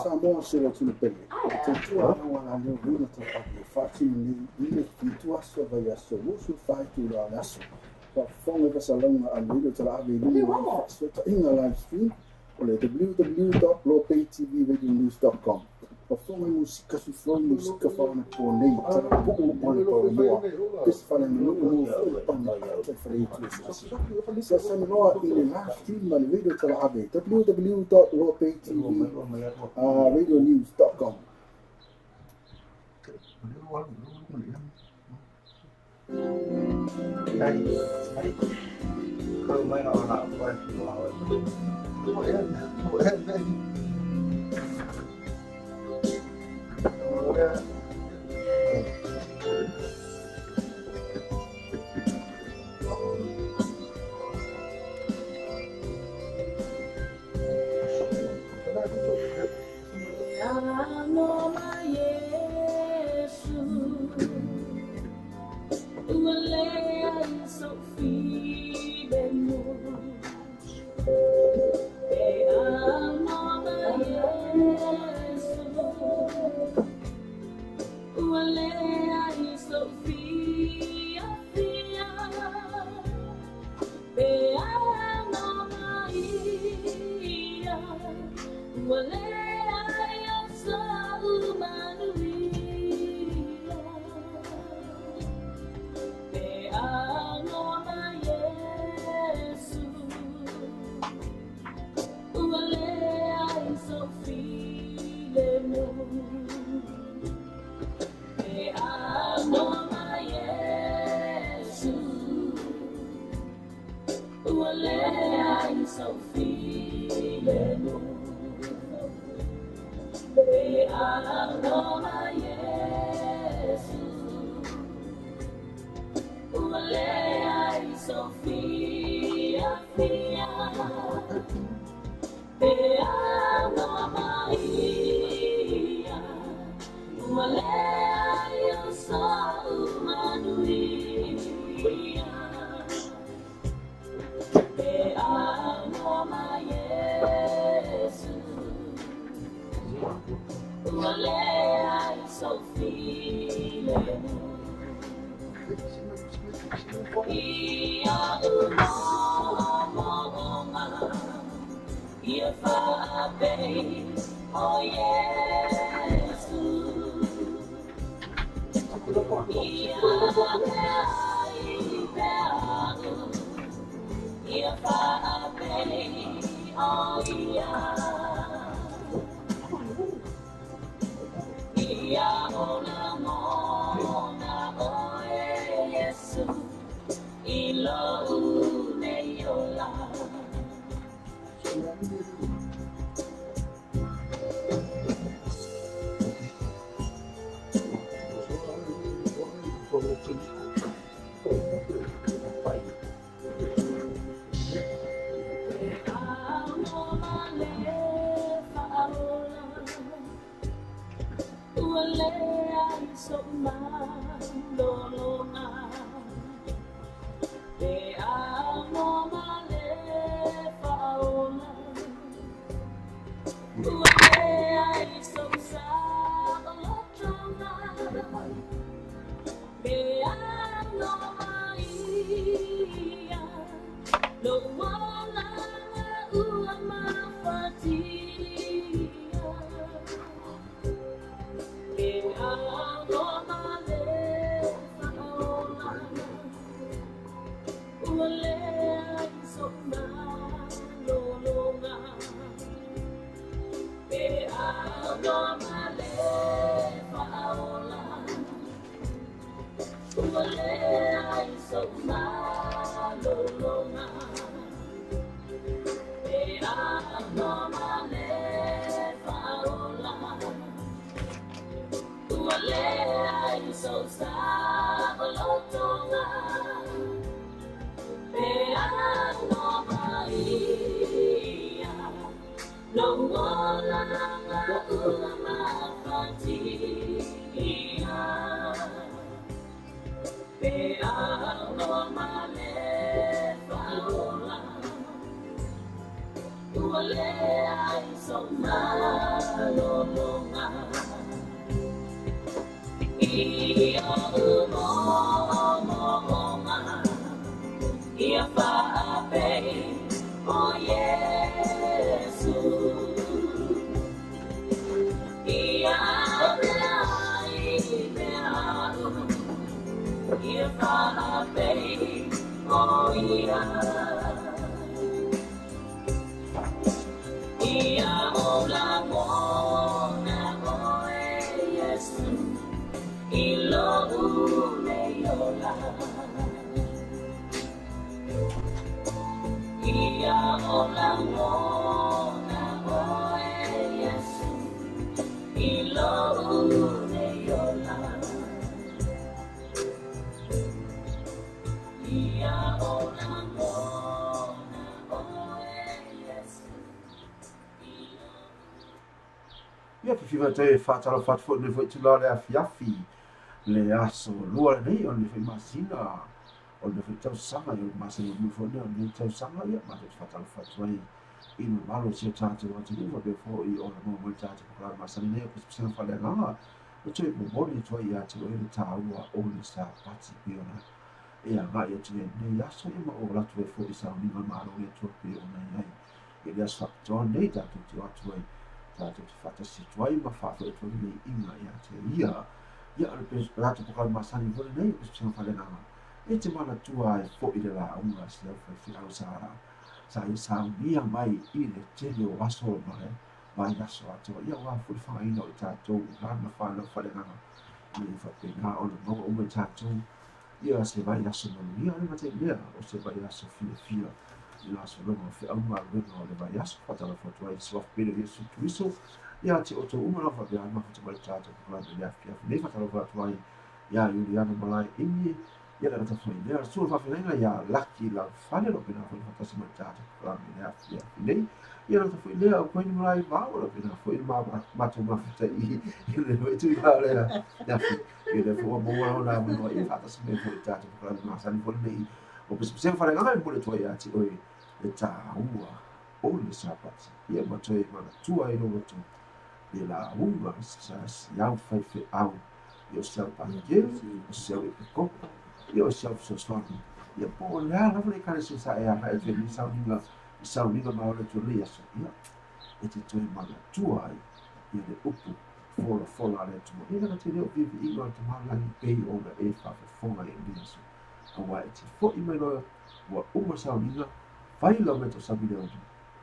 Samoa sila tulipele. Tutua wana leo vile tutakuwa fati ni ile tutua sova ya solusu fati la naso. Kwa fonga pesa longa alilo tala ave ni so ta inga live stream ole www.lopaytvradionews.com. Kwa fonga musika su fonga musika fauna pone tala puku pone pone moa. Pesa fana ni luku moa panga te free twist. Sasa ni noa ile live stream na video tala ave www.lopaytvradionews.com. Không mấy họ làm quen Be a no male faola. Ia fifiva te whātara whātfo ne fo tula le afiafi le aso lua nei o ne fai masina o ne fai tau sanga i o masina mu fo ne o ne tau sanga ia ma te whātara whātuai i no malo si o tātou atu niwa be fo i o na mua mai tātou kukura masana nei o kuspisa whale nganga o tui mo moni tua i atu e le tāua o le sa pati piona e a ngai atu e nei aso i ma o latu e fo i sa uninga malo le tua piona i ai i le aso whakatoa nei tātou tu atu ai tātou te whatasi tuai ma whawha e tuai nei inga ia te ia ale pēs rātou pokau masani vore nei o kuspisa whale nganga e te mana tua e fo i le la unga si au whai whiau sa i sa unia mai i le tele o aso mai aso atua ia wā furi whangaina o i tātou rana whanau whale nganga i le whapena o le monga o mai tātou ia se vai aso manu ia le mate lea o se vai aso fia i la aso longa whi aunga luenga o le vai aso whatala whatua i swaf pere i su tuiso ia te o tō umara whapea ma whata mai tātou kukurana lea fia nei whatala whatua ia Juliana Malai imi ia le rata whai lea sura whawhenga ia laki la whane lo pena whai whatasi mai tātou kukurana lea fia nei ia rata whai lea o koini Malai vāo lo pena whai mātou mawhita i le wetu i la lea ia le fua mua o nā mua i whatasi mai whai tātou kukurana masani whai nei o pisa whare nganga i mure tua i ati oi le tā ua o le sapati ia matoi mana tua i rongo tu le la unga sa siau whai whi au i o siau pangeri o siau e pekopa i o siau fisoswani ia po lea lawa le kare se sa e aha e te ni sau ninga maore tu le aso ia e te toi mana tua ai ia le upu fola le tu ia na te leo vivi ingo te malangi pei o na e whawhifonga i le aso awa e te fo i mai loa ua uma sau ninga whaila me to sabi leo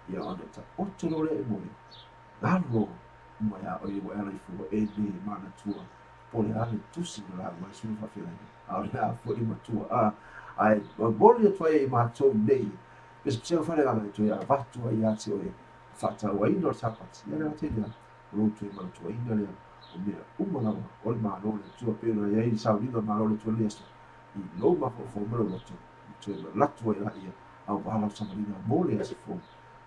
ia ana ta oto lore e moe ngaro mai a oi wa ala i fua e ne mana tua po le ale tusi na la mai sunu whawhirai a le a fo i matua ai boli tua e mātou nei pesa pisa whare lana i tua vatua i ate oe whata ua ino tapati ia lea te lea roto i mana tua ina lea o mea umalawa o le maa lole tua pēna ia i sau nina maa lole tua lea i lo mako fo mero loto i tua latua i la ia au wahala samarina mole ase fo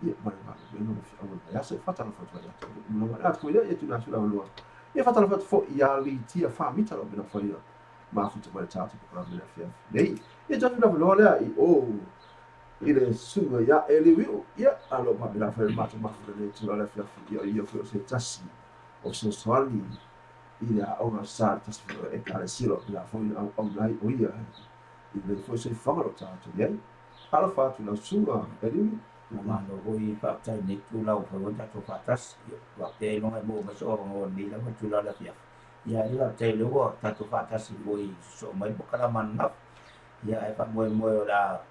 ia mai no fi au mai ase fata na foto ia no mai at ko ia tu na sura lo ia fata na foto fo ia li tia fa mita lo bina fo ia ma foto mai tata ko pra mena fia nei ia tu na lo ia i o ile suga ia ele wi ia alo ma bina fo ma tu ma fo le tu la fia ia fo se tasi o so swali ia ona sa tasi e kare silo bina fo au nai o ia ile fo se fa lo tata ia ala fatu na sura ele mano hoi whakatau ni tūlau whawai tātou whatas wa te longa mō ma so o ni la wa tūlau la fia ia ila te lewa tātou whatas i hoi so mai bukala manaf ia e wha moe o la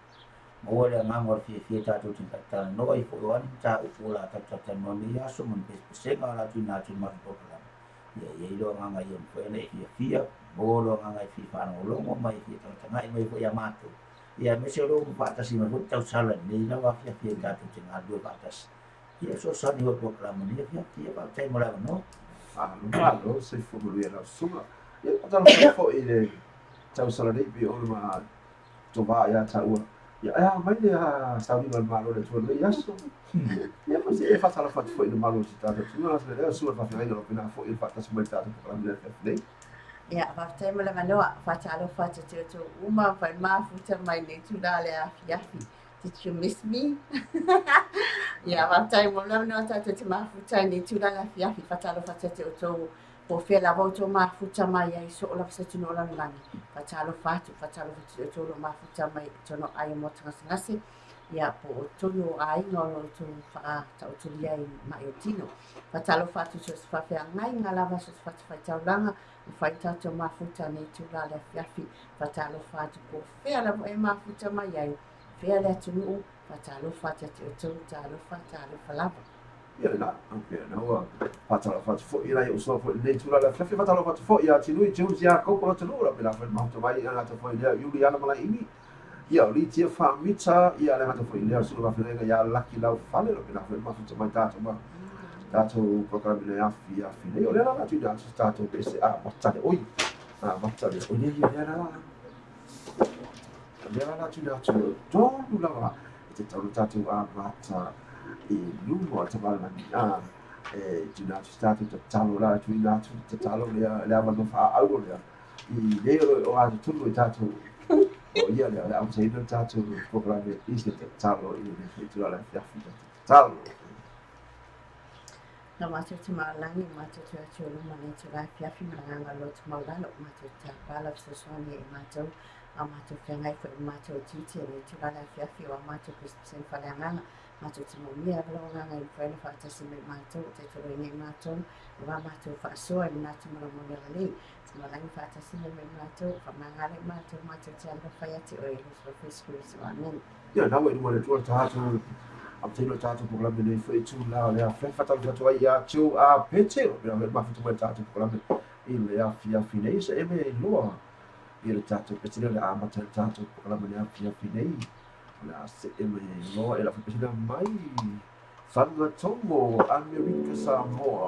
mo le ngangor fia tātou tingkata no i whawani tā upula tātou noni ia so man pesenga la tu nā tu mari bukala ia ilo nganga i mwhene fia mo lo nganga i fia whanau longo mai fia tātou ngai mai fo ia mātou ia mese ro batas ima fo tau sala ni la wa fia fia gato te nga dua batas ia so sani ho proklama ni fia ba tai mola no malo se fo mo ia la suma ia ta fo ile tau sala ni bi o ma to ba ia ta ua ia mai le sa ni mal malo le to le ia so ia mo se fa sala fa fo ile malo si ta tu na se le so fa fia ile pina fo ile batas mo ta proklama le fia ia whaftai mala manoa whatalo whata te o uma whai mafuta mai nei tūna le afi Did you miss me? Ia wātai mo lau no tātou te mafuta ni tūranga fiafi whatalo whatete o tō po whea la wau tō mafuta mai ai so o la whasatu no langi. Whatalo whatu, whatalo whatu o tō lo mafuta mai tono ai mo tangasangase. Ia po o tō o ai ngolo tō wha tau tūri ai mai o tino. Whatalo whatu so whawhea ngai ngā lava so whatu whai tau langa. Whai tātou mafuta ni tūranga fiafi whatalo whatu po whea la wau e mafuta mai ai. Whea lea tunu whatalo whatu o tō tālo lava. Ia na, na ua whatalo whatu fo i rai usua fo i nei tūranga fiafi whatalo whatu fo i a tinui tiusi a kaupara tanura pina whai mahuta mai a ngata fo i lea iuri ana mala imi. Ia o li tia whamita ia le ngata fo i lea suru whawhirenga ia laki lau whale lo pina whai mahuta mai tātou ma. Tātou programina e afi nei o lea na tui nā tātou pese a matane oi. Matane oi nei lea na. Lea na tui nā tui tōnu lawa e te tauru tātou a mata e lumo a tamarani tui nā tui tātou ta talo la tui nā tui ta talo lea wano wha auro lea. I leo o a tunu e tātou o ia lea lea amsa ina tātou programina isi ta talo i le tura lea fiafi talo. Na mātou te maalangi, mātou te atu o luma nei te rai fiafi maranga lo te maulalo, mātou te apala fisoswani e mātou, a mātou whiangai fo e mātou tūtia nei te rai fiafi o a mātou Christmas whaleanganga, mātou te maumia abalawanganga i whaena whaatasi me mātou, te toro i nei mātou, wa mātou whaasoa i mātou maramongela nei, te maalangi whaatasi me mātou, whamangare mātou, mātou te alwa whaiati o e luso Christmas o amen. Ia, nawa i rumane tua tātou, am tino tātou programe nei whai tū lao lea whai whatau tātou ai a tū a pete o pina whai mawhitu mai tātou programe i lea fiafi nei sa eme i loa i le tātou petina le amata le tātou programe lea fiafi nei lea se eme i loa e la whai petina mai whanga tongo Amerika Samoa.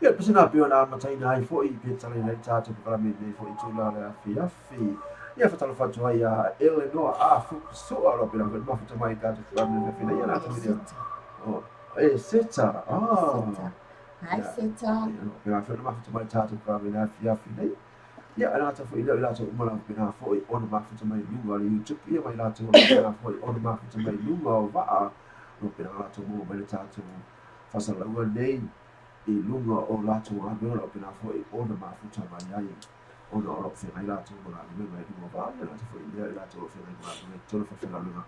Ia pasina pe ona mataina ai fo'i pe tala nei tātou pakalame nei fo'i tula le afi. Ia fatalo fatu ai a Eleanor a fukusua lo pela ma fatu mai tātou pakalame nei fina ia na tamilia. Oh, seta. Hai Seta. Pela fatu ma fatu mai tātou pakalame nei afi nei. Ia ana ta fo'i la tātou umala pena fo'i ona ma fatu mai lunga le YouTube ia mai tātou pena fo'i ona ma fatu mai lunga o va'a lo pela tātou mo mai tātou fasalaua nei I lunga o lātou āmeo lau pena fo'i ona mafuta mai ai ona o whengai lātou mo ngā lume mai lunga wā ia lātou fo'i ia lātou o whengai ngā lume tona whawhenga lunga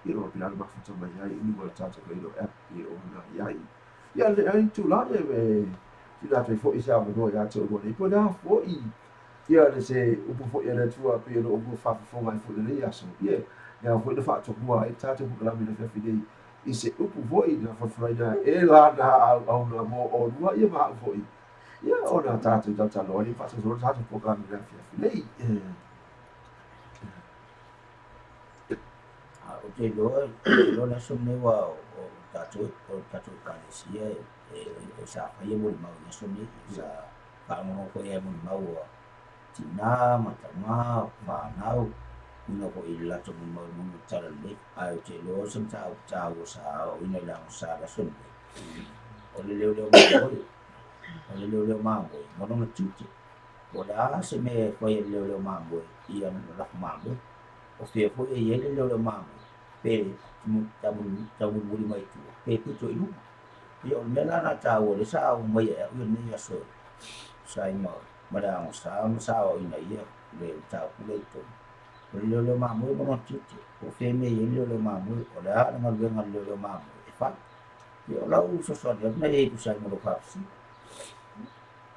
I o pena mafuta mai ai lunga tātou kai lo app I ona iai ia le ai tu lāne me I lātou fo'i sa wanoa ia tau ngone I pona fo'i ia le se upu fo'i ana tua pe lo upu whawhawhonga I fo'i le aso ia ia fo'i na whaatokua I tātou pukalami na whawhinei I se upu foi na whawhraina la na au na mo o rua ia maa foi. Ia o na tātou talo ni whasa soro tātou programi na whiawhinei. O te loa na somne wa o tātou kālesia e sa whaia mori mau na somne sa whaangono koe e mori mau o tina, matanga, whanau. Ina ko illa to mo mo tara le ai te lo sem ta sa o ina la sa la sun o le ma mo no tuti o da se me ko le ma bo ia no la ma bo o fe fo e le ma pe mu ta mu mai tu pe tu ilu io me la na ta o le sa o mai e o ni ya so sai ma da sa o ina ia le ta le to Lolo mamu mo titi o feme lolo mamu o la na malwenga lolo mamu e fa yo la uso so de na e pusa mo fasi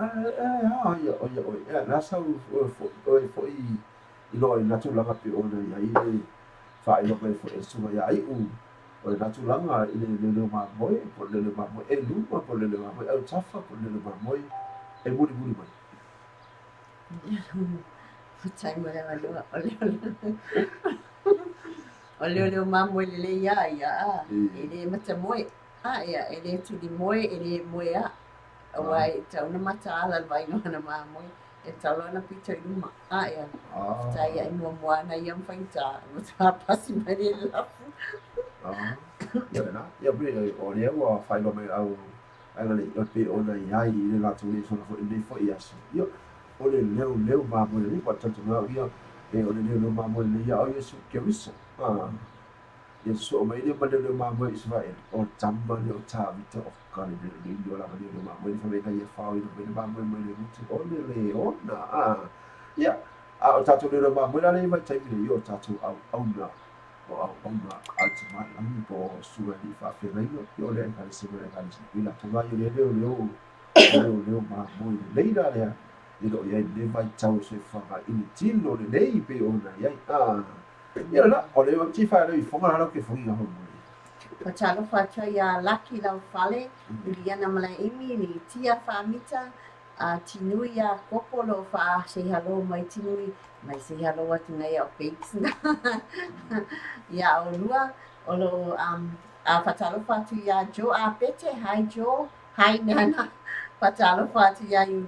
ia na sa o I lo na tu langa pe ona ia I fa I lo pe fo suma ia I o na tu langa I le lolo mamu po lolo mamu e luma po lolo mamu e tafa po lolo mamu e muri mai Putai mo lang oleo mamo le ia ele matamoe ia ele tu di moe ele moe wai tau na mata ala vai no na mamo e tau na pita luma ia tai ai mo na ia faita mo ta pasi mai la ia na ia bre o le wa fai lo mai au ai le o pe ona ia I le la tu le so fo ia so io o le leo mamo le kwa tanto na ia e o le leo mamo le ia o Yesu Keriso Yesu o mai le le mamo Israel o tamba le o tavita o kani le ndo la le mamo le fameka ia fa o le mamo le mutu o le ona ia o tatu le mamo le mai tai le io tatu au na o ona altima ami po sua di fa fe io le kan se le kan se ila tanga io le mamo le leida le Ilo ia le vai tau se whaka ini tino le nei pe ona iai. Ia la, o le wati whae rei whonga hana ke whongi aho mui. Patalo whatua ia laki lau whale, Iliana Malaimi, ni tia whamita, tinui ia kopolo wha se halo mai tinui, mai se halo atu nei o bakes na. Ia o lua, o lo patalo whatua ia Jo a pete, hai Jo, hai nana. Patalo whāti ai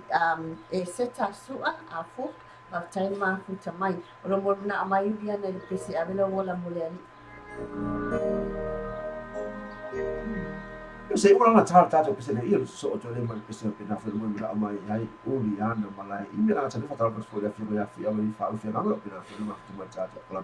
e seta sua a fu ma tai ma futa mai o lo moruna mai bia na le pesi avelo wala mole ali Se ora na tata pesi na ia so to le mai pesi pe na fu mo mira mai ai uri ana malai I mira tata fatalo pas fo ya fi ai fa fi na pe na fu ma tu ma tata la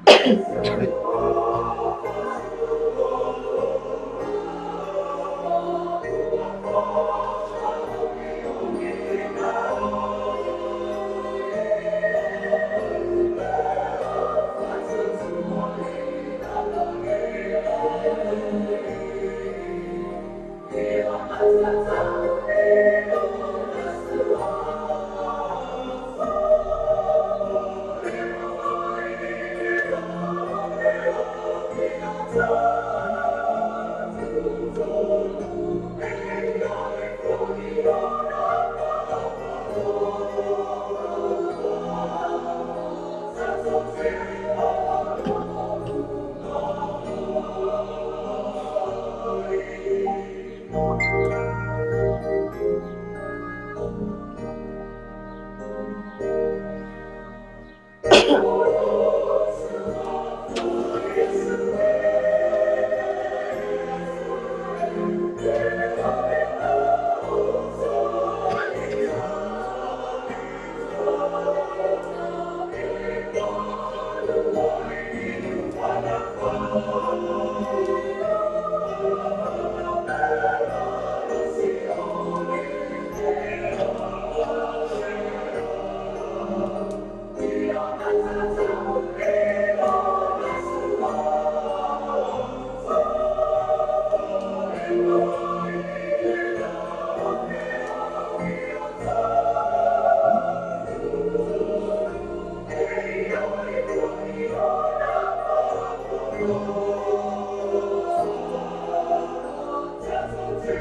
Ia,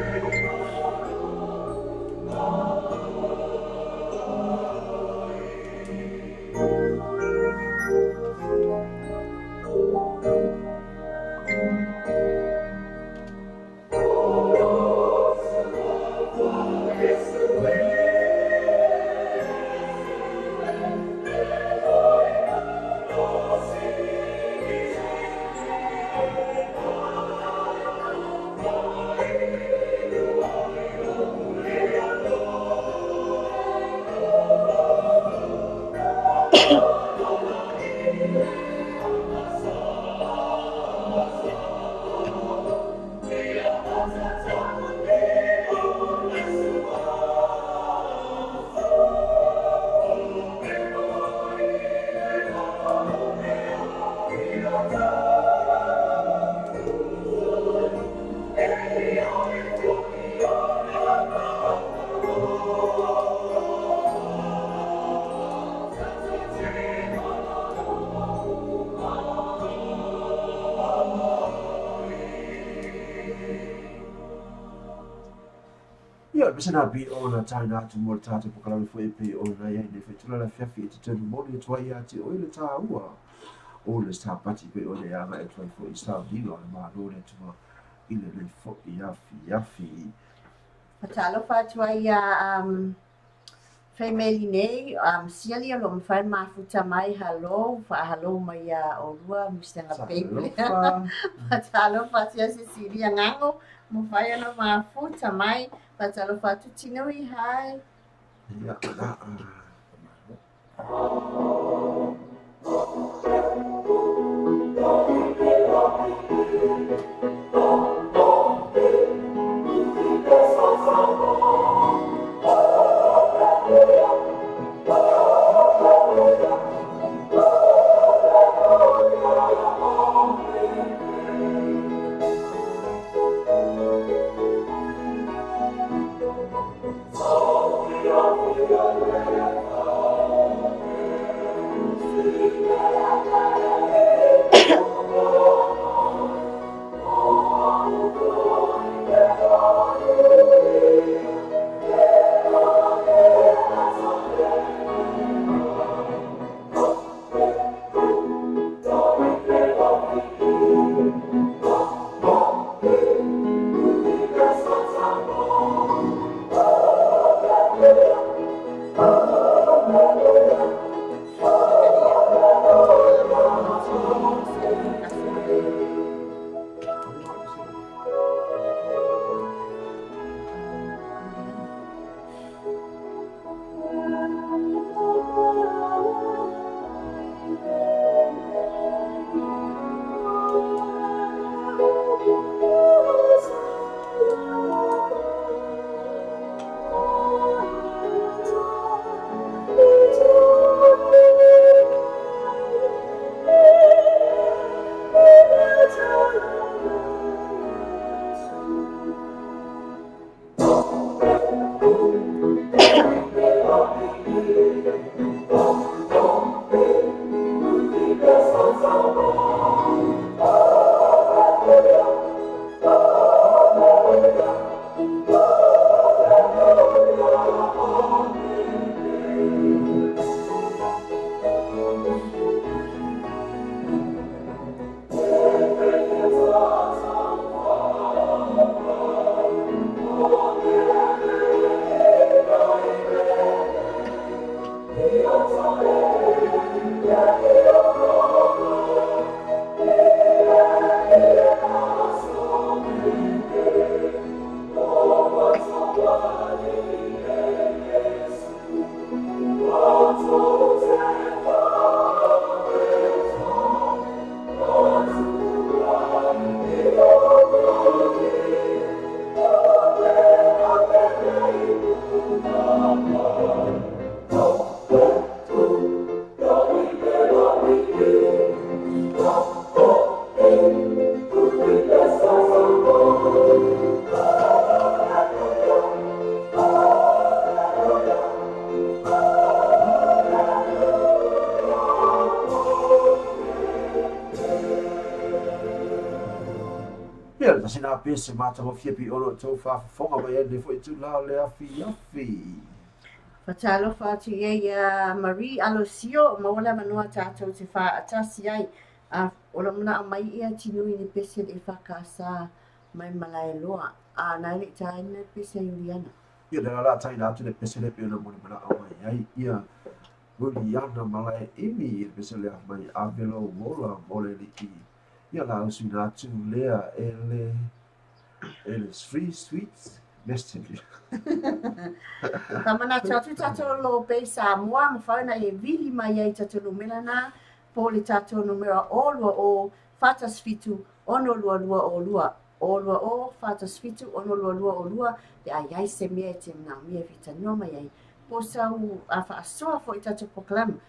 mesana bi ona taina atu mo le tātou pokalawe fo e pe ona ia ne whetula la whiawhi e te tonu moni e tuai a te oile tā ua. O le stāpati pe o le anga e tuai fo i Saudino le mālo le tua i le le fo i afi. Patalo whātua ia whaimeli nei, siali alo mwhai mafuta mai halo, whaahalo mai a orua, mistanga peipule. Patalo whātua se siri a ngango, mwhai alo mafuta mai, patalo whātu tino i hai. Ia, Thank you. pe se mata mo fia pi ono tau whaafonga mai ane fo i tu la le afi. Fatalofa atu ia Marie Alosio ma ola manua tātou te wha atasi ai. Ola mana o mai ia tinui ni pese e whakasa mai malai loa. Nai le taina pese Juliana. Ia le ala taina atu le pese le pe ona moni mana o mai ai. Ia Juliana malai imi pese le mai avelo mola mole li i. Ia la usina atu lea ele free sweets message. Tamana tātou lo pe Samoa ma whauna e vili mai ai tātou numerana po le tātou numera olua o fatas fitu ono lua lua o lua. Olua o fatas fitu ono lua lua o lua le ai se mea e te mna mea vitanua mai ai. Po sau a whaasoa fo i tātou proklam.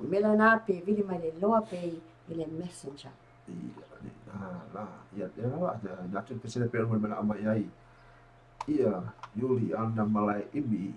Melana pe vili mai le loa pe i le messenger. Ia natu pese le pe ona moni mana o mai ai. Ia Juliana malai imi.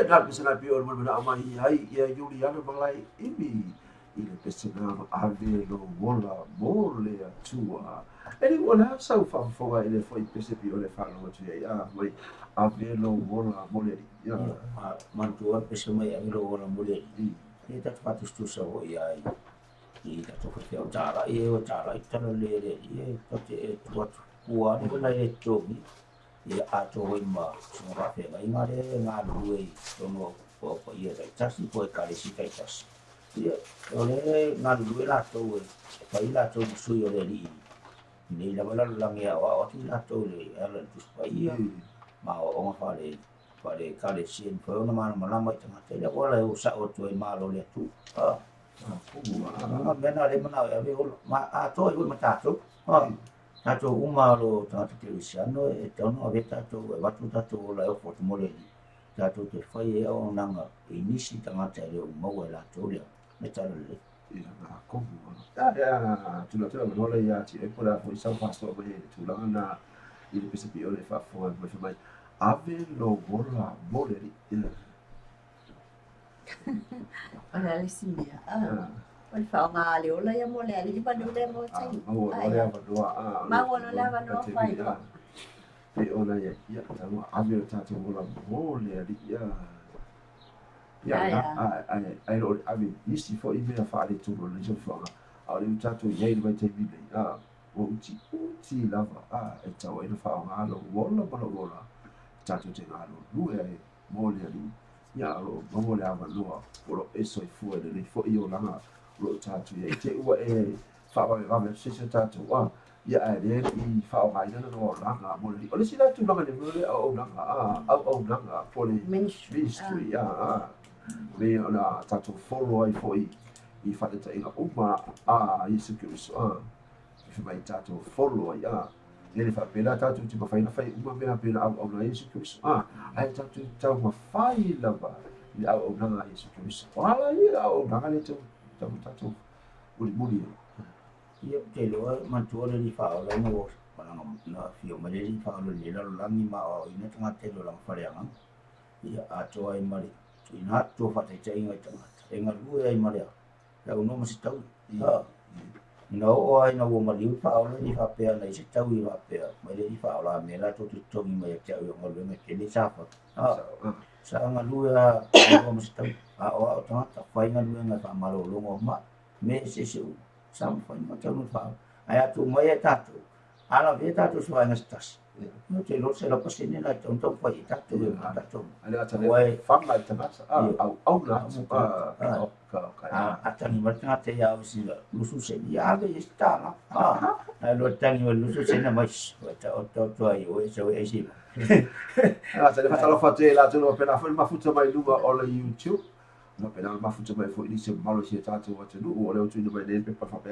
Nggak bisa nabi orang mana amai hai ya Juliana malai ini pesena ave lo bola mole tua ele wala sau fa fora ele foi percebi ole fa no tu ya mai ave lo bola mole ya mantua pesema ya lo bola mole ini tak patus tu so ya i ta to ke o tara ita no le ye to te tu kuwa ni na le to ia ato hoi ma sunga fe mai ngare nga luei tono po ia dai tasi po kare si kai tas ia ole nga luei la to e pai la to sui ole li ni la bala lang ia wa o ti la to le ala tu pai ia ma o nga fale kare si en fo na ma mai tanga te la wala u sa o to e ma lo le tu ma bena le mana ya ve ma ato i ma tato tato umalo tato televisiano e tono ave tato e watu tato la o foto mole tato te fai e o nanga inisi tangata le o mau e la tolia me talo le ia na komu ya tula no le ya ti e pula foi sa pasto be tula na i le pese ole fa fo me mai ave lo bola mole ia Ona le simia Ol fa nga le ola ya mo le ali ba no le mo tai. Ai ya ba doa. Ma wona la ba no fai. Pe ona ya ya tamo avio tato mola mo le ali ya. Ya ai ro ave isi fo i mea fa le tu le jo fa. Ai tato ye le tai bi le. O uti lava e tau e fa nga lo wola. Tato te nga lo lu e mo le ali. Ya lo mo le ava lo o eso i fu e le fo i o langa lo tatu ye te ua e fa va me se tatu wa ya e i fa o mai na no langa mo le o le sila tu langa le mo le o langa po le ministry ya me ona tatu follow ai foi i fa te inga uma i se que so fi mai tatu follow ya ele fa pela tatu ti fa ina fai uma me pela au na isso que so ai tatu tau ma fai lava ya o langa isso que so ala ia o langa le tatu muli ia te loa mantua le li whao lai na wos paranga na fio ma le li whao le la langi ma o ina tanga te lo lang whareanga ia atoa i mari tu ina atua whatai te inga i tangata e ngā lua ai mari a uno ma si tau ina o ai na wo ma liu whao le li whapea na i se tau i whapea ma le li whao la me la to tu tongi mai a te au i ngā lua me ke le safa sa ngā lua o ma si tau a o a tangata whai ngā lua ngā whamaro longo ma me se se u sam fai ma tau fa ai atu mai e tatu ala ve tatu so ai stas no te lo se la pasine la tonto fai tatu tatu ala tale fam la tanasa au na atani marta te ya usi lusu se ya ve sta ai lo tani lusu se na mais o to ai o so e si se le fatalo fate la tu no pena fa ma futa mai lunga o la YouTube no pena ma futa mai fo ini se malo se tatu wa tu o le tu no mai ne pe pa fa pe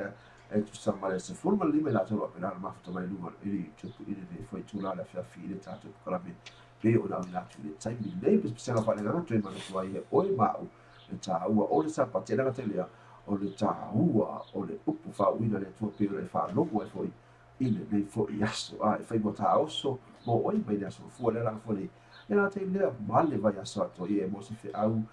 e tu samale se fulma lime la tolo pena ma futa mai luma ili tupu ili de foi tula la fia fi ile tatu kala me pe o la ina tu le time bi nei pe sanga fa na tu ma tu ai o ma o le ta ua o le sa pa tela ka tele o le ta ua o le upu fa uina le tu pe le fa no mo foi ile nei foi aso ai fai mo ta oso mo oi mai aso fu le la fo le ina te le male vai aso to e mo se fe au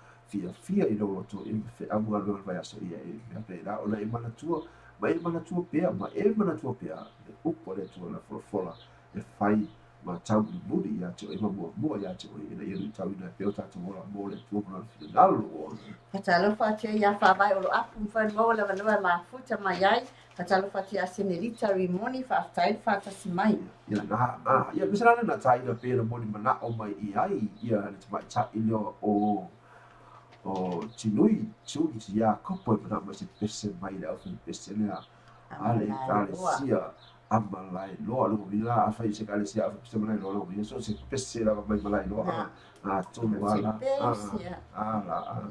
fia i lo to i fe au ma lo vai aso ia e pe la o le mana tu ma e mana tua pea, ma e mana tua pea, e upo le tua la fola, e fai ma tau i muri ia te o e mua ia te o e na iru tau i na peo tatu mola mo le tua mona fina nalo o. Katalo whatia ia whawai o lo apu mwhai maua lawa lawa ma futa mai ai, katalo whatia a senerita rimoni whaatai whatasi mai. Ia na, ia misana na tai na pea na moni mana o mai i ai, ia na te mai ta i leo o tinui tui ti ia kopo e mana ma se pese mai le au fini pese lea ale sia amalai loa lo vila a fai se kale sia pese malai lo vila so se pese la mai malai lo a tonu ala ala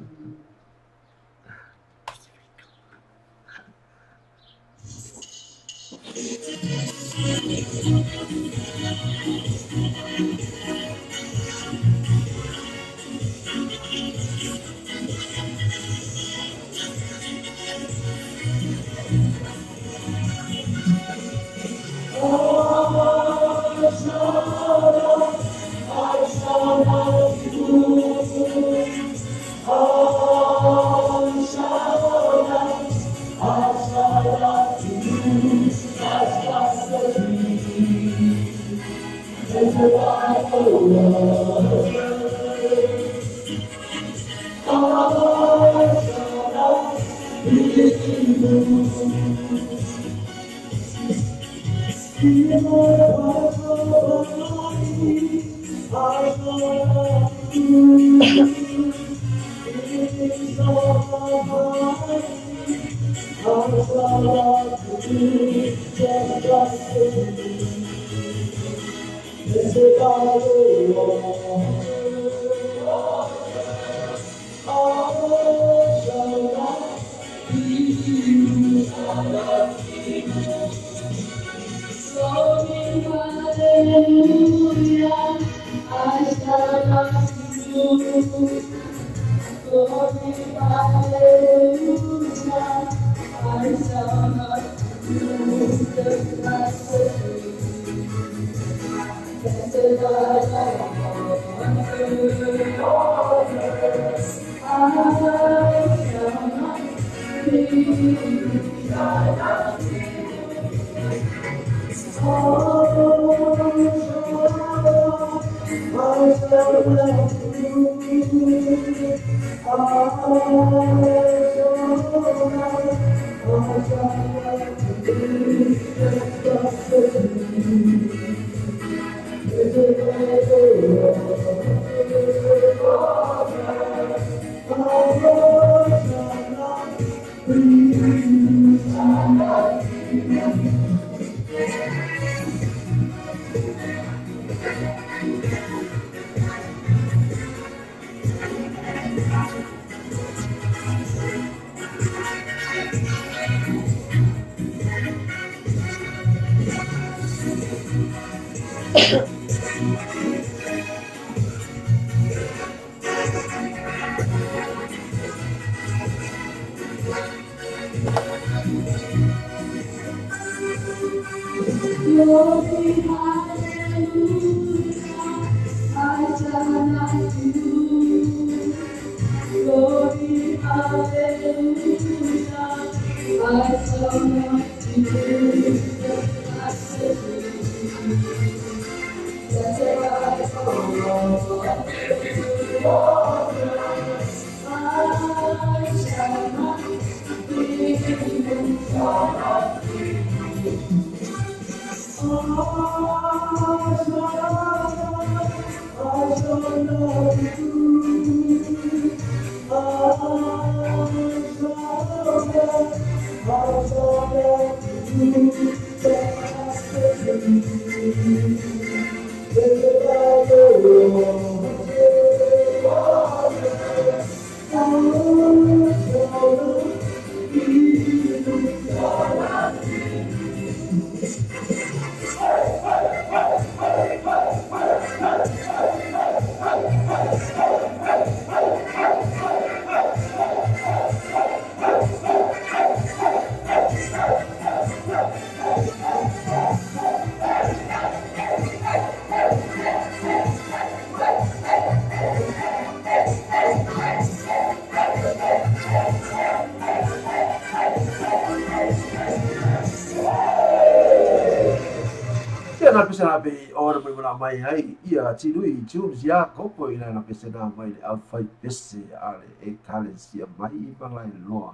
na pesa be ora me mana mai ai ia tinui tunes ya kopo ina na pesa na mai au fai pese ale e currency mai i mai loa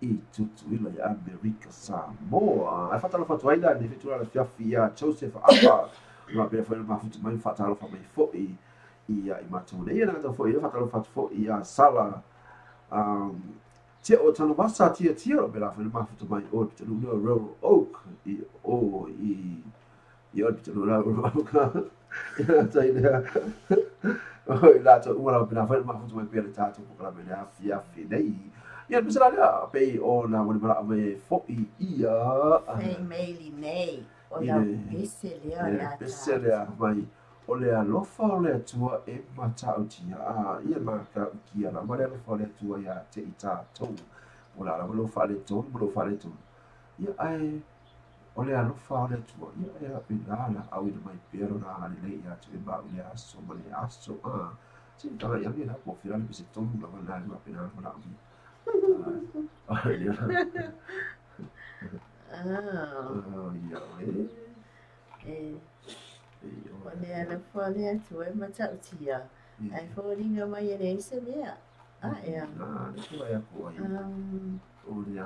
i tutu ila ya America Samoa ai fatalo fatu ai da ni fitura la fiafi ya Joseph apa ma be foi ma futu mai fatalo fa mai fo i ia I matune ia na to foi fatalo fatu fo ia sala Tia o tano masa tia be la foi ma futu mai o te lu Royal Oak i o I orbi no la roka ia tai dia oi la to ua pena fa ma futu mai pele tato ko la mena fia nei ia bisa la pe o na mo mara me fo ia Hey Meili nei o la beselea mai o le alofa o le atua e matautia ia ma ka kia la mare alofa o le atua ia te I tātou o la lo fa le tonu ia ai o le alofa o le atua ia e a pinala au ina mai pero na hali le ia tu e ba le aso ma le aso si tala ia le po fira le se tonu la ma le ma pinala ma mi o le alofa o le atua e matautia ai fōringa mai e le se mea ea le kua ia kua o le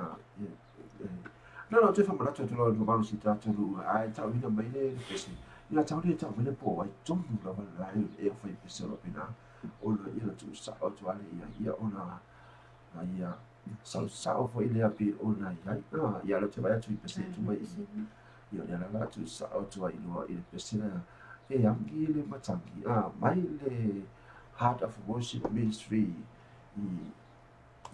no te fa mara tu lo no si ta tu ai ta ina mai le pesi ina ta le ta mai le po ai tomu la la e fa I pesi lo pina o lo ina tu sa o tu ale ia ona ia sa o foi le api ona ia lo te vai tu pesi tu mai ia la tu sa o tu ai no I pesi na e angi le matangi mai le Heart of Worship Ministry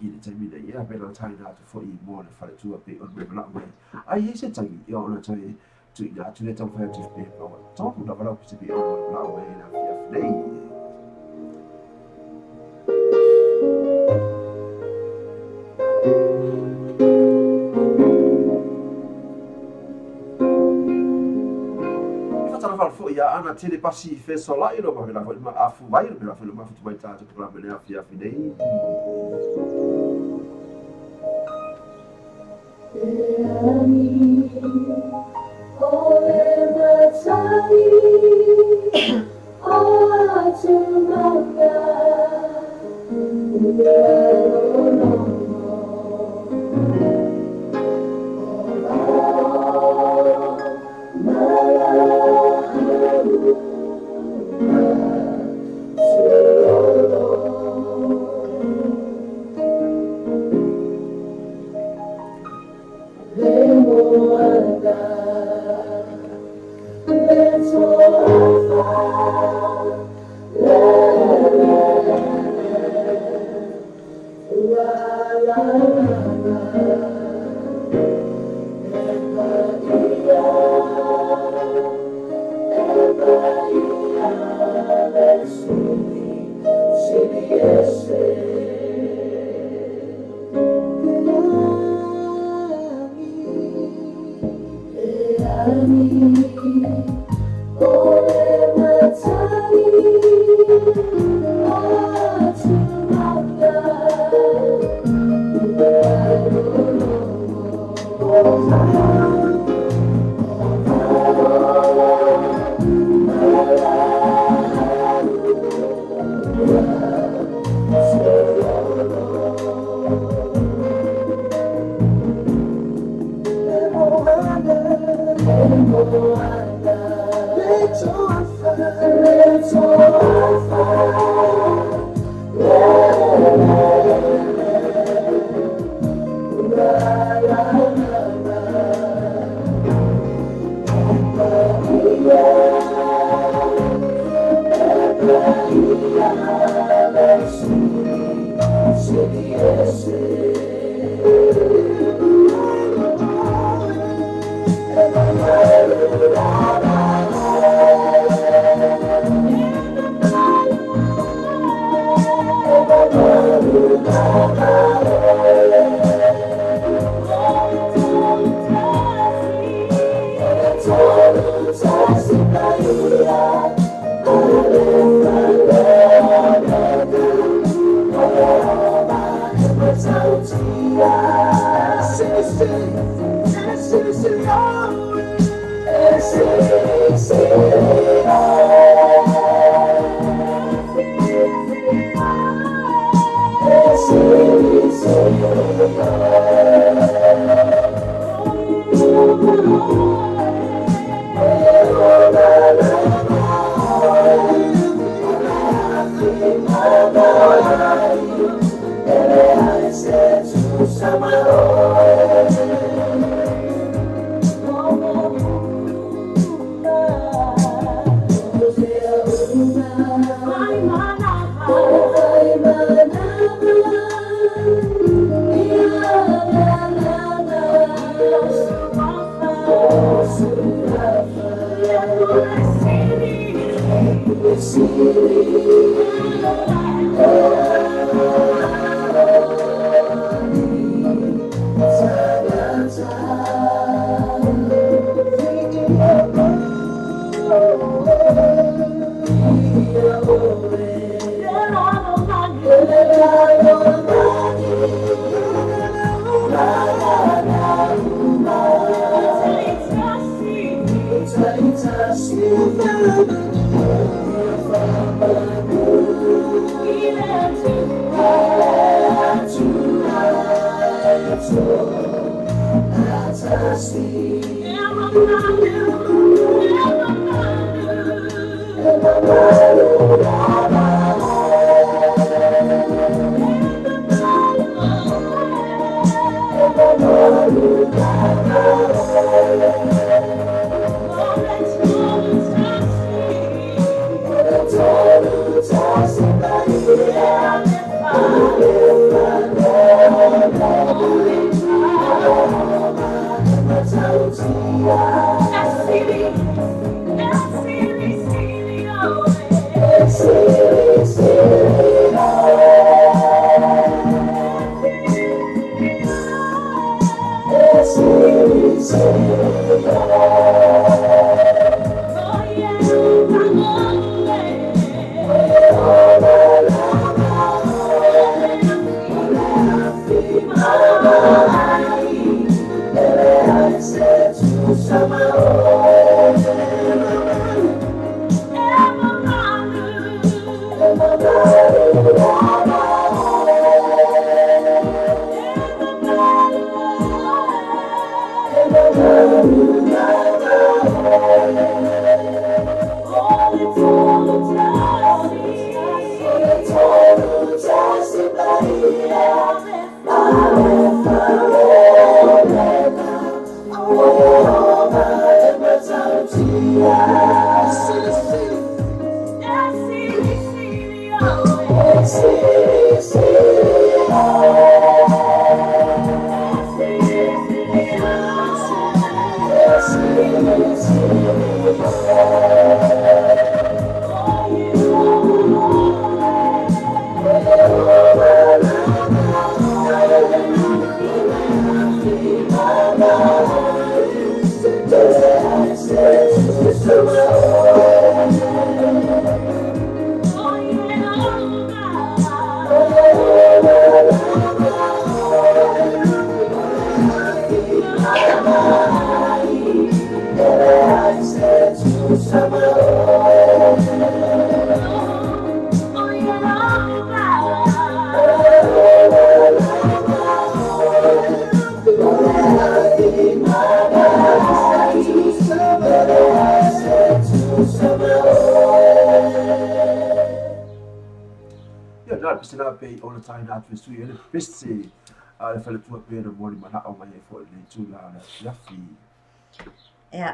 I le taimi nei ia pena tai nā tu fo I mo le whare tua pe on me mana mai. Ai e se taimi ia ona tai tu I nā tu le tau whare tu pe paua. Tōku na walau pisi pe on me mana mai na fiaf nei. Ia ana tele pasi fe sola I lo ma vela ma afu vai lo vela ma futu mai tatu pra me a fia finei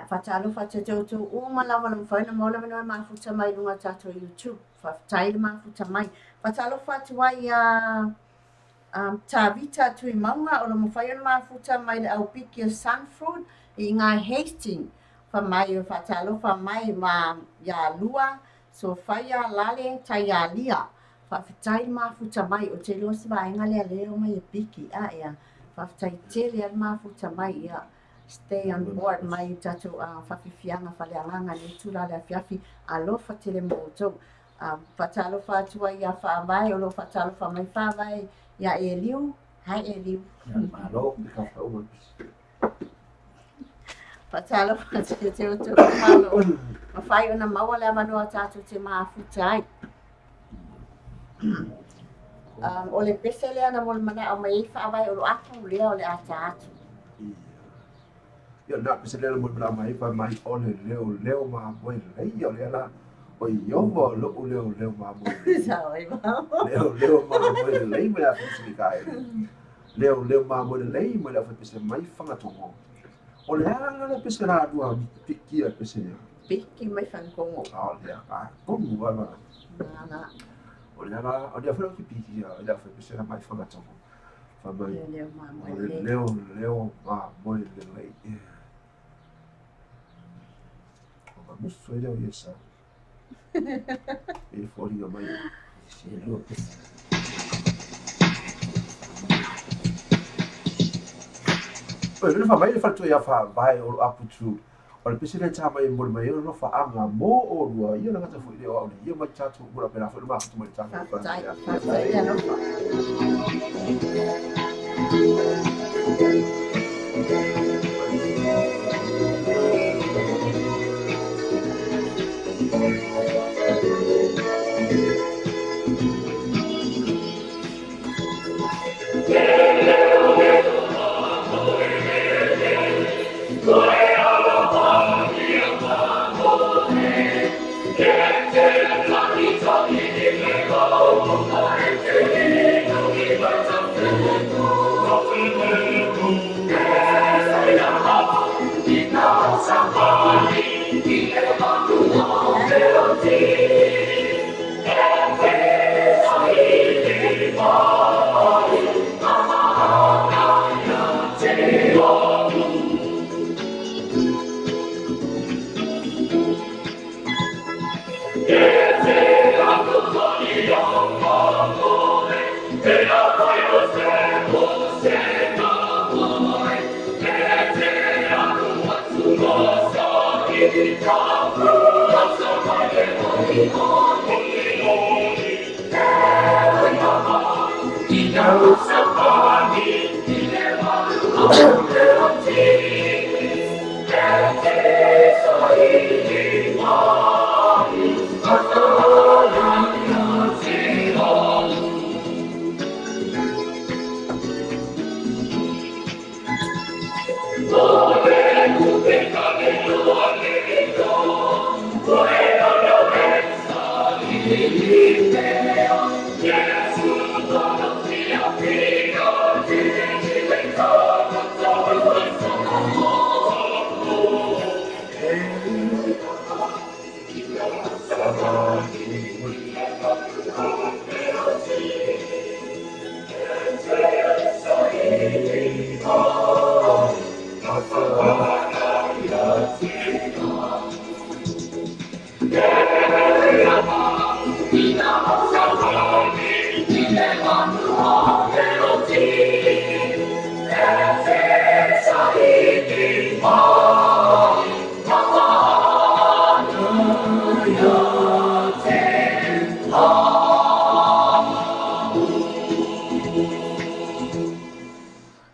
Fatalofa te tautou uma lava na mawhaina maula wanoa mafuta mai lunga tātou YouTube. Whataile mafuta mai. Fatalofa atu ai tāwita tui maunga o la mawhaina mafuta mai le au piki o Sunfruit I ngā Hastings. Whamai o fatalofa mai ma ia lua. So whaia lale tai ia lia. Whawhataile mafuta mai o te losi waenga lea leo mai e piki. Ia. Whawhatai te lea mafuta mai ia. Stay on board mai tatu whawhiwhianga whaleanganga ni tūra lea whiawhi alofa te le mōtou. Whatalofa atua ia whawai o lo whatalofa mai whawai ia e liu. Hai e liu. Whatalofa te te o te malo. Mawhai o na maua lea manoa tatu te maafuta ai. O le pese le ana mo le mana o mai whaawai o lo atu lea o le ata atu. Ia nā pese lea mo le mai pa mai o le leo ma mo le lei o lea la o i omo lo o leo ma mo Sao ai ma. leo ma mo le lei me la pese kai leo ma mo le lei mo la pese mai fanga tongo o le anga le pese la dua piki a pese lea Piki mai whankongo. o lea ka kongu ala Nana. o lea la o lea whera ki piki a lea pese la mai fanga tongo fa mai Leo ma mo o le le lei. leo ma mo le lei Muso ele o esa. E fori o mai. Se lo que Poi ele fa mai le fatto ia fa vai o aputu. O le pese le tama e mo mai no fa anga mo o rua ia na ngata foi o ia mai tatu mo pena foi ma tu mai tatu. Whaatai ia no wha.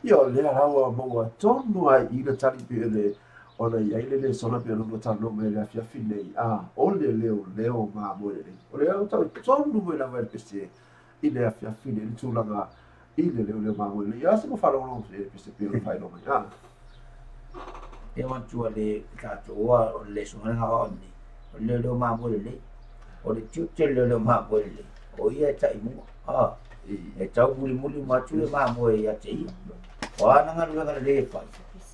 Io le araua mo tonu ai i le tali pe le ona ia le sona pe no tano me le afia fine o le leo ma mo le o le au tonu me la ver pese i le afia fine le tulanga i le leo ma mo le ia se mo falo no se pese pe no fai no mai e wan tu le tato o le sona nga oni o le ma mo le o le tutte le ma mo le o ia tai mo e tau muli ma tu le ma mo ia te wa na nga lu le fa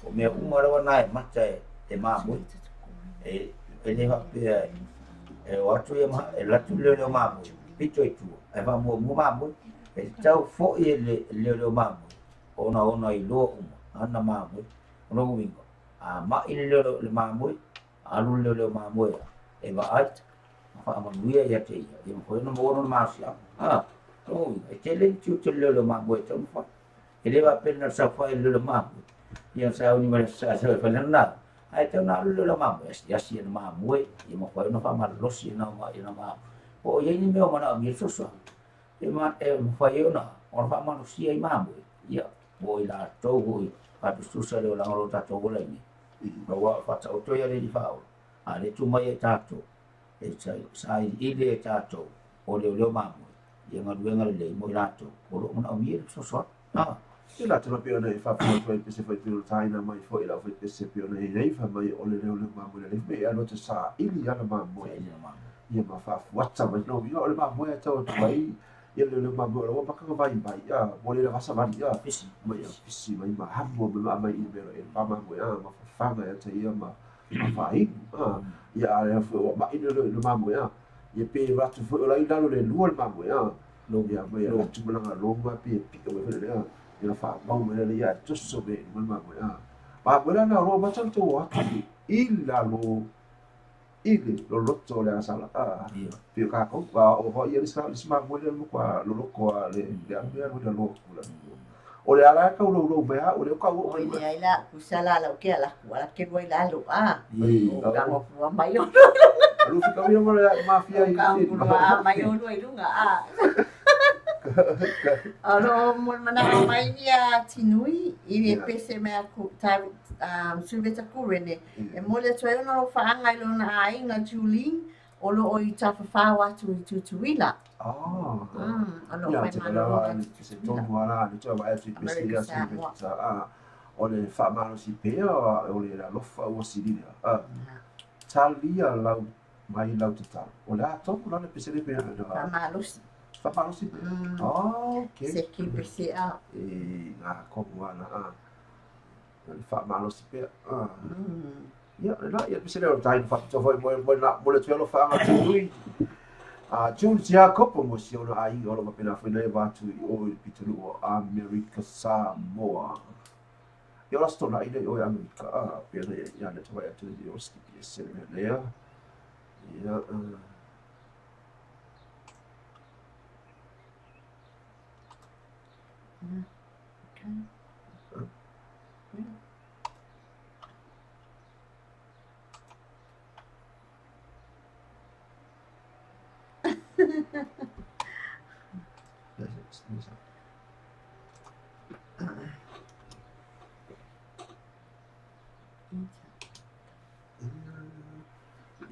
o me umara wana e mata e ma mo e le ha pe e wa tu e la tu le ma mo pito e tu e va mo ma mo e tau fo e le ma mo ona i lo ana ma mo no wingo ma i le ma mo alu le ma mo e va at fa ma nuia ia te ia mo no mo no ma sia oh e te le tu le ma mo e tau fa ele va pena sa fa le ma ia sa uni ma sa fa na ai te na le ma ya si ma mo e mo fa no fa ma lo si na ma o ye ni me o mana mi so so e ma e mo fa yo na o fa ma lo si ai ma mo ia o ila to go pa tu sa le la ngoro ta to go le ni no wa fa ta o to ya le fa o a le tu mai ta to e sai i le ta to o le ma mo ia ngaluenga le mo lato o lo mo mi so ila tala pia nei fa fa pese fa tu taina mai fo ila fa pese pia nei fa mai ole le ma mo le me ano te sa ili ana ma mo ia ma fa whatsa mai no ia ole ma mo e tau mai ia le ma mo o paka vai ia mo le vasa vai ia pisi mai ma hammo ma mai i belo e pa ma mo ia ma fa nga te ia ma fa i ia ale fo ma i le ma mo ia pe ratu fo la ila le luol ma mo ia lo ia mai lo tu ma lo ma pe ko le ila fa mau me le ia tuso be ma mo ia pa mo la ro ma tan to wa ila lo ile lo lotto le asala pe ka ko ba o ho ia sa ma mo le kwa lo ko le ambia mo lo kula o le ala ka lo me o le ka o ile ila kusala la ke ala wala ke voi la lo o ka mo fu mai o lu fi ka mi mo le mafia i ka mo mai o lo i lunga alo mo mana mai ia tinui i pese me ku ta subeta ku rene e mo le tsoe no fa anga lo na ai na Julie o lo o i ta fa wa tu tuila alo mai mana se ton wala ni to va e pese ia subeta o le fa malo si pe o le la lo fa o si dia talia la mai la tata o la to la pese le pe fa malo si fa malo si okay se ki pese a na ko wala fa malo si pe ia la ia pese le tai fa to foi mo na mo le tuelo fa nga tui Jun sia kopo mo si ona ai o lo pena foi le va tu o pitulu o America Samoa io la sto na ide o America per ia le trovai tu di osti pese le ia ia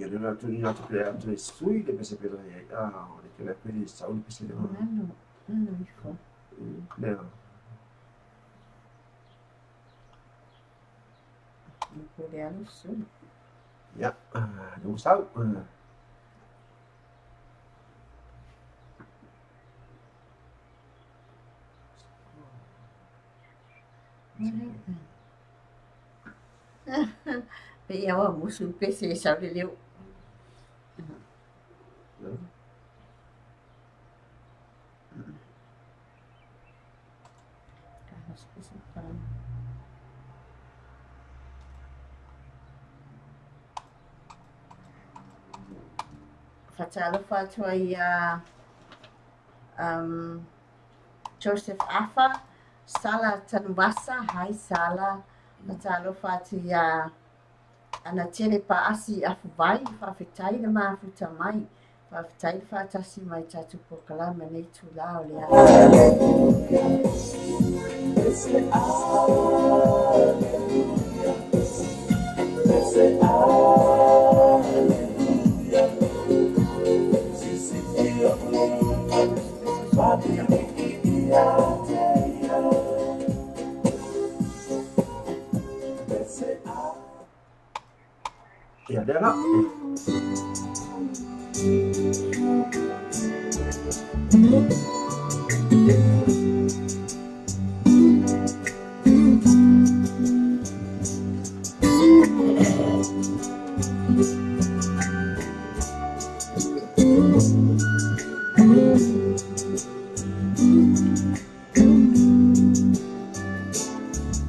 le na tu ni na tu le tu sui le pese pela ia o le que pe sa o pese le le Coreano Sul. Ja, não sabe? Bây giờ muốn xuống PC sao đi liệu? Fatalo fatua ia Joseph Afa Sala Tanubasa hai Sala fatalo fatua ia ana tele pa asi afu vai fa fitai na mafuta mai fa fitai fa tasi mai tatu pokala mane tula o lea Ya, dia nak.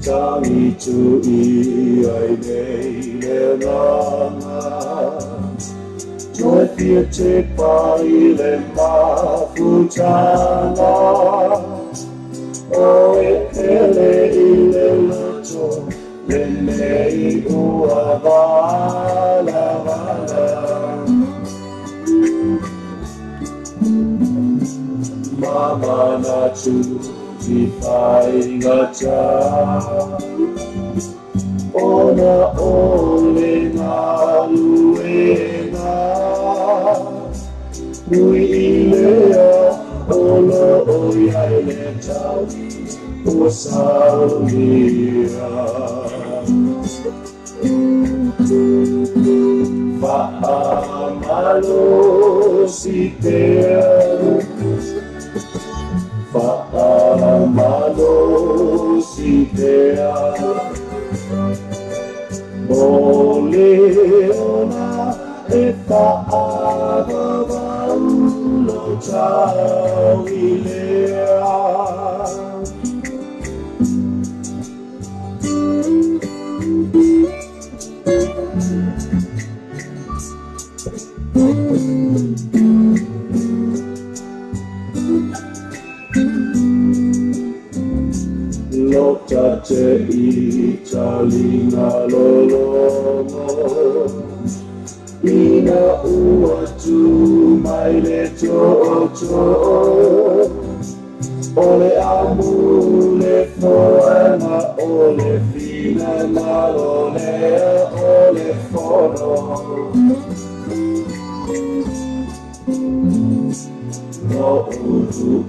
Kami tu ai nei le langa Joe fia te pai le mafutanga O e pele i le loto Le nei ua vala vala Mama na tu Ti pai ngata Ona ole ngā luenga Nui i lea o mai le tau o saulia Whaamalo si te Whaamalo si te O leona e whaamalo tau I lea Lota te I talinga lolomo Ina ua tu mai le toto Ole amu le foema ole fina malolea ole fono No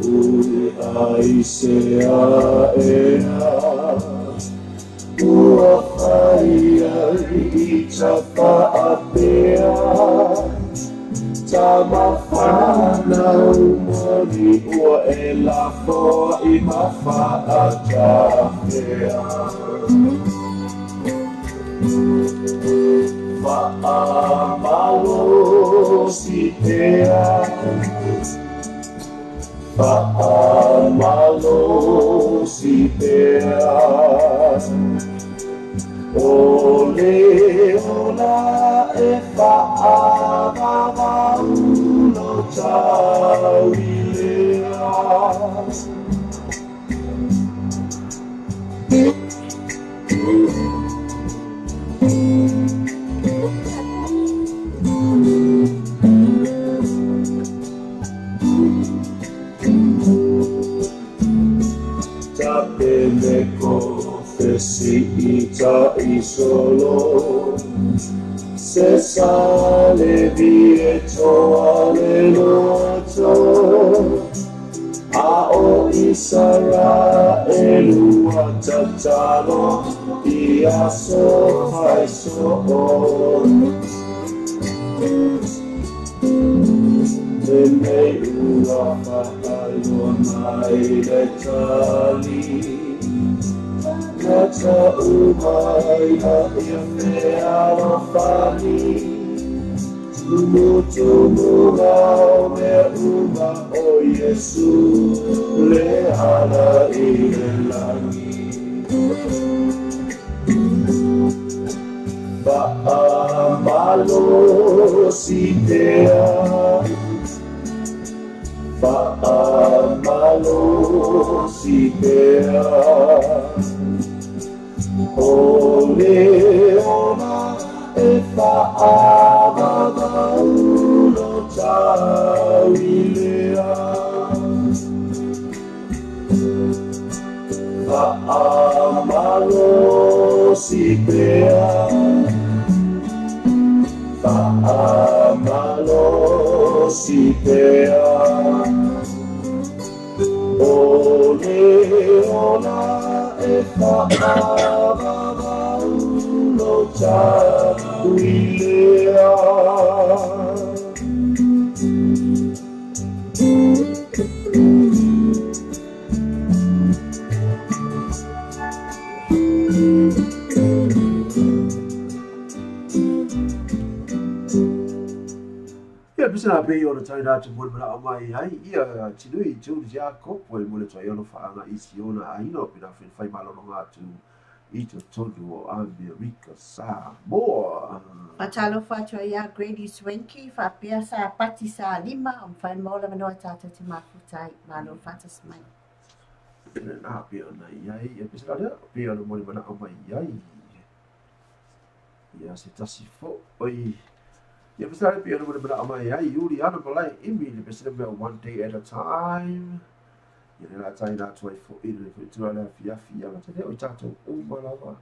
ui ai se a ea Ua whai ai tapa apea Tama whanau moni ua e la foa I mawha a tawhea Whaamalo si tea Whaamalo si pea O leona e whaamamauno tau I lea Tapene confessi ita I solo Se sale vieto alleluto A o Isara elua tatalo Ia so fai so Nene ua whakailo mai le tali Nata umai a ia mea no whani Mutu murao mea uma o Yesu Le hana I le langi Whaamalo si tea Whaamalo si pea O leona e whaamamauno tau I lea Whaamalo si pea Whaamalo si pea O leona e whaamamauno tau I lea Pisana be o tai na te mo mara mai ai ia tinui tu ja ko po mo le tai ono fa I siona ai no pina fai malo no atu I to tonu o America sa mo Patalo fatua ia Grady Swenky fa pia sa pati sa lima fai mola manoa tata te mafutai malo fatas mai. Na pe ona ai pisana pe ono mo mara mai ai ia se tasi fo oi Ia pasal pe ono mo mai ai yuri ana malai imi le pesena one day at a time. Ia na tai na toi fo I le tu ala fia ma te o tato o malava.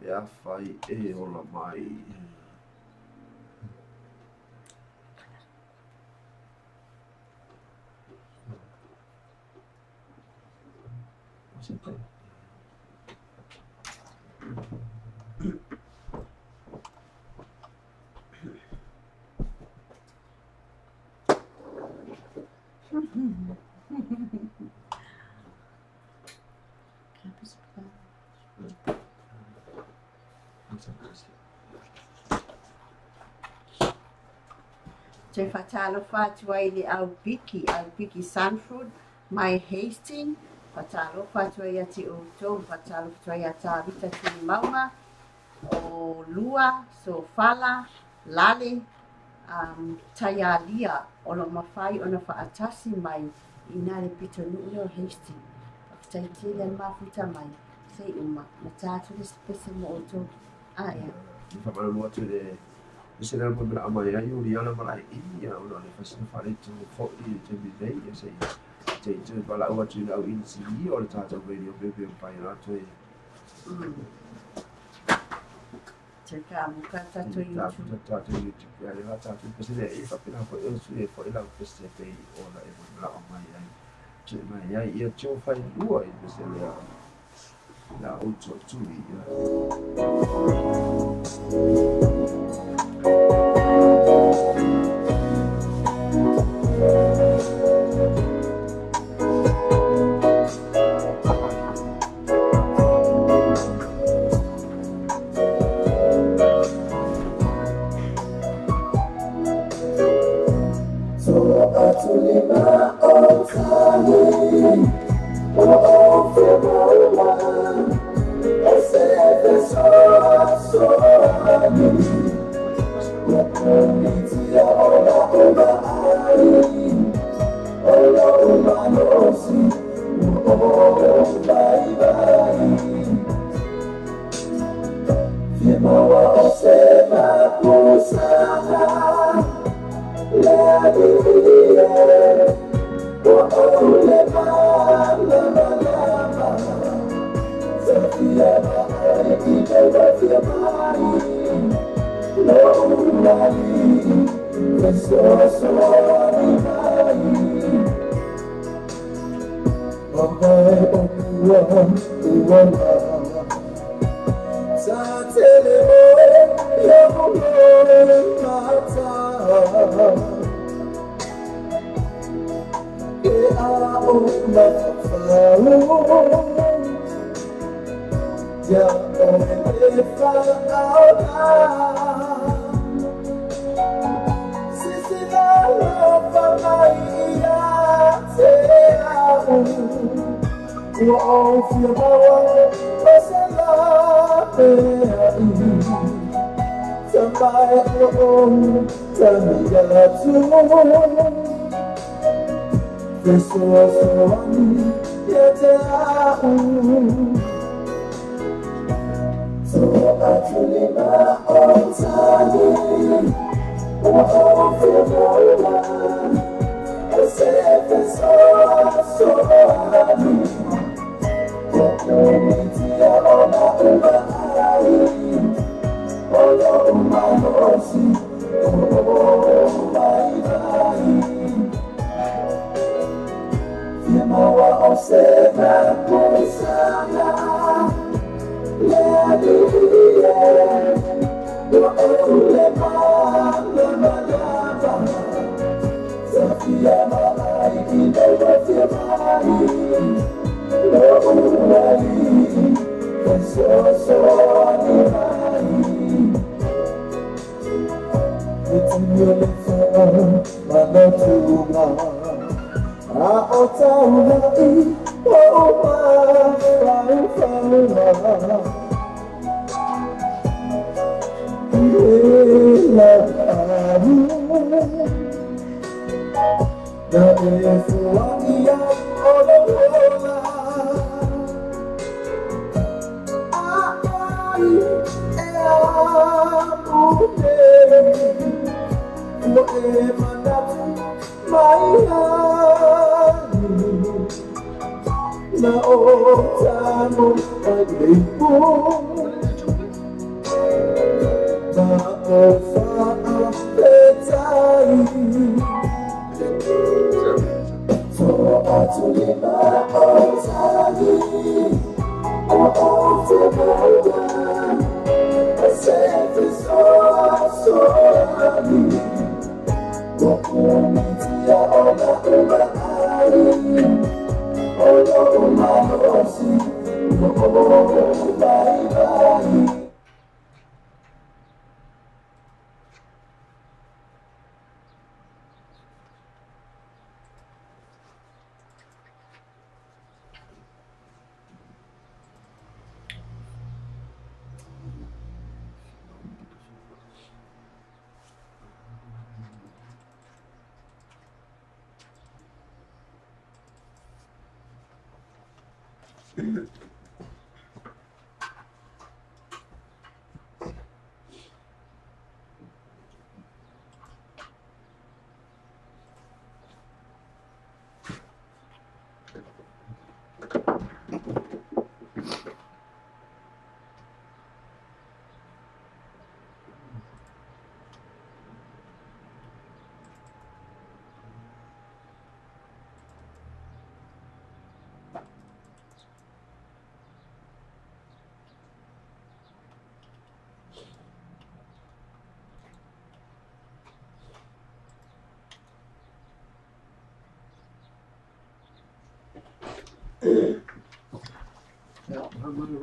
Ia fai e ola mai. Te whatalo whatua i le au piki Sanford, mai Hastings, whatalo whatua i ati o tau, whatalo whatua i ata rita tuni maunga, o lua, so fala, lale, taialia, o lo mawhai o na whaatasi mai, i nare pito nui o Hastings, tai tiri an mafuta mai, sei uma, na tātu le spese mo o tau, ia. Whamara lua tu le se le mo mera mai ai uri ana mai I ya ona le fasina fare tu fo I te bidei ya sei te bala o tu au in si o le tata radio bebe pai ra tu te ka muka tatu YouTube tatu YouTube ya le tatu pese le I fa pena fo e su e fo ila pese pe o la e mo la mai ai te mai ai ia tu fai lua I pese le la o tu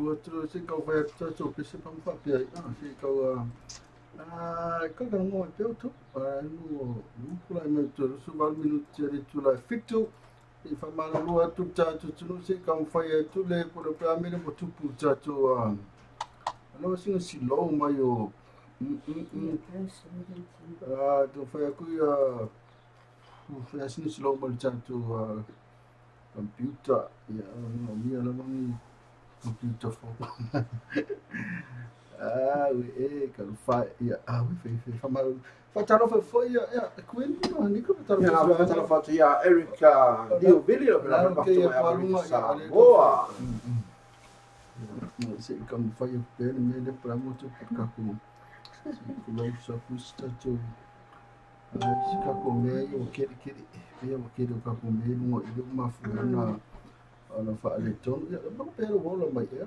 Rua se kau vai tu pese pampa pia se kau ka ka mo te tu no kula me tu su val minuti ri tu la fitu I fa mana rua tu tu se kau fai tu le ko le pa me mo tu pu tu no singa si lo mai o tu fai ku fai singa si lo mai tu computer ya no mi ala bang computer for kalau fa ya we fa mal fa talo fa ya queen no ni ko talo fa talo fa ya Erica dio video la pa to ya sa boa se kam fa ya pe me de pra mo tu ka ku lo sa ku sta tu si ka ko me yo kiri ya mo kiri ka ko me mo I ma fu na ana fa le ton ya ba pero bola mai ya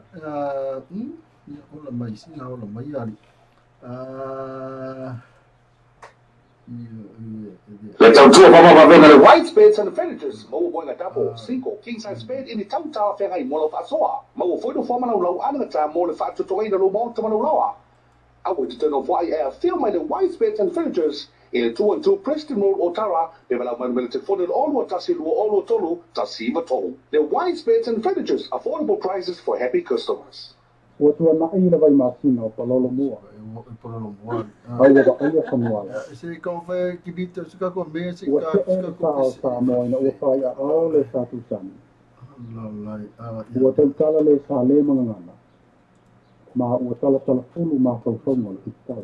ola mai singa ola mai ali Let's have two of our white spades and the furnitures. Mo going a double, single, king size spade in the town tower fair I more of a soa. Mo for the former low and time more the fact to train the low to lower. I would turn off why I feel my the white spades and furnitures in 212 Preston Road, Otara, development military funded all what Tassil all Tolu, Tassiva Tolu. The white spades and furnitures, affordable prices for happy customers. What one na ina vai masina palolo mua ai wa ai fa mua se ko fa kibita suka ko me se ka sa mo ina o fa ya ole sa tu san wa tel kala le sa le mangana ma o tala fulu ma fa fa mo kita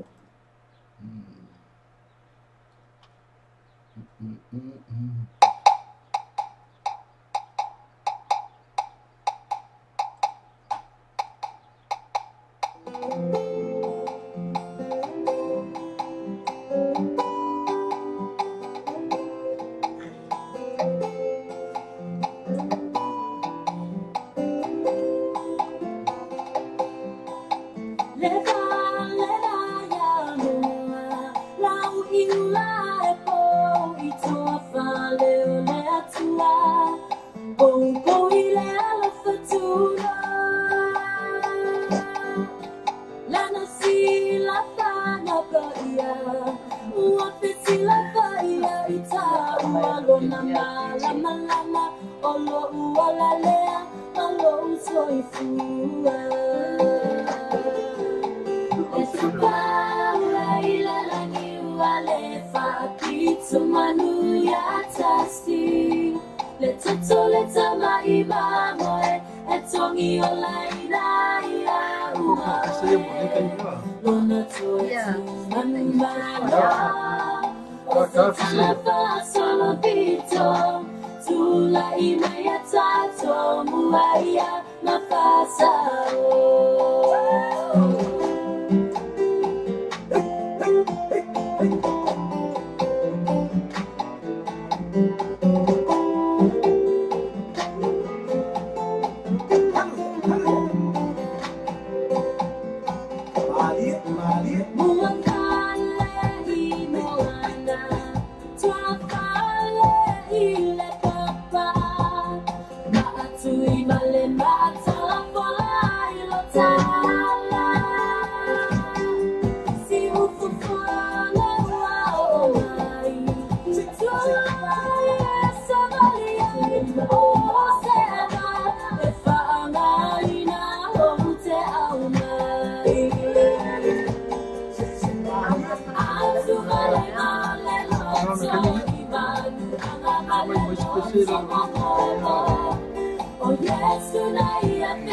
Oh yes, tonight I'm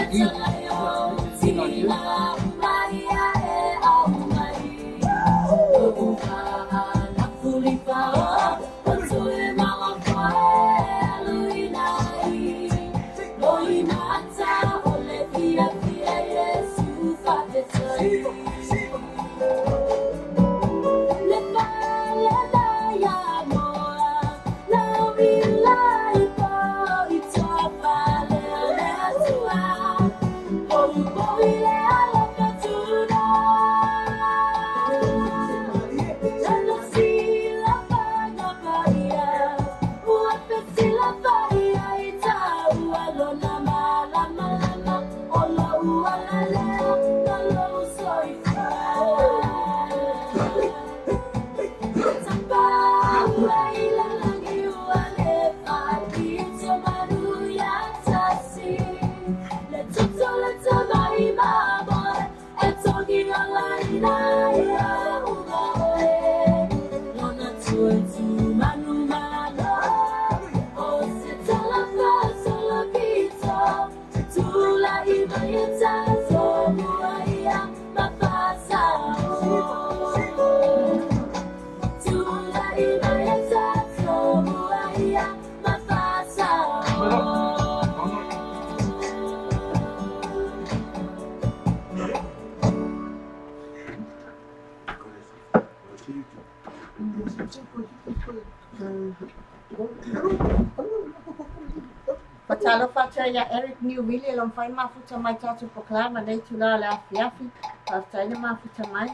Patalo fataya Eric New Willie lom fai mafuta mai tatu proklama nei tula le afiafi paftaina mafuta mai.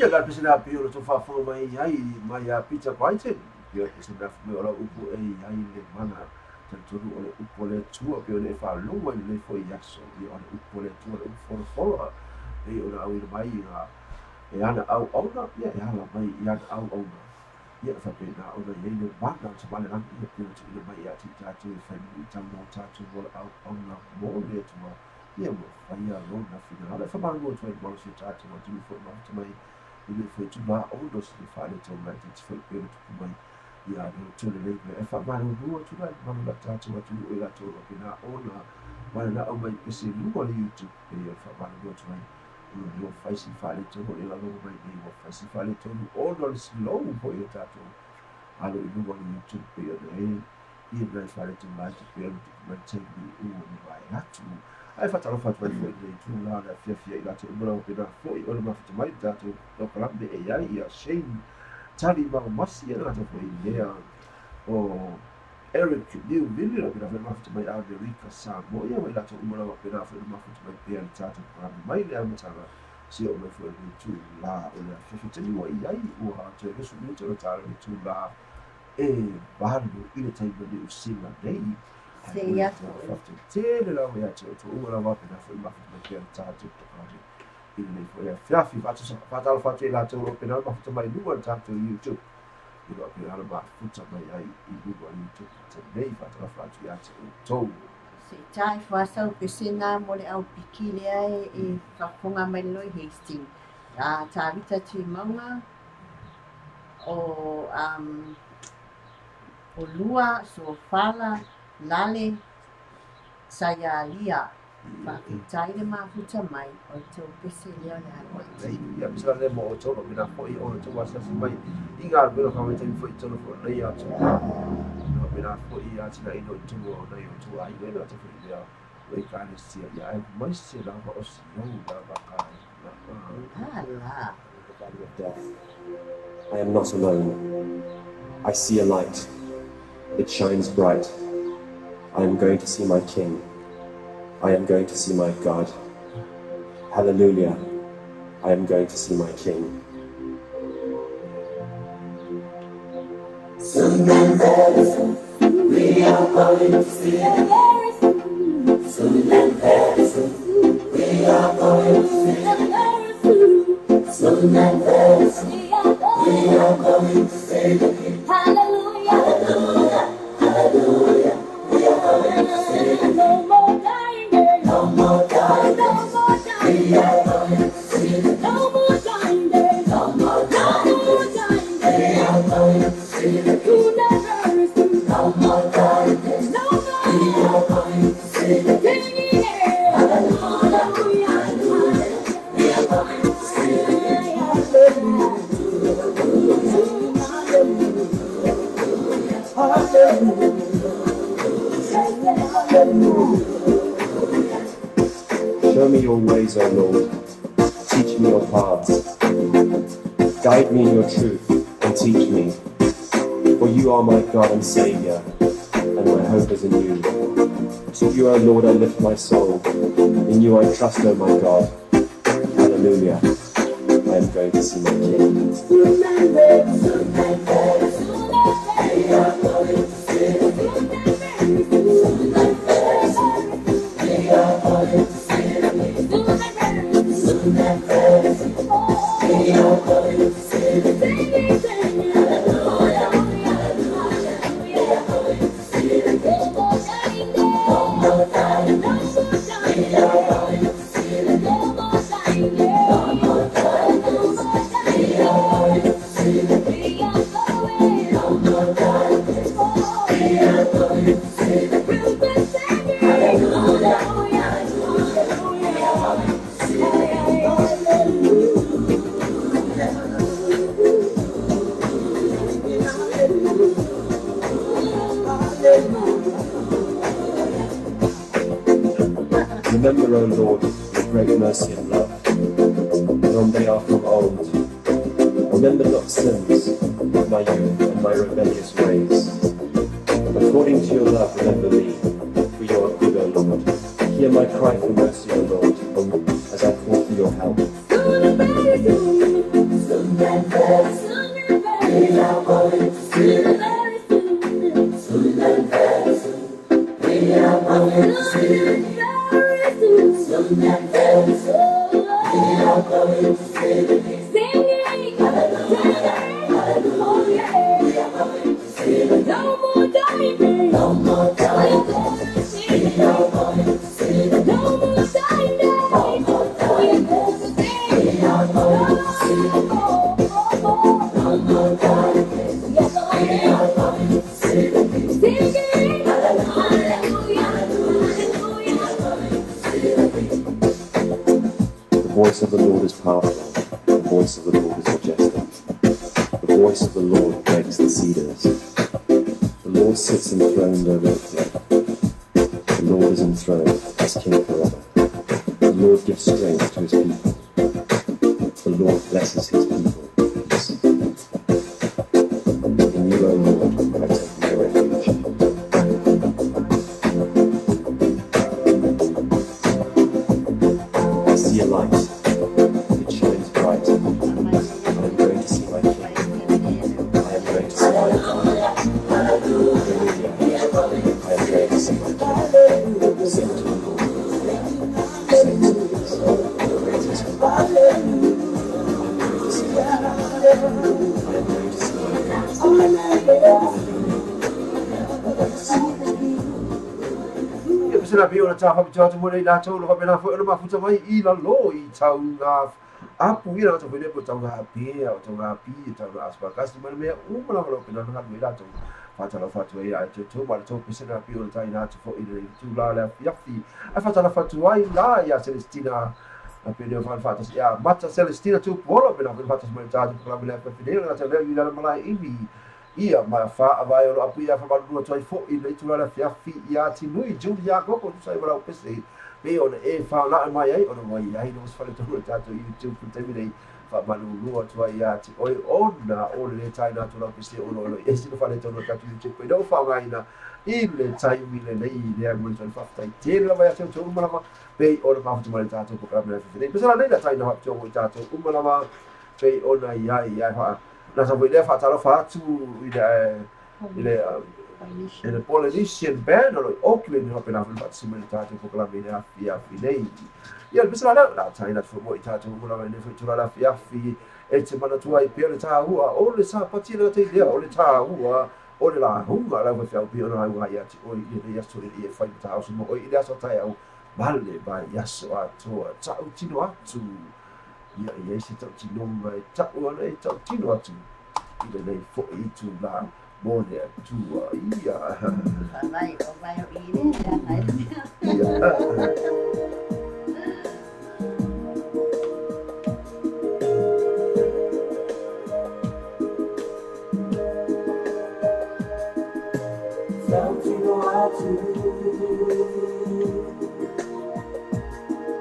Ia la pisina pio to fa fo mai mai a pizza paite. Ia pisina me ora upu ai le mana. Tanto ole upu le tua pio le fa lunga le fo iaso. Ia ole upu le tua le upu fo. E ora au mai e ana au ona ia e ala mai ia au ona. Ia fa pena ona ia le mana se male ran ia pio te le mai ati tatu e fa mi tamo tatu vol au ona mo le tua. Ia mo fa ia lona fina. Ala fa mango to e mo se tatu mo tu fo mo te mai. Ele foi tudo lá, onde se fala então lá gente foi pelo tudo bem e a tudo ele é famado do outro lado vamos lá tá tudo ele lá tudo aqui na ona mas na uma esse no YouTube ele é famado do outro lado ele faz se fala tudo ele lá no vai ele faz se fala tudo onde se logo foi o tato ali no YouTube ele e ele fala tudo lá pelo vai ter o vai lá tudo ai fatalo fatu vai foi tu lá da fia lá tudo bro que foi olha uma foto mais tato do club de AI e a Shane Tari ma masi era ta foi idea o Eric New Video que na foto mais a de Rica Samo e vai lá tudo bro que na foto mais bem tato para mais le amtara se o foi tu lá olha fia tani o AI o ha te que subiu te tara tu lá e bardo ile tai de usina dei Sei a tele la ia te tu ora va pena foi ma foi tato ele foi a fiafi fatalo fatu la te ro pena ma fatu mai lua tato YouTube e lo pena ma futa mai ai i Google YouTube te nei fatalo fatu ia te to se tai fasa o pisina mo le au pikile ai e fafonga mai loi Hastings a tavita te manga o o lua so fala lale saya lia tai le mafuta mai o te pese lea le ai ia bisa le mo to lo mina foi o to wasa mai inga belo ka te foi to lo le ia to no mina foi ia tina ino to o na yo to ai le to foi ia le ka ni sia ia ai mai sia da o si no da ba ka ala I am not alone. I see a light. It shines bright. I am going to see my King. I am going to see my God. Hallelujah. I am going to see my King. Soon and very soon, we are going to see the Lord. Soon and very soon, we are going to see the Lord. Soon and very soon, we are going to see the King. Hallelujah. Hallelujah. Hallelujah. We are going to see the King. No more dying. No more dying. No more dying. We are going to see the King. No more dying. No more dying. No more dying. We are going to see the King. No more dying. No more. We are going to see the King. Hallelujah. Hallelujah. We are going to see the King. Show me your ways, O Lord. Teach me your paths. Guide me in your truth and teach me. For you are my God and Savior, and my hope is in you. To you, O Lord, I lift my soul. In you I trust, O my God. Hallelujah. I am going to see my King. Remember, O Lord, your great mercy and love, from they are from old. Remember not sins of my youth and my rebellious ways. According to your love, remember me, for you are good, O Lord. Hear my cry for mercy, O Lord, as I call for your help. The voice of the Lord is powerful, the voice of the Lord is majestic. The voice of the Lord breaks the cedars. The Lord sits enthroned over the flood. The Lord is enthroned as King forever. The Lord gives strength to his people. The Lord blesses his people with peace. In you, O Lord, I take my refuge. I see a light. It shines bright. I am going to see my King. I am going to see my God. Hallelujah. I am going to see my King. Sing to the Lord. Sing to his praise his holy name. I am going to see my King. I am going to see my God. Hallelujah. Sina bi ona tafa bi tatu mo nei la tau lo ka pena fo ona mafuta mai I la lo I tau nga apu I la tau pene po tau nga pe o tau nga pi tau nga aspa kasi mo me uma la lo pena nga me la tau fata la fatu ai to ma tau pisina bi ona tai na fo I le tu la la fiafi ai fata la fatu ai la ya Celestina a pene o fata ya mata Celestina tu polo pena fata mo tatu la me la pe pene na tau le I la malai imi ia ma fa vai o apu ia fa malu toi fo I le tu la fiafi ia tinui Julia koko tu sai wala pese me ona e fa la mai ai ona mai ai no fa le tu tatu YouTube tu te mire fa malu lu tu ia ti oi ona o le tai na tu la pese ona e si fa le tu tatu YouTube no fa mai na I le tai mile nei le mo tu fa tai te la vai tu tu ma pe ona ma tu ma tatu ko ka me fe pese la nei la tai na tu tatu ma pe ona ia fa na sa vile fa talo fa tu ile Polynesian band o Auckland no pena fa simultâneo ko la mena fia finei ia bisala la taina fo mo ita tu la mena fo tu la fia fi e te mana tu ai pe ta hua o le sa patina te dia o le ta hua o le la hunga la fa pe ona ai ia ti o ile ia so ile fa ta o mo o ile so tai au vale vai ia so atu ta u tino atu ia ia se tau tino mai tau ana e tau tino atu I le nei fo I tu la mo le atua ia Vai o I le Tau tino atu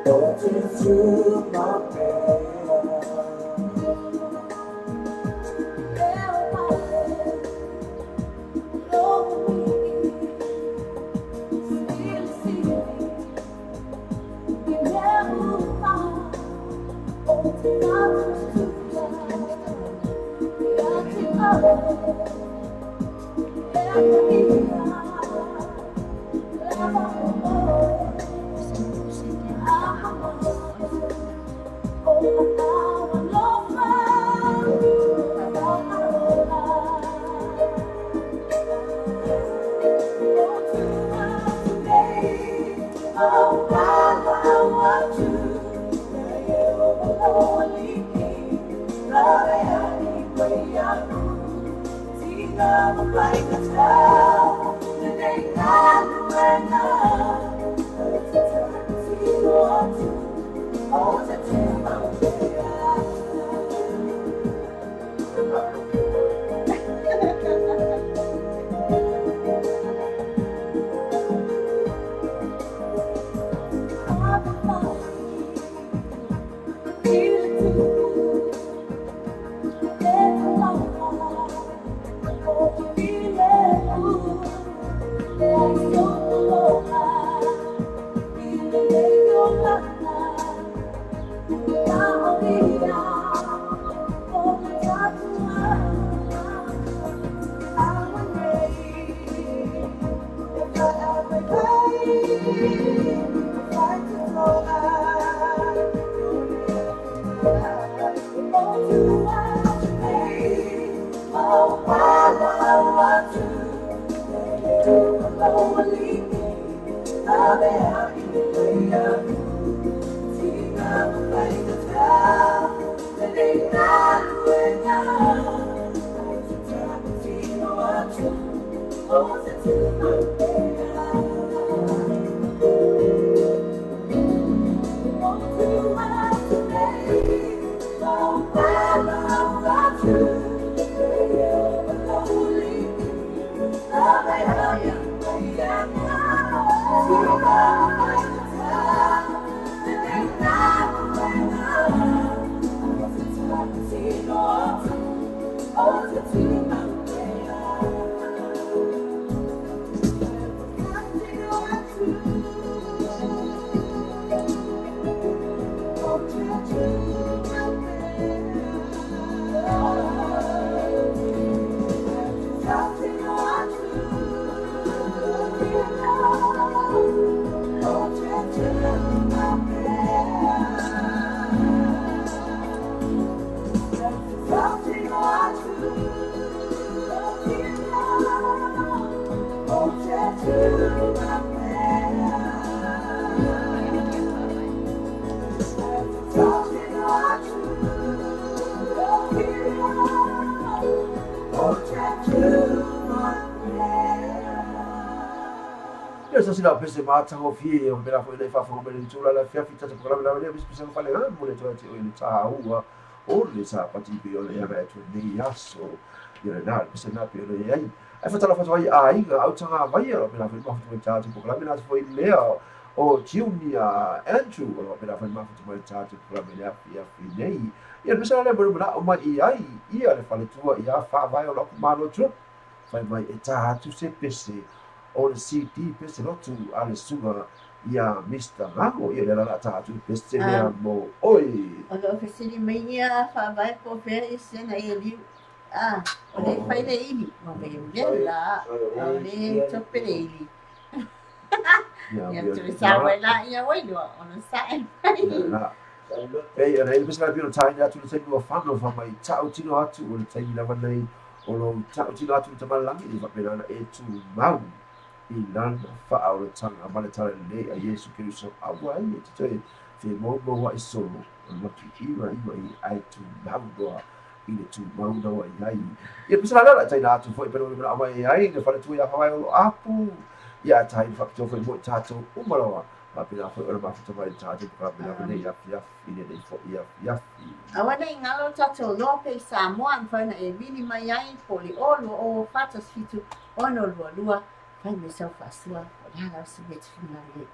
O te tu ma pena Sila pese matang fie o mera foi fa fo mera tula la fia fita ko la la bis bisa fale ha mo le to ti o le ta ua o le sa pati bi o le ya to ni yaso ira na bisa na pe le ai ai fa fa ai ai ga au tanga vai o mera foi ma fo ta ti ko la mera foi le o Junior Andrew o mera foi ma fo ta ti ko la mera fia fi nei ia bisa le bo na o mai ai ia le fale tua ia fa vai o lo ma lo tru fai mai e ta tu se pese o le CD pese lotu ale suga ia Mr. Mago ia le la tatu pese le mo oi o lo fesili mai ia fa vai po fe sena ele o le fai le ili o le la o le topeleli ia tu sa wala ia wai o no sa ei era ele pese la bio tai atu le tenu fano fa mai tau tino atu o le tai la vanai o lo tau tino atu tamalangi va pena e tu mau i lana fa'aolataga ma le talelelei a iesu keriso auai e tatoi fe momo ai solo o maki ima i ai tumau loa i le tumau naua i ai ia pesalalala taina atu fo'i pena ona mai e ai le faletua ia favae o lo apu ia taimi fa'apitoa fo'i mo i tatou uma loa mapena fo'i ona mafuta mai le tatou pokapena nei afiafi lenei fo'i afiafi aua nei galo tatou loa pei Samoa ana faina e vili mai ai po le olo o fatasfitu ona o lualua fai me sau fa'asua o le hala o siveti finale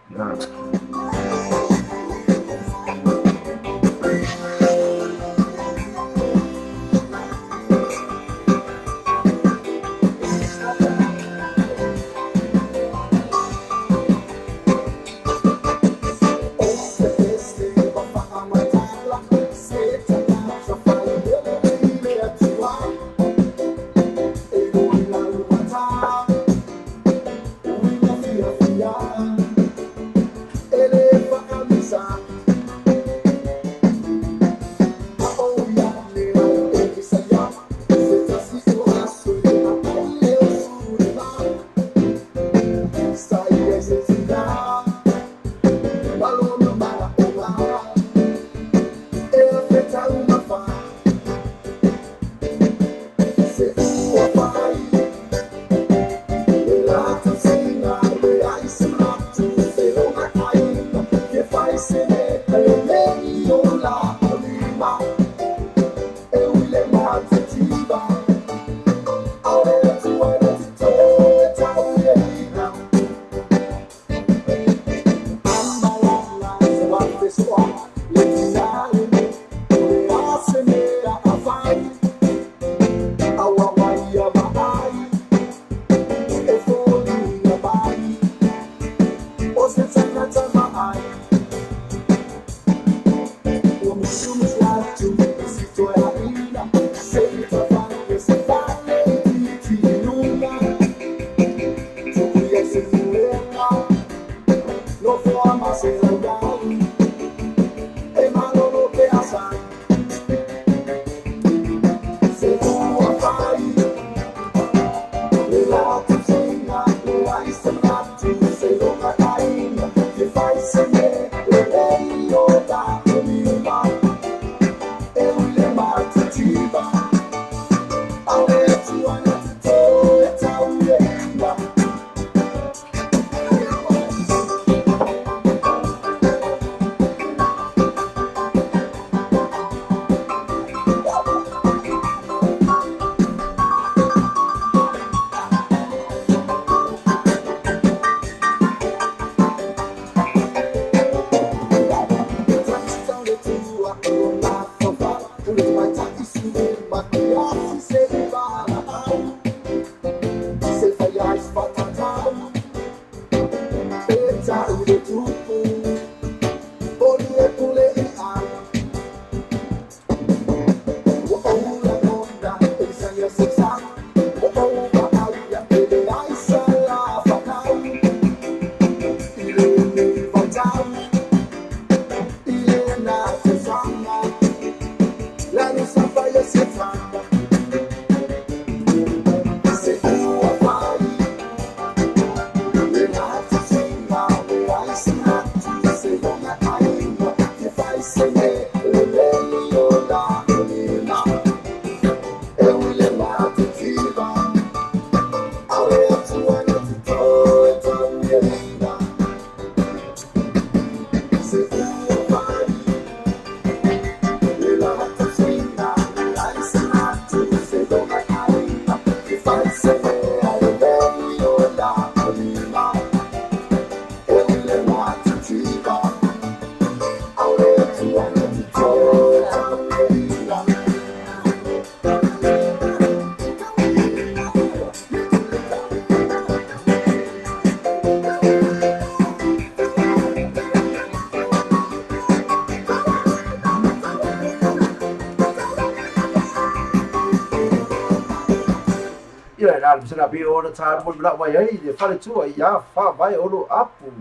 Bisa be o na ta mo bla mai ai le fale tu ia fa vai o lo apu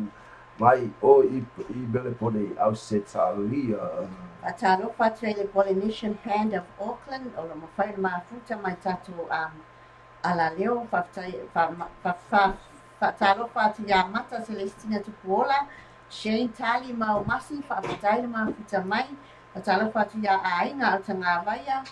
mai o I bele pone au seta lia Atano Patre, the Polynesian Band of Auckland, o la mawhai ma futa mai tatu ala leo whatalo whati a mata Celestina Tupuola, Shane Tali mau masi whaapatai ma futa mai, whatalo whati a aina o tanga vaia,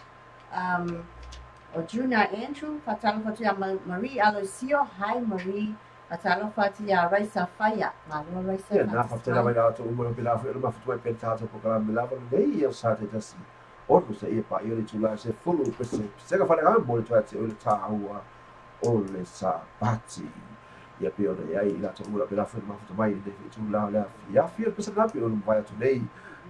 o Juna Andrew, whatalo whati a Marie Aloisio, hi Marie, whatalo whati a Raisa Faya, Malua Raisa Faya. Na whafte rawa ia atu umura pila fu ma futu mai pentato ko kala milava nei o sa te tasi. Onu se ia pa ia le tula se fulu pese. Se ka whare mo le tuate o le tāua o le sa pati. Ia pe o le ai ila to umura pila fu ma futu mai le tula le ia fia pese na pe o le vai atu nei.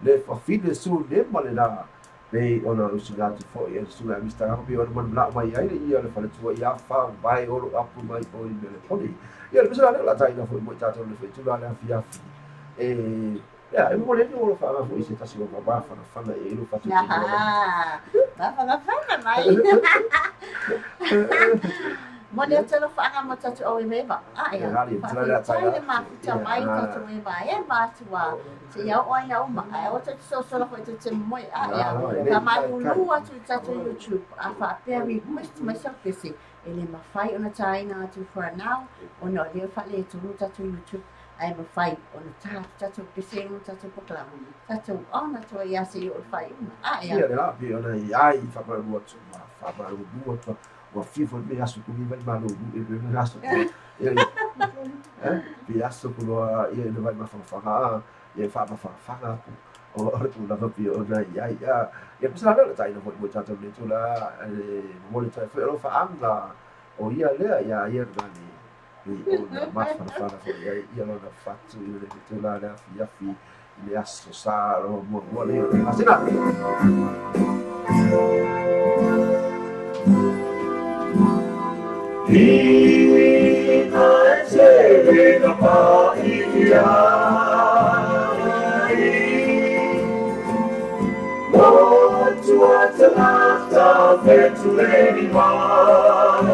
Le whawhine su le ma le na. Nei ona usigati fo ia su la mista ka pe o le man bla mai ai le ia le whale tua ia wha vai o lo apu mai o i mele poli. Ia le pese la taina fo mo tato le tula le fia. Ya, eu mulher de ouro fala, foi isso, tá se uma bafa na fala ele, o fato de bafa na fala, mas mulher te lo fanga mo tatu o meba. Ya, sai ma futa mai tatu meba, tua. Se ia o ina uma, o tatu so foi tatu moi. Ya, ka mai ulu atu tatu YouTube. Afa very request myself busy. Ele ma fai ona China to for now. Ona le fale tu tatu YouTube. Ai ma fai ona tatu pising tatu program. Tatu ona to ia se o fai. Ya, la bi ona ai fa ba ruoto, fa ba ruoto. O FIFO me acho que vai maluco, eu acho ele piaço por ele vai mais falar e fala o tu la vi o na ia e precisa não tá indo muito tanto dentro lá monitor foi lo fa anda o ia le ia dali e o mais fala ia lo da fatto il titolare la fi le associare mo le assina Ina pa ia mo tua tanata vetuleni mai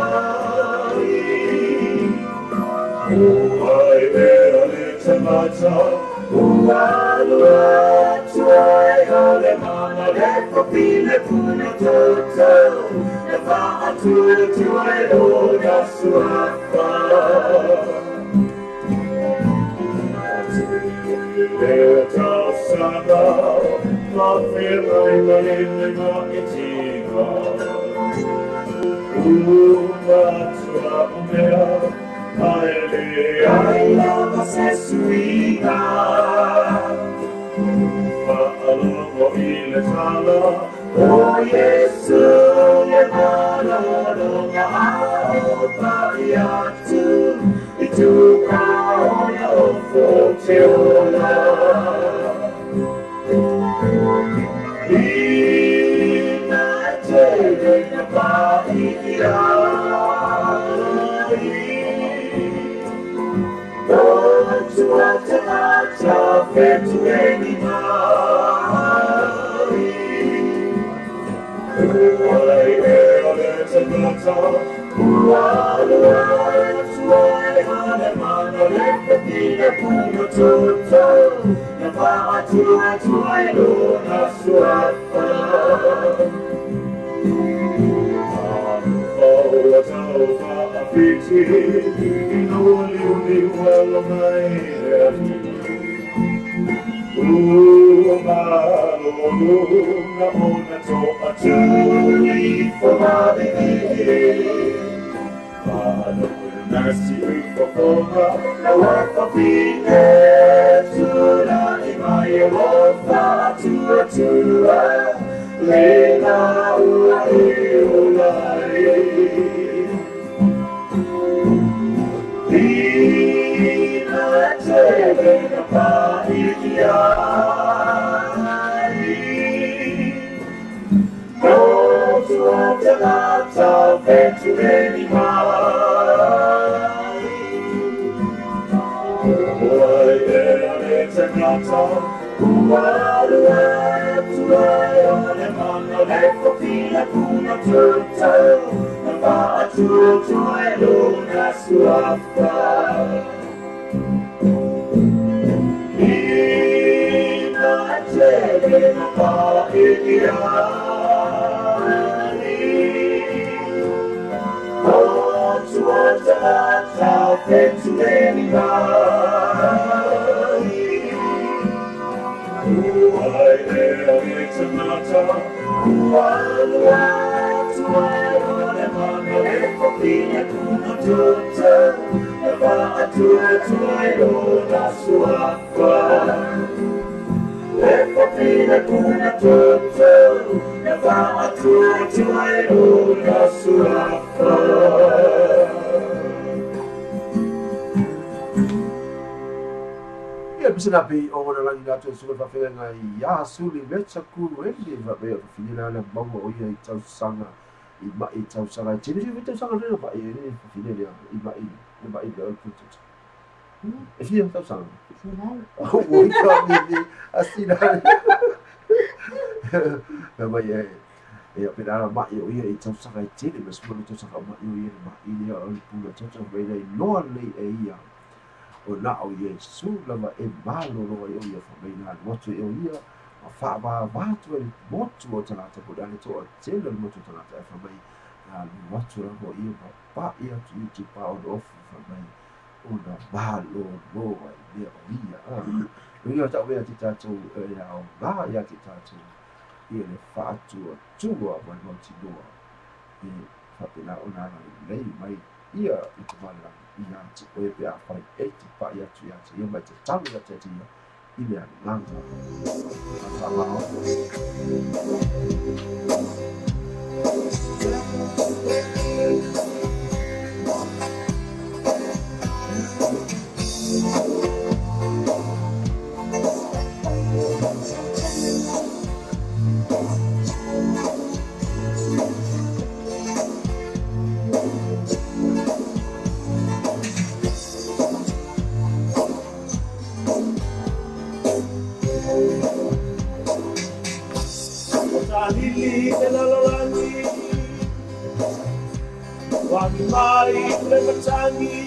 ai vera le tanata ualua tuai alemana le propine puna toto e va a tuai loga suafa Delta Saba, la firma in Magitica. Una tua mea, ai la sessuina. Fa alogo il tala, o Yesu le mala roga pariatu, e tu caona o forteola. Sinabi o na lang gato sulit pa fila nga ya suli vecha kuru endi va be fila na bango o ia itau sanga iba itau sanga jadi itau sanga na ba ini fila dia iba lo putu fila itau sanga oh ika ni asina ba ya pina ma yo ia itau sanga jadi mas mo itau sanga ma yo ia ma ia o pula tata be dai no le ia o na o Yesu lava e malo lo o ia fa mai na motu e o ia a fa ba ba tu e motu o tana te podani to o tele motu tana te fa mai na motu lo ia pa ia tu ti pa o do fa mai o na ba lo lo ia o ia lo ia ta ia ti ta tu ia o ba ia ti ta tu ia le fa tu tu o ba mo ti do e fa pena o na nei mai ia i te mala ia te koe pe a whai e te pa ia tu ia te ia mai te tamu ia te ia i mea nganga a whalao Mai premetangi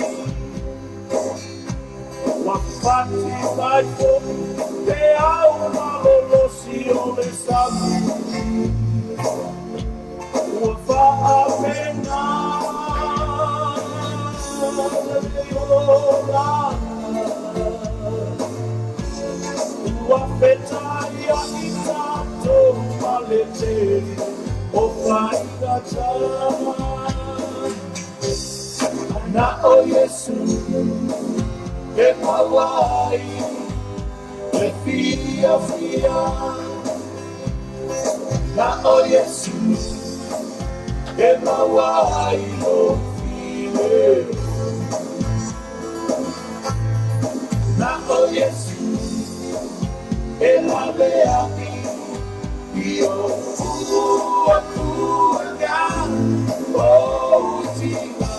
Wafati mai foku Te au malolosi o le sami Ua faa pena Le ola Ua petaia i tato Maleteri O whaika tama Na o Yesu, e mawai, e fia fia. Na o Yesu, e mawai o file. Na o Yesu, e la vea i Io tua oh tima,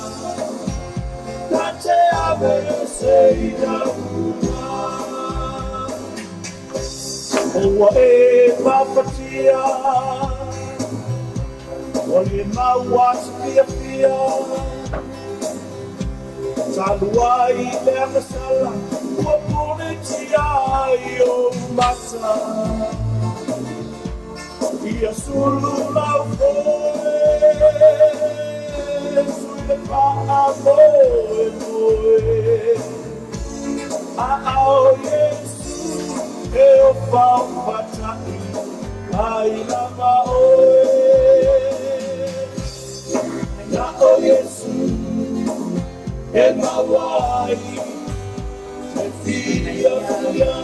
la te ave sei da una. O e papatia, o le maua pia pia, taluai le masala, o pone tia io mata. Ia sulu lau koe, sui pa'a moe moe. Ao Yesu, e o pau patai, ai lama oe. Na o Yesu, e mawai, e filia filia.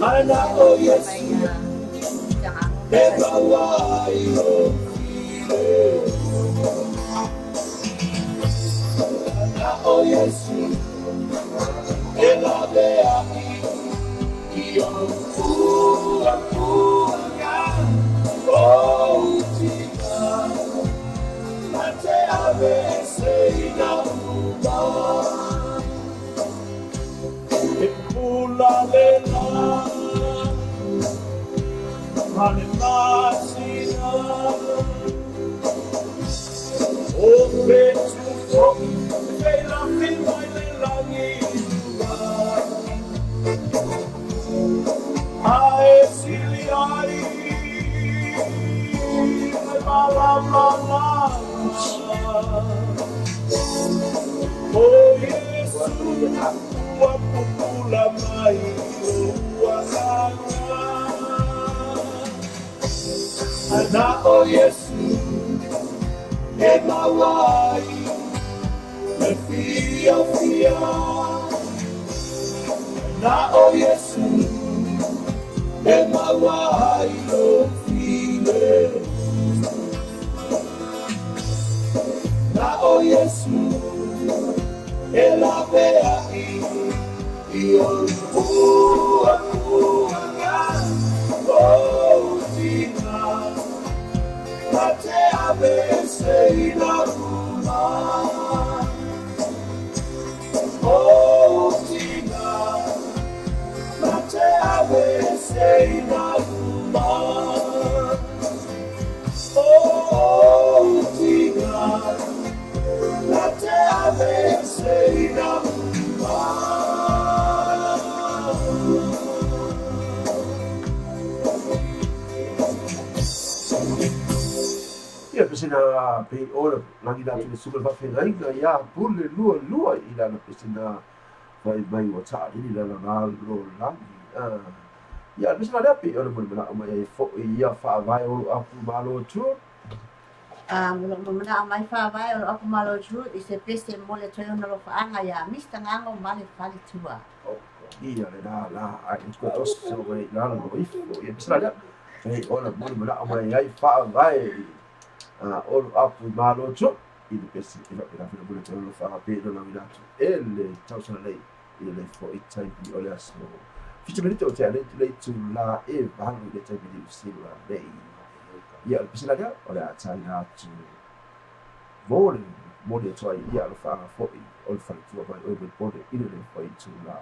Ana o Yesu, Eva wai o file, na o Yesu, ela vea io ua o tika, na te ave sei na uma, e pula lela. Hane masina, o petu foki, feila filma le langi lugar. Ae sili ai, le mala mala. O Yesu, ua pupula mai, ua kanga. Na o Yesu, e mawai, e fia fia. Na o Yesu, e mawai o file. Na o Yesu, e la vea io ua o tina. La te ave sei la luna, oh tina. La te ave sei la luna, oh tina. La te ave sei la luna. Ia pesina pe ora langi da tu super va fe ngai ga ia pulle lua I la pesina vai mai o ta I la na lo langi ia pesina da pe ora mo mai fo ia fa vai o apu malo tu Mula mai fa vai o aku malo ju I se pese mole toi ona lo faanga ia mista ngango male fali tua. Ia le la ai ko tos so vai la lo ifo ia pesina da pe ora mo mai ai fa vai olu apu malo tu I le pesi I la pena pena pena lo fa pe no na ele tau sana lei I le fo I tai bi ole aso fiche merito te ale le tu la e vangu le tai bi si la lei ia le pesi la ga ole a tai na tu vole mode toi ia lo fa fo I ole fa tu vai o be pode I le fo I tu la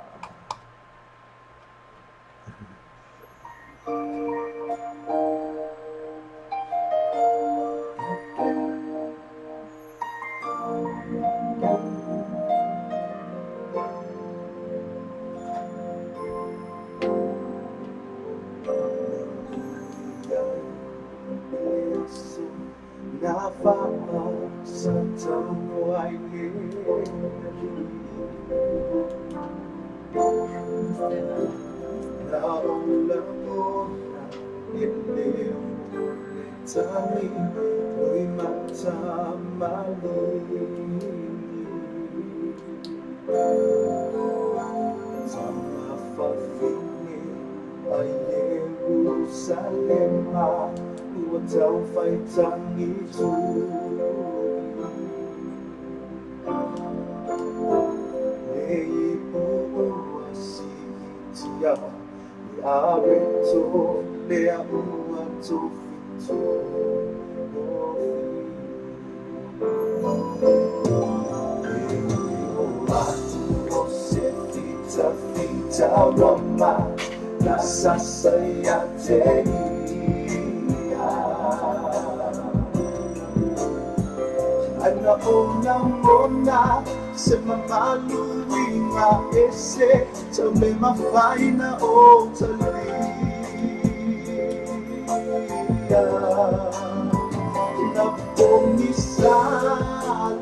Areto lea ua tofitu o se fita roma na sasaya te ana ona mona se mamalu winga ese te me mafaina o talia na pomisa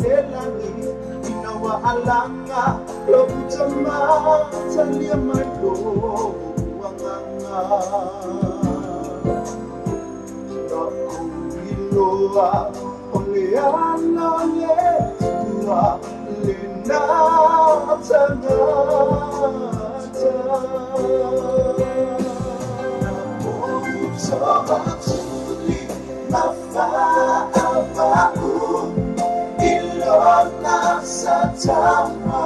lelani ina wa alanga lo utama talia malo wanganga na kuiloa Oleana letua lena tangata Utobatuli mafa'abahu ilona satama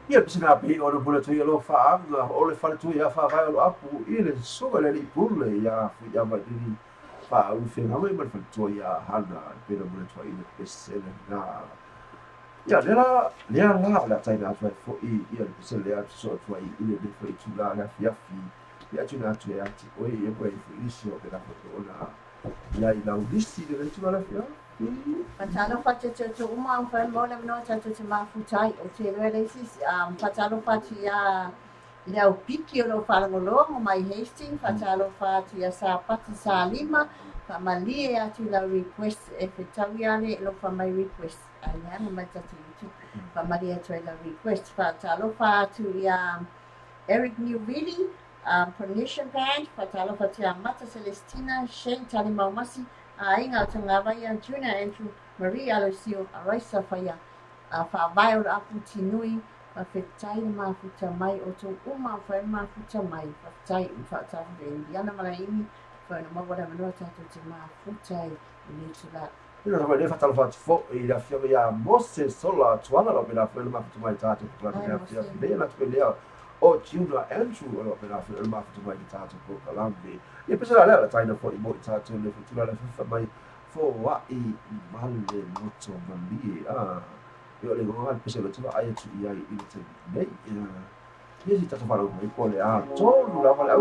Ia pisina pe o le pula tui alo whaanga o le whare tui a whawai alo apu i le soga le li pule ia fu ia mai dini whaau whenga mai mai whare tui a hana pera mule tui i le pesele na ia lea la le atai na atu fo i ia le pesele atu so tui i le le whai tula na fiafi ia tuna atu e ati oi e koe i fu isi o pera whai ona ia i lau listi le le tula la fiafi Patalo fache te uma un fa mo le no cha te ma futai o te rele sis patalo fache ya Ia o piki o lo whalangolongo mai Hastings, whatalofa atu ia Sapati sa 5, whamalie atu la request e whetau ia le lo whamai request. Aiana mai tatu YouTube, whamalie atu la request, whatalofa atu ia Eric New Reading, Pernician Band, whatalofa atu ia Mata Celestina, Shane Tani Maumasi, Ainga o Tangawa ia Junior Andrew, Marie Aloisio, Araisa Whaia, whaavai o apu tinui, whawhetai na mafuta mai o tō uma whae mafuta mai, whawhetai whaatafu e Indiana Malaimi, whae na mawara manoa tātou te mafuta i ni tula. Ina na mai fatalo fat fo I la fia ya Moses sola tuana lo pela fo ma futu mai tātou ko la fia fia na tu leo o Junior Andrew lo pela fo ma futu mai tātou ko la lambe. Ia pesa la taina fo I mo tātou le futu la fa mai fo wa I male moto mali Io le goga pese lo tula ai tu ia I te nei ia si tata fara mai ko le tonu la fala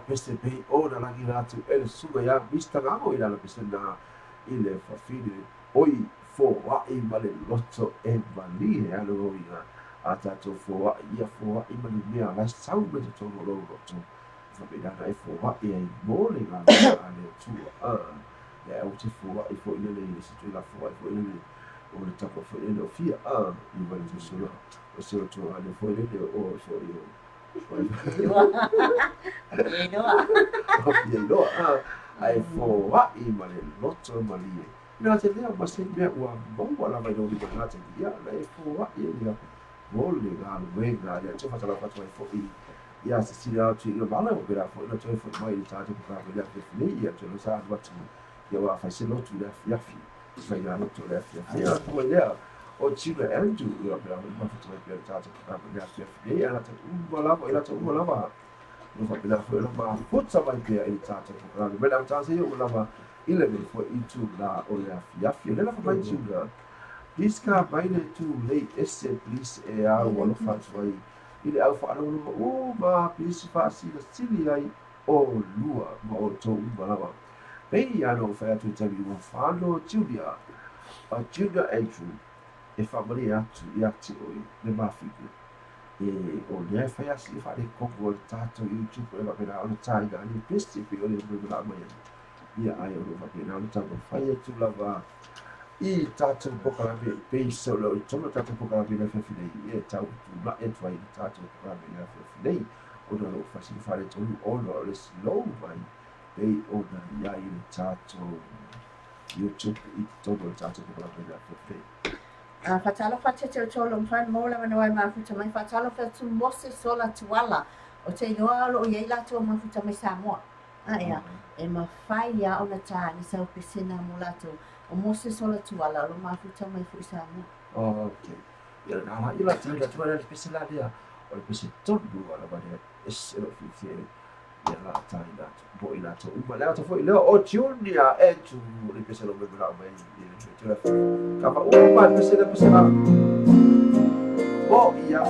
pese pei ona lagi ratu ele suga ya mista ngamo ila la pese na ile fafine oi fo wa I male loto e mali e alo ia ata to fo wa ia fo wa I male mea la sau me to no lo to fa be da ai fo wa e ai mole nga ale tu ya o te fo wa I fo ile le se tu la fo wa fo ile o le tapo fo ile o fia I male to solo o se to ale fo ile o fo ile ai fo wa I male loto mali na te lea ma se mea ua maua la mai nori mana te ia na e fo wa ia mole ga luenga ia te fatala fatu ai fo ia se sira atu ia mala o bera fo ina toi fo mai I tate kuka vile a kefine ia te lo saa watu ia wa fai se lotu lea fiafi fai na lotu lea fiafi ia kuma lea o tila Andrew ia bera ma fatu mai bera tate kuka vile a fiafi ia na te umalama ina te umalama no fa bera fo ina ma futa mai bera I tate kuka vile bera tate ia umalama ile me fo itu la o le afiafi le la fa mai tu la diska baile tu le esse please e a o lo fa vai ile au fa no o ma please fa si la sili ai o lua ma o to umbalava pei ya no fa tu tabi mo fa no Julia a Julia Andrew e fa mari atu ia ti o le mafiku e o le fa ya si fa le ko tato YouTube e va bene o tai da ni pesti pe o le la mai ia ai o va bene o tato fa ia tu lava I tato pokalabi pe solo I tono tato pokalabi na fefine ia tau tu la e vai tato pokalabi na fefine o no fa si fa le tonu o no le slow vai pe o na ia I tato YouTube I tono tato pokalabi na fefine fatalo fatete o tolo mfan mola manoi mafuta mai fatalo fatu mose sola tuala o te noa lo ia ila to mafuta mai Samoa ia e mafai ya ona tani sau pisina mulato o mose sola tuala lo mafuta mai fu Samoa okay ia na ila tani da tuala pisina dia o pisi todo ala bade es lo fifi ia la tani da bo ila to uma la to foi leo o Julia e tu le pisina lo bela mai tu la kapa o ma pisina bo ia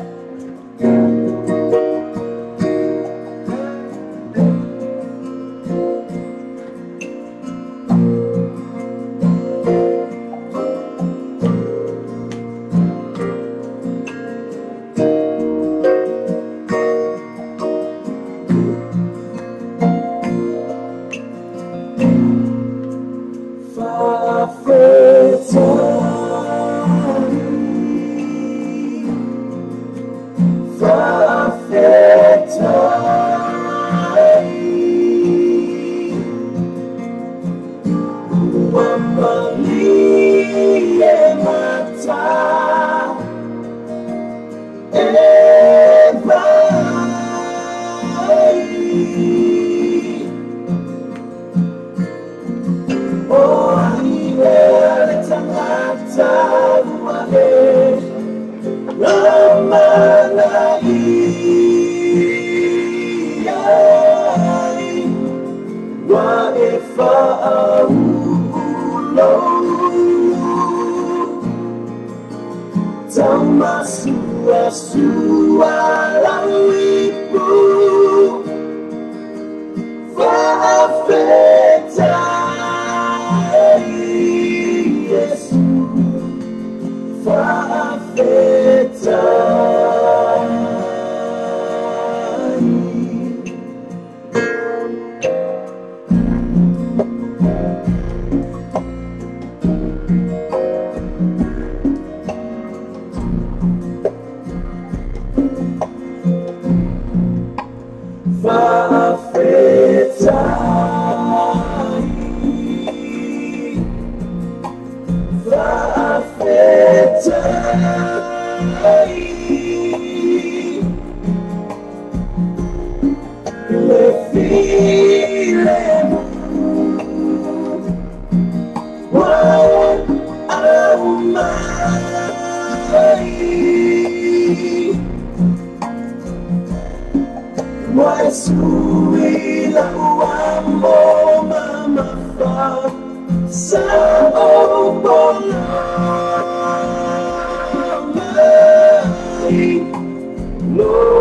No,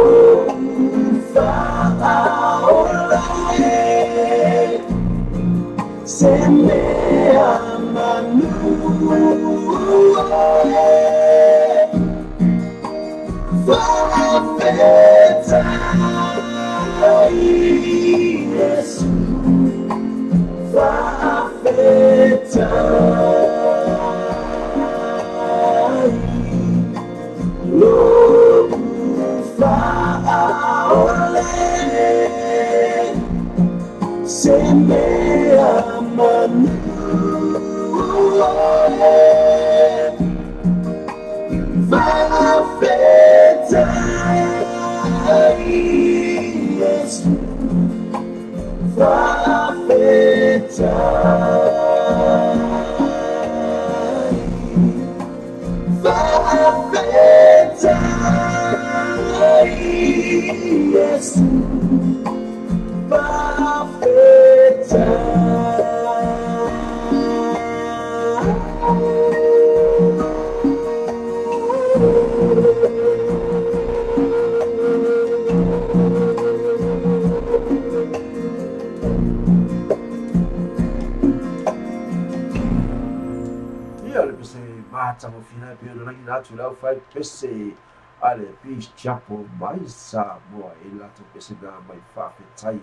Lau fai pese ale Peace Chapel mai sa moa e lato pese na mai whawhetai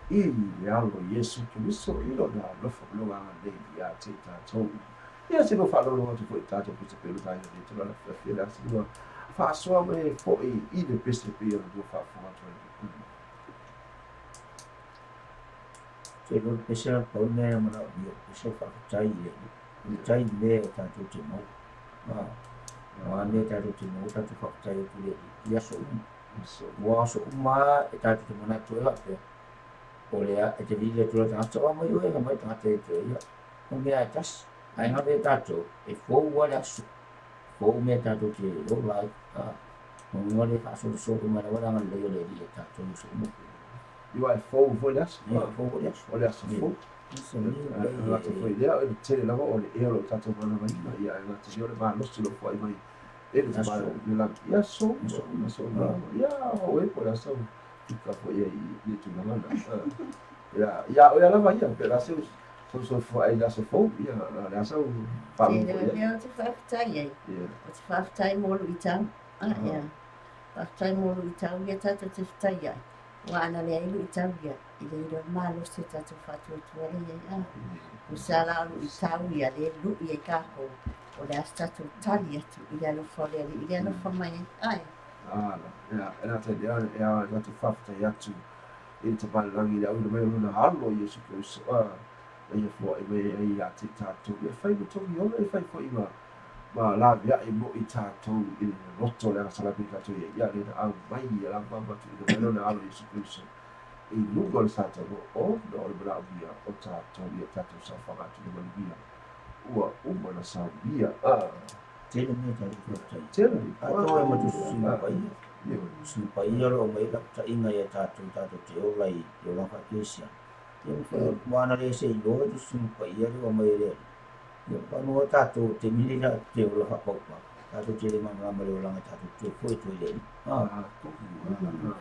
i le alo Yesu Kiriso i lo na lofa longa nei i a te tātou. Ia se no whalolo atu po i tātou pese pelu tai ni tula la whiawhia se no whaasoa me po i le pese pia no whaafonga atu. Se lo pese a pau nea mana o dio pese whawhetai e tai me o tātou te mau. Ane tātou te mau tātou whakatai o tule i aso Wā so uma e tātou te mana tu e wapea. O lea e te vile tula tangata o mai ue mai tangata e te ia. O mea e tas. Ai nga me tātou e fōua le aso. Fōu mea tātou te o lai. O ngā le whaaso so umara wala ngā leo le ri e tātou so umu. Iwa e fōu le aso? Ia fōu le aso. O le aso fōu? Ngā te whai lea e tele lava o le eo lo tātou mana mai. Ia e ngā te leo le maa losi lo whai mai. Ele vai me lá e a som ya o e por essa fica foi aí e tu não manda ya olha lá vai pela seu só foi lá só foi ya essa fala eu te façai aí te façai molo itau ya façai molo itau ya tata te façai wa ana le ilu itau ya ile ro malo se tata fatu tu ya usala itau ya le lu ya kako o le astatu tali atu i le alofa lele, i le alofa mai ai. Ena te lea e a nga te whafta i atu i te palalangi le au na mai luna halo i Yesu Christ. E ia fua e mei e i a te tātou. E whai mo toki ona e whai fua i ma la via e mo i tātou i le roto le asalapi tātou i ia le na au mai i la mamatu i le mai luna halo i Yesu Christ. I lungo le tātou o na o le mara via o tātou i a tātou sa whangatu le mani via. Ua umana sa via tele me tātou whakatai. Tele? Ato e matu suna pai. Suna pai alo o mai lakta inga i a tātou te ola i o la whakesia. Wana le se i loa tu suna pai alo o mai rea. Whanua tātou te mili na te ola whakaupa. Tātou te le mamama le olanga tātou te koe tu i le.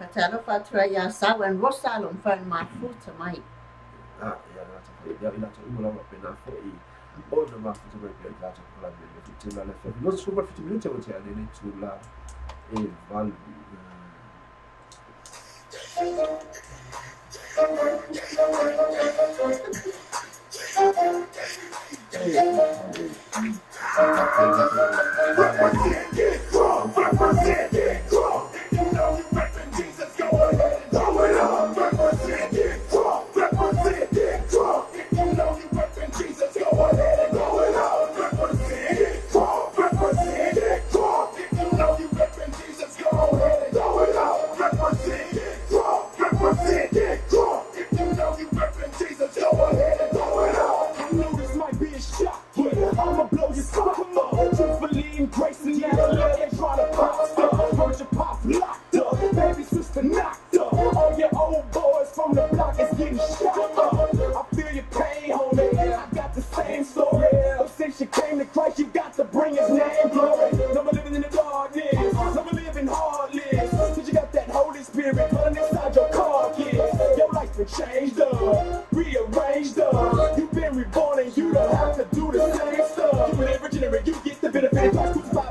Katalo whatua i a sau en rosalo mwhai mafuta mai. Ia nga te whai. Ia ina te umalawa pena fo i o na mafuta mai pia i tātou kula me le te la le whai. Nosa super 50 minute o te ane tu la e valvi.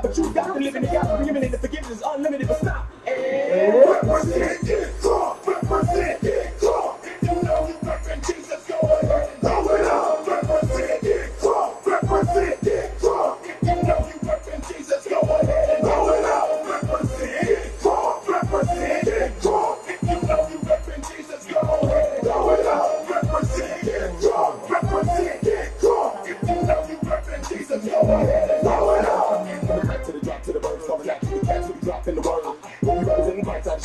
But you got to live in the God, forgiven in the forgiveness, unlimited.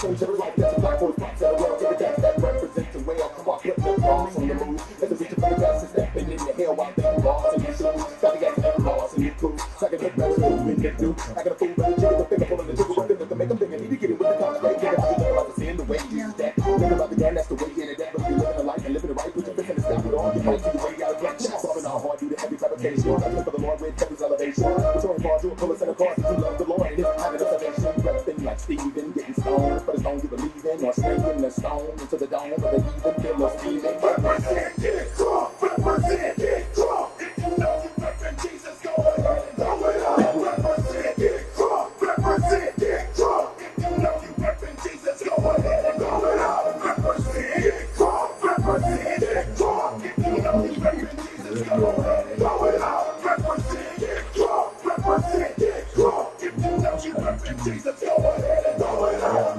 Swing to the right, that's a black boy's pops at the world. Give it that represents the whale. Come on, put the bombs on the move. As a reacher for the best, stepping in the hell while they lost in your shoes. Got the gas never lost in your cruise. So I can hit better than we can do. I got a fool better chicken with finger pulling the trigger with them to make them think I need to get it with the concentrate. Get it, I think about the sin, the way you use that. Think about the gun, that's the way you get it. That's what you living a life and living it right. Put your fist in the snap it on. You fight to your way out of black. Solving all hard, do the heavy fabrication. I live for the Lord with heaven's elevation. Return far to a full set of cars. If you love the Lord, it is kind of a salvation. Repping like Stephen, getting stoned. But as long as you believe in, or slinging the stone into the dome of the heathen, feel no scheming. Represent, get drunk, represent, get drunk. If you know you repping Jesus, go ahead and throw it up. Represent, get drunk, represent, get drunk. If you know you repping Jesus, go ahead and throw it up. Represent, get drunk, represent, get drunk. If you know you repping Jesus, go ahead and throw it up. Represent, get drunk, represent, get drunk. If you know you repping Jesus, go ahead and throw it up.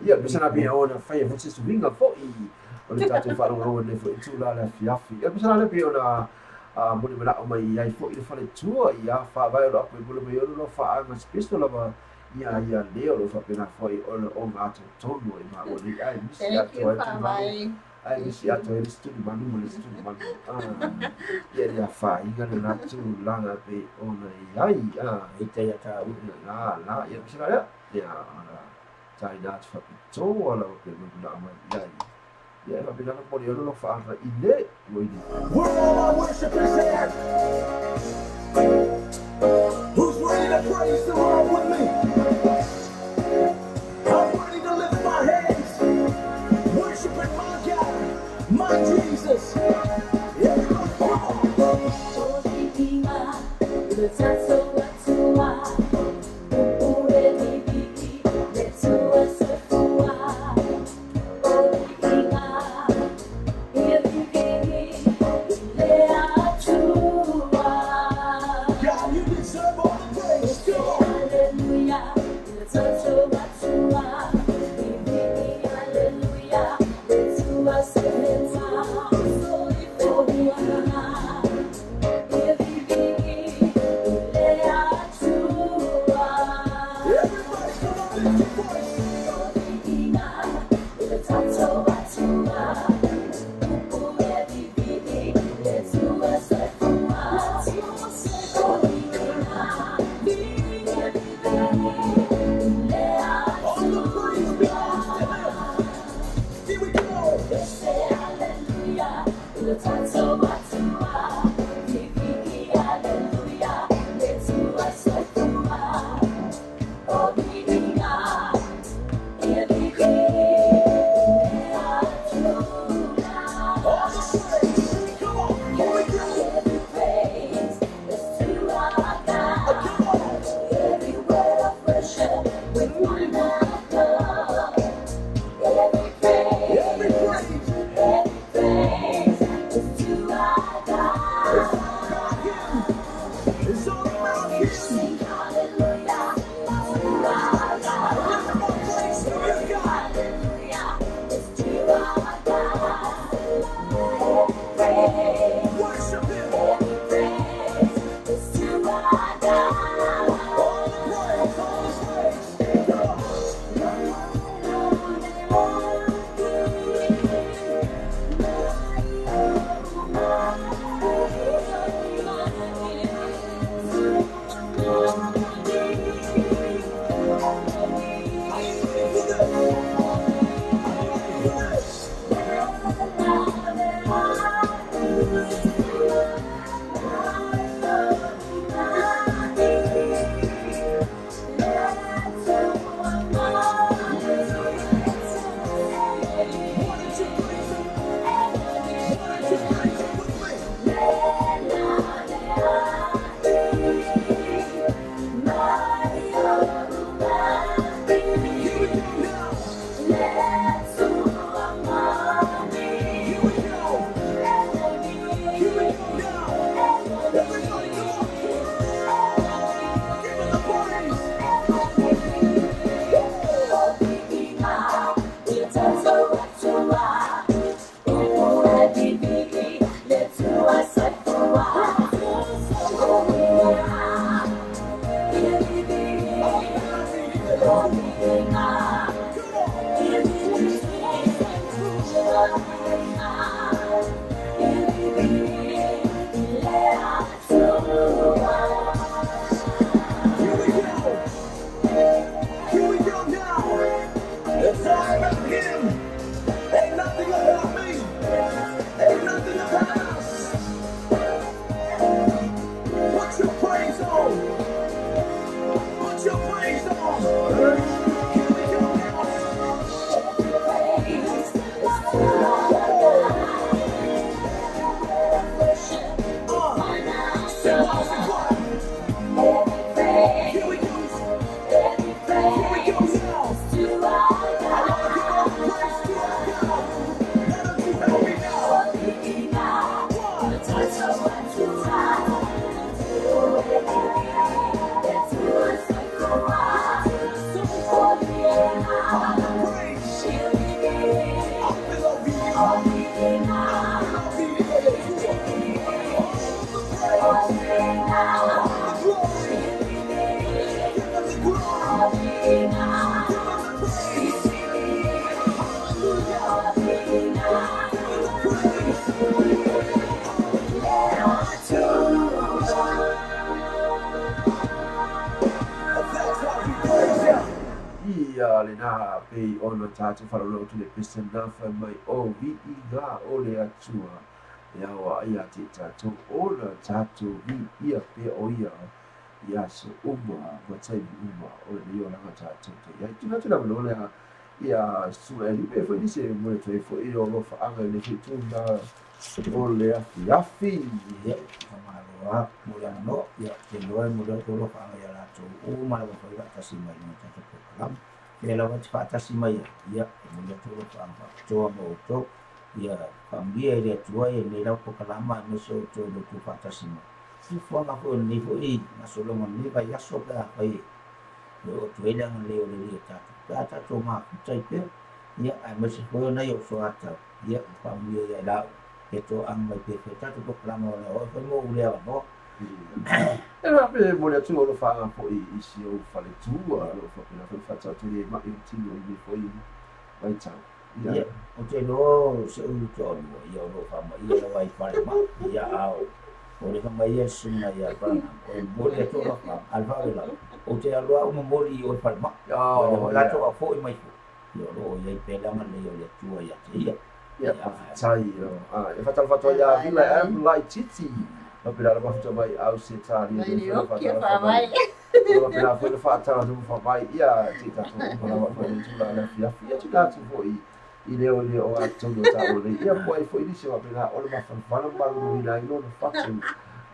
Ya, bisa nabi ona fai fo se swinga fo I o le tatu fa rongo le fo tu la la fiafi. Ya bisa nabi ona mo le mala o mai ai fo I fa le tua ia fa vai lo apo bolo me lo fa ma spisto la ba ia leo lo fa pena fo I o ngato tono I ma o le ai misi ato ai misi ato e stu di manu mo le stu di manu. Ia ia fa I ga na tu langa pe ona ai ita ia ta u la ia bisa ya tai dat fa pito wala o ke na mai ai ya la bila po yo lo fa ra ile mo I Where all our worshipers at? Who's ready to praise the Lord with me? I'm ready to lift my hands, worshiping my God, my Jesus. Everybody, come on. Every praise is to our Here we go now. It's all about him. Ain't nothing about me. Ain't nothing about us. Put your praise on. Put your praise on. Here we go now. Here we go. Here we go now. I wanna give all the praise to our God. Let him do help me now. Ia le nā pei ono tātou whararo tu le pesa nafa mai o vi I ngā o le atua. E awa ia te tātou ona tātou vi ia pe o ia so uma, matai ni uma o le nio langa tātou te ia. Tuna tuna mano le ia sura e lipe fo ni se mo le tue fo I o lo whaanga le ki tūna o le afi. Ia, whamaro mo le ano, ia, te loe mo le tolo whaanga ia rātou. O mai wa whai ratasi mai mo tātou pokalam. E lawa te whaatasi mai ia, e mo le tolo whaanga toa mo o tō. Ia, whamia e le atua e ne lau pokalama e meso o tō lo tō whaatasi mai. Si whanga fo ni fo I, na solonga ni vai aso ka whai. Le o tu ele anga leo le lia tātou. Tātou mā kutai pe, ia, ai mese fo nei o so atau. Ia, whamia ia lau. E tō ang mai pe tātou pokalama o le oi, whai mo ule awa no. E rā pe mo le atua o lo whaanga po I isi o whale tua, lo whapena whai whatau te le mai o tino I me fo I mai tau. Ia, o te no se ulu tōnu, ia o lo whama, ia la wai whare ma, ia au. O le whama ia sunga ia prana, o le mole ato la whama, alwhawe lau. O te aloa uma moli o le whare ma, o le lato a fōi mai fō. Ia lo ia I pelanga le o le tua ia te ia. Ia, tai o. E whatala whatoa ia vila am lai titi. Ma pera la mafuta mai au se tāri. Mai o kia whamai. Ma pera fwoi le whaatara tu whamai ia te tato o la wai le tula la fiafi. Ia tu tātu fwoi I leo o atono tāo le. Ia fwoi fwoi nisi ma pera o le mawhanwhana maru ina ino na whatu.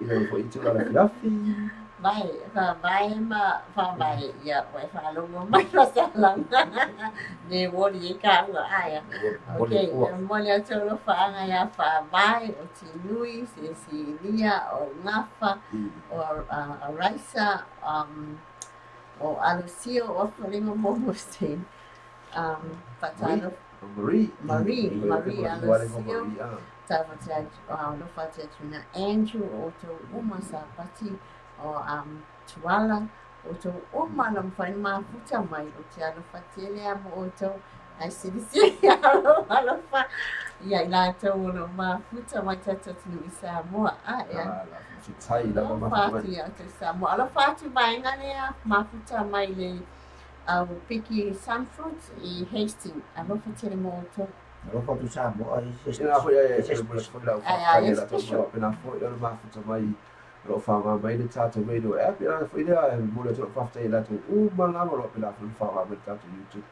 Ina le fwoi tula la fiafi. Mai, whamai ma whamai ia wai whalongo mai wasalanga. Ne wori e ka ua aia. Ok, mole atoro whaanga ia whamai o te nui, se sinia, o ngafa, o araisa, o alusio, o whalingo momostein. Patalo. Marie alusio. Tawata, no whate tuna Andrew, o to umasa pati, o tuala, o to umana mwhain mafuta mai, o te alo whatele amo o to, ai sirisi alo wha, ia ila to uno mafuta mai tata tunu I Samoa, ia. O whati a te Samoa, alo whati mai nganea mafuta mai le piki sunfruit I Hastings, alo whatele mo o to. Alo whatu Samoa, Ina hoi e mo le fwoi lau whakare la tō pena fwoi alo mafuta mai lo whaama mai le tātou mai no e pena fwoi lea mo le tō whaftai la tō umalama lo pena fwoi whaama mai tātou YouTube.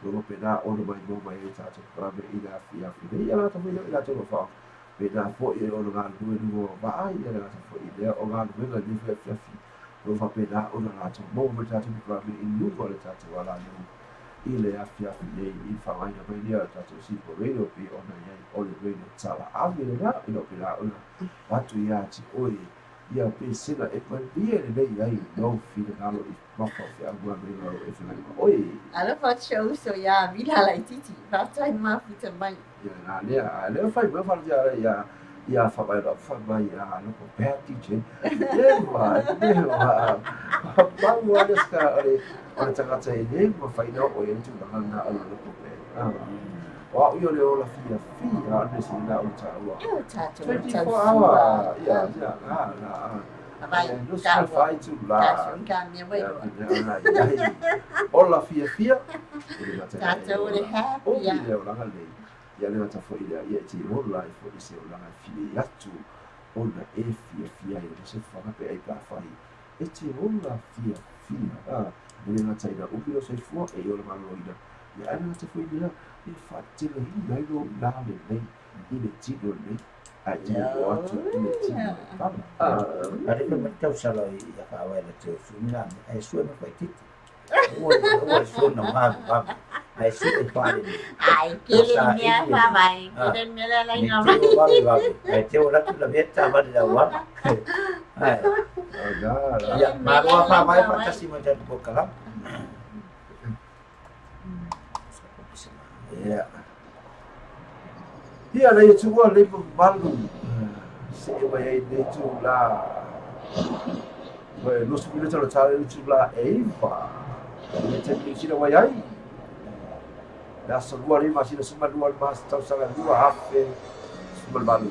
Lo pena ono mai mo mai le tātou prame ina fiafi. Nei ala tō fwoi la tō lo whaa. Pena fwoi ono ngā nue nuo vai ina la tō fwoi lea o ngā nue ngā nue fiafi. Lo wha pena ono la tō mo mai tātou prame inu mo le tātou ala neu. I le afiafi nei I whamaina mai lea tātou sipo reino pi ona iai o le reino tala awe le nā ino pila ona watu ia ti oe ia pe sena e pandia le nei ai no fina ngalo I mawha fi agua mai ngalo e whanai oe. Ala whatau so ia vila lai titi, whatai mafuta mai. Ia nā lea whai mai whanau ia whamai rau whamai a loko bad teaching. Newa, pangu aneska o le tangata e ne ma whaina o e tu ngana ala loko bad. Wow, yo le ola fia ane si na utaua. 24 hour. hour. Yeah. Vai, No se fai tu la. Ola fia. Tātou le happy. O le ola le. Ya le ta fo ile ia ti ola fo ise ola fia atu. Ola e fia ia se fa pe ai ka fai. E ti ola fia. Ele na taida o pio se fo e ola maloida. Ya ana ta fo ile e fa ti le hi no la le nei. Ile ti do nei. Aja waktu itu ada pun tahu salah ya awal itu sunam suami kau itu suami nama suami pada kirimnya apa kirimnya lain apa itu orang tu lebih tahu pada awal ya baru apa fantasi macam bukalam ya. Ia na ia tua lepa malu. Se vai ai de tu la. Vai no subir talo talo tu la eva. Ia te sira vai ai. Da so luar ima sira suma luar mas tau sanga dua hafe suma malu.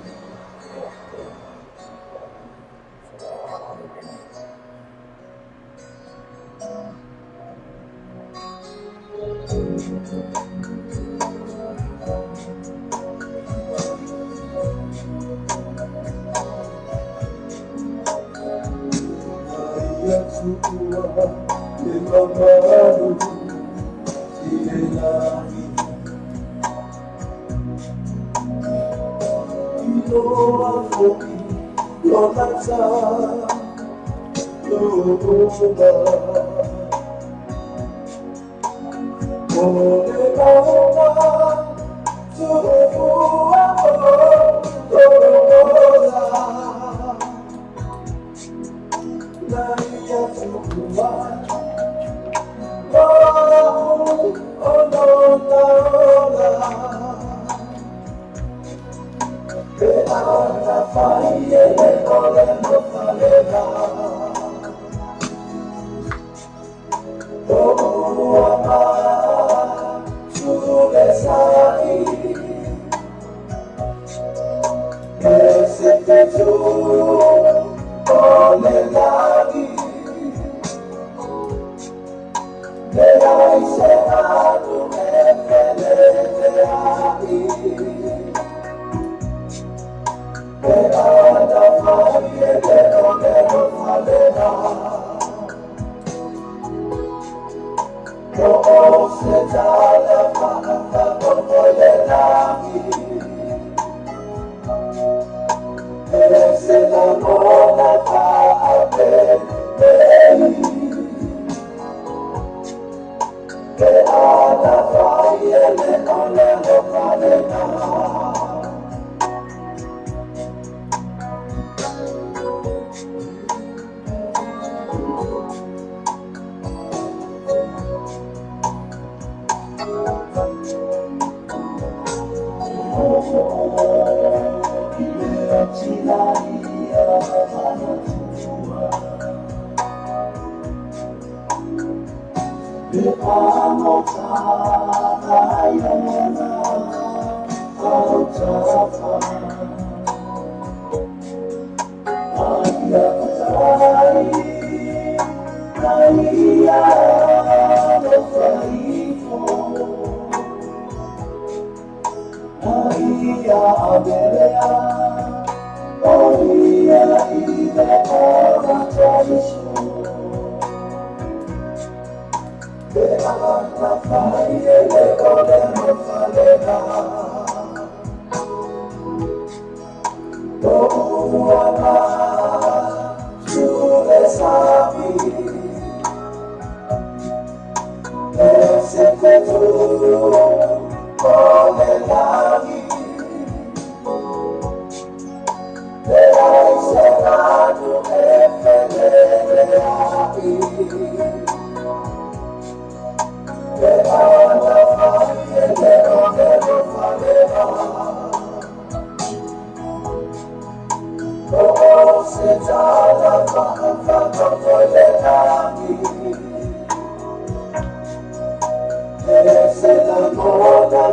Ese amor da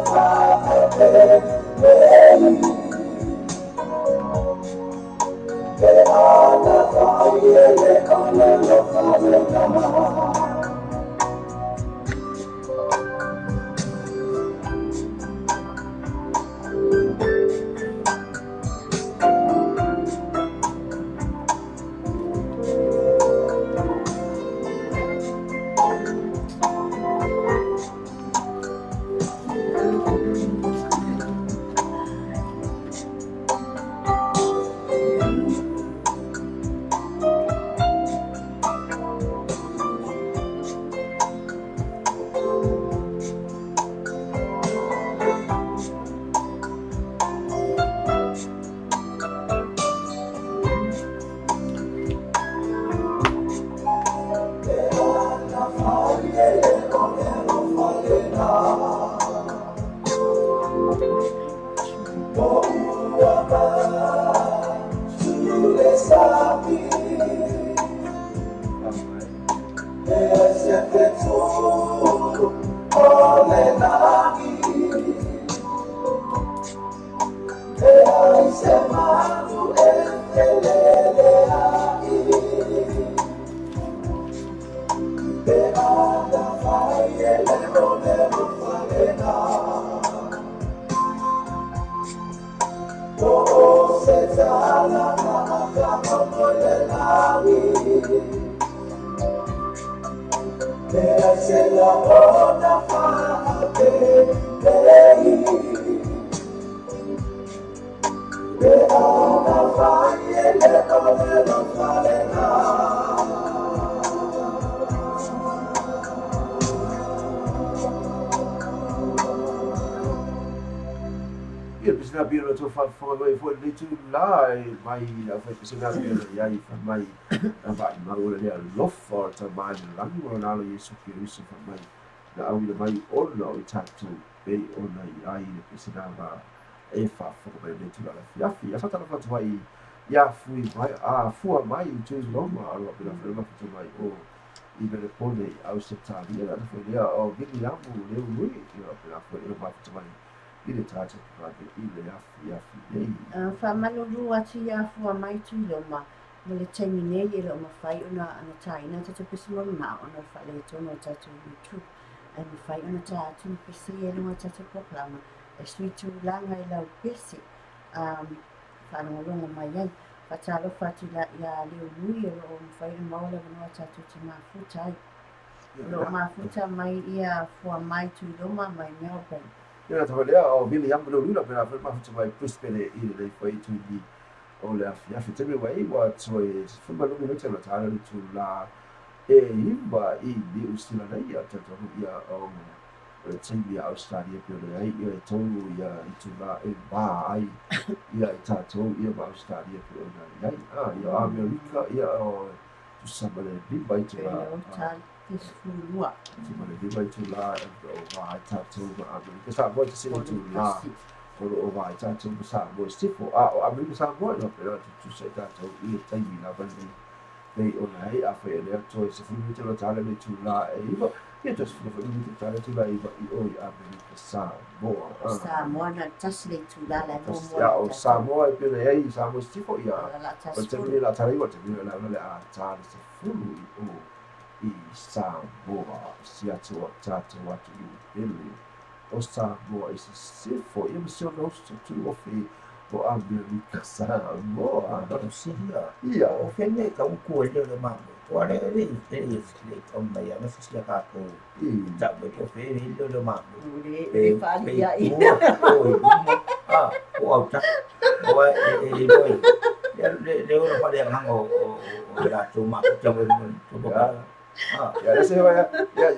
Ia pisina biro to fa foi le tu la mai la foi pisina biro ia I fa mai na ba ma o le lo for ta mai la ni o na lo Yesu Kristo fa mai na au le mai o no I tatu be o na ai le pisina ba e fa fo be le tu la ya fa ta fa tu ai ya fui mai a fu mai tu lo ma lo be la fa tu mai o I le pone au se ta ia la fa ia o vini la mu le ui ia be la fa le ma tu mai Ile tata kake ile yafi nei. Whamalulu atu ia fua mai tu loma. Ma le taimi nei e lo mawhai ona ana taina tatu pisi mo ma ona whale tono tatu YouTube. Ai mawhai ona tatu pisi e lunga tatu poklama. E sui tu langa I lau pisi. Whanonga mai ai. Whatalo whatu la ia leo nui e lo mawhai ona maula wanoa tatu te mafutai. Lo mafuta mai ia fua mai tu loma mai Melbourne. Ia ta lea o vile yambo lo lula pena fa tu mai puspele ile le foi tu di o le afi te me wai wa toi fu ma lo no te la tala tu la e imba I di usila nei ia ta ia o te ia Australia pe le ai ia tonu ia tu la e ba ai ia ta to ia ba Australia pe le ai ia America ia o tu sabale bi bai tu la Fulua. Cuma dia baca lah, baca tu Amerika sama je sini tu lah. Kalau baca tu sama sifo. Amerika sama lah. Pero tu saya tahu ia tadi lah benda. Baik online apa yang dia tu sebelum itu cara ni tu lah. Iba ia tu sebelum itu cara tu lah. Iba Amerika sama. Sama nak tas le tu lah lah. Ya, sama itu lah. Ia sama sifo ya. Macam ni lah cara iba. Macam ni lah cara sebelum I Samoa siatua tatu atu I Pili o Samoa I se sifo I msio nosto tu ofi o Amerika Samoa Ia o fene ka uku le le mambo o le le o mai ana se ka ko ta be o fene le mambo le fali ya o au ta o le o pa le ngango o la tuma to Ya,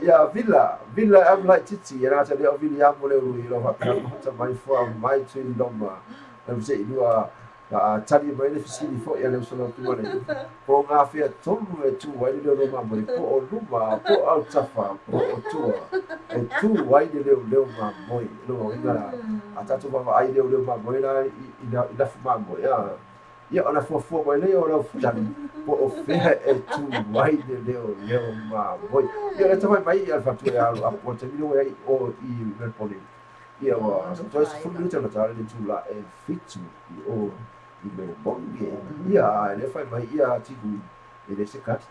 ya villa am like titi and I tell you villa am le ru lo fa ta mai fo mai tu loma na se lua tali mai le fisili fo ya le so tu le po nga fia tolu e tu wai le lo ma mo po o luma po au tafa po o tu e tu wai le ma mo lo ngara ata tu ba ai le ma mo ina fu ma mo ya ia ona fo mai le ona fulan po o fe e tu mai de leo ma voi ia ta mai ia fa tu ia a po te mino ia o I Melbourne ia wa toi se fulu tala tala le tula e fitu o I le bonge ia le fai mai ia tiku e le se kat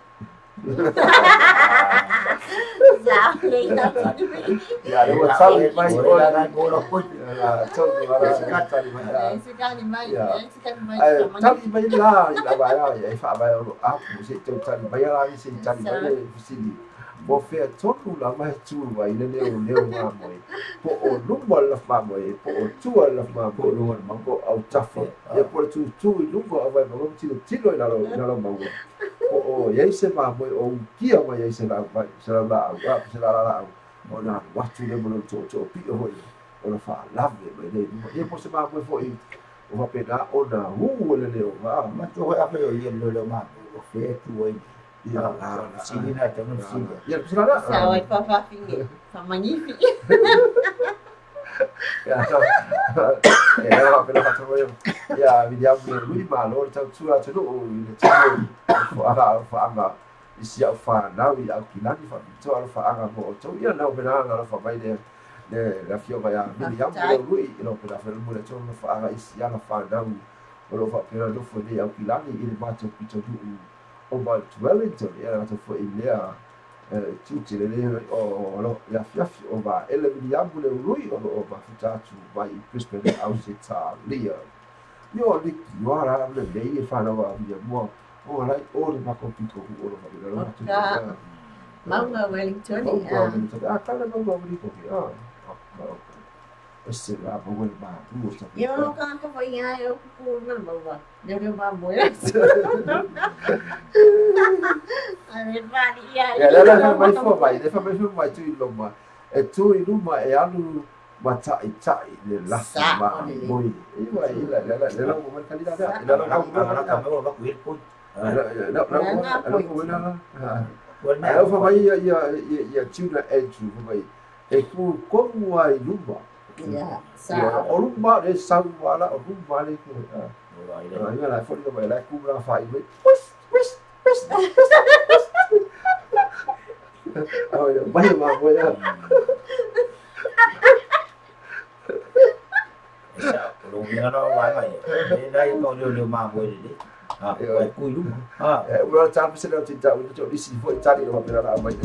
ya le wa sale mai o la ko ko la tau la se kat tali mai tali mai la ba ya e fa ba o a se tali mai la se tali mai le fusili mo fe toku la mai tu vai le ma moi po o lumba la ma moi po o tu la ma po lo ma po au tafa e po tu lumba vai ma ti la ma po o ye se ma moi o kia ma ye se la vai se la o na wa tu le mo to pi o o la fa la me le ye po se ma moi fo I o va pena o na hu le va ma to a pe o ye lo ma o fe tu oi ya sini na tamo sini ya sala Sao ai papa finge. Fa magnifique. ya ya pena fa tro ya vediamo lui ma lo tau tua tu o le tau fo anga isi au fa na vi au kilani fa to al fa anga mo to ya na pena na fa vai de la fiova ya vediamo lui no pena fa mo le to fa anga isi ana fa na o lo fa pena do fo de au kilani il ma to pito du o ba Wellington ya na to fo ilea tutti le o la fiafi o ba ele vediamo le lui o ba futatu vai Brisbane ausita lia io li ora le dei fa no va via mo o la o ma compito o lo va la Mama Wellington ah kala no va via esse lá vou levar duas eu não canto foi eu por não vou deu uma boa ale vale ya la mai fo vai le fa mai fo mai tu loma e tu luma e alu mata itai le la ma moi e vai la mo man kalida da la la ka mo ba ku il put la fa mai ya tuna edge vai e ku como ai luma sa o luma le sa wala o luma le ku ai la fo le vai la ku la fa i oh ya mai ma boy ya lo ya no vai mai dai ko lo ma boy đi vai cui đúng ora ta se le tinta o to isi foi tali lo per la mai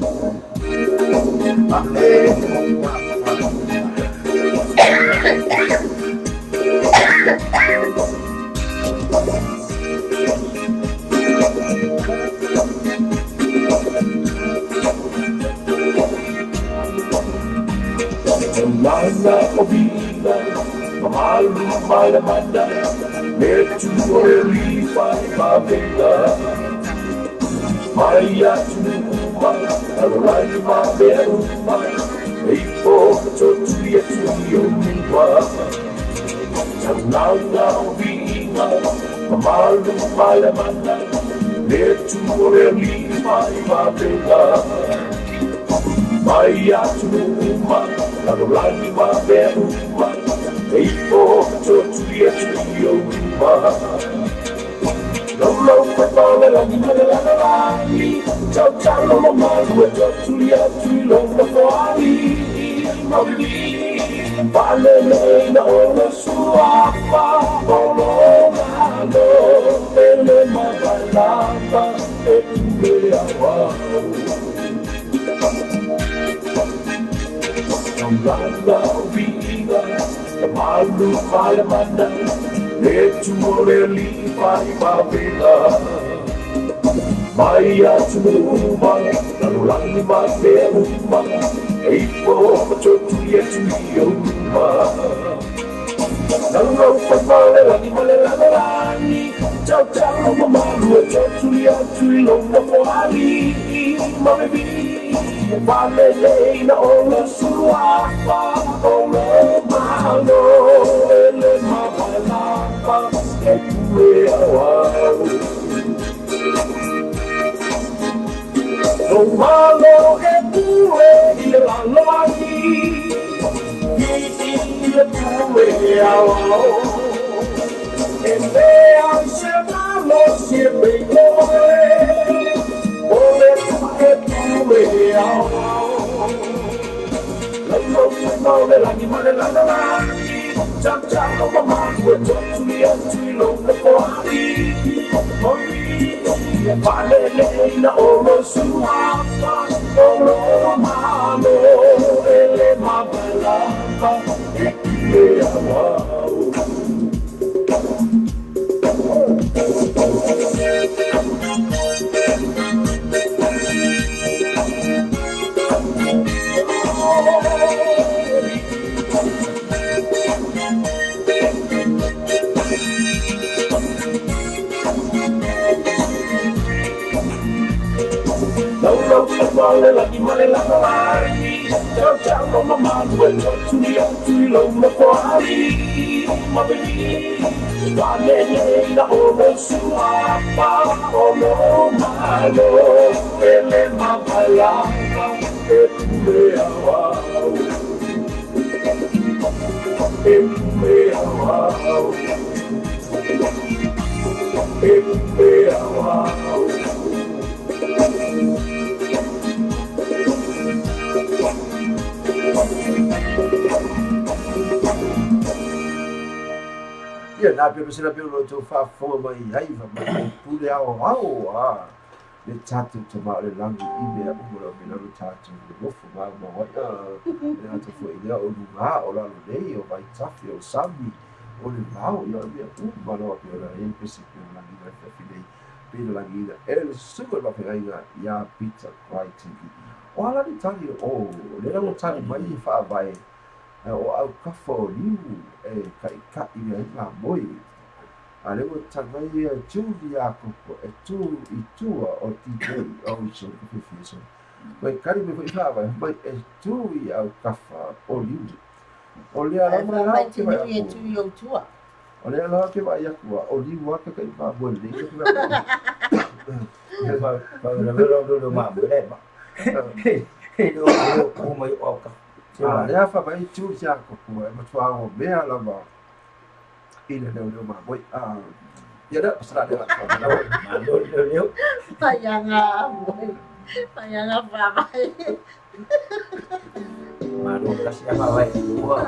Lana obina, malu malamanda, metu oli mabela. Maya tuma, alai mabela, eipo totu yetu yomwa. Lana obina, malu malamanda, metu oli mabela. Maya tuma, alai mabela, eipo totu yetu yomwa. Lolo papale la ni ciao ciao lo mamma due giulia lo fuori mami vale lei no lo sua fa lo malo belle ma ballava e tu me awa non balla viva malu male manda e tu morelli fai mavila Maya tumuma l'anima ferma e il poco tu yetu yoma non lo fa male l'anima le lavorani ciao ciao mamma due tu yetu lo fuori ma bevi vale lei no lo sua fa come mano le ma ballava e tu non malo e pure il lalani il pure e me anche malo si bello ole tu che pure Ia na pe sila pe lo to fa fo mai ai va mai pule ao le tatu to ma le langi I me a umura me na tatu le mofo ma ma wa le na to fo ile o luga o la lo nei o vai tafi o sami o le vau ia me ma no pe la en pe si pe la ni va fa file pe la ni el super va pe ia pizza quite o ala ni tali o le na tali mai fa vai o au kafo liu ka I me na moi ale o tangai Julia ko tu I tua o DJ o so ke fiso mai kari me foi fa mai tu I au kafa o liu o le ala mai tu I tu yo tua o le ala ke vai aku o liu wa ka ba bo le ke ba lo ma bo le ba lo mai o ka le fa mai Julia ko ma tua o me ala ba Ina leo ma boy ya dah pasrah dia lah leo Payanga boy Payanga babai malu kasih apa baik dua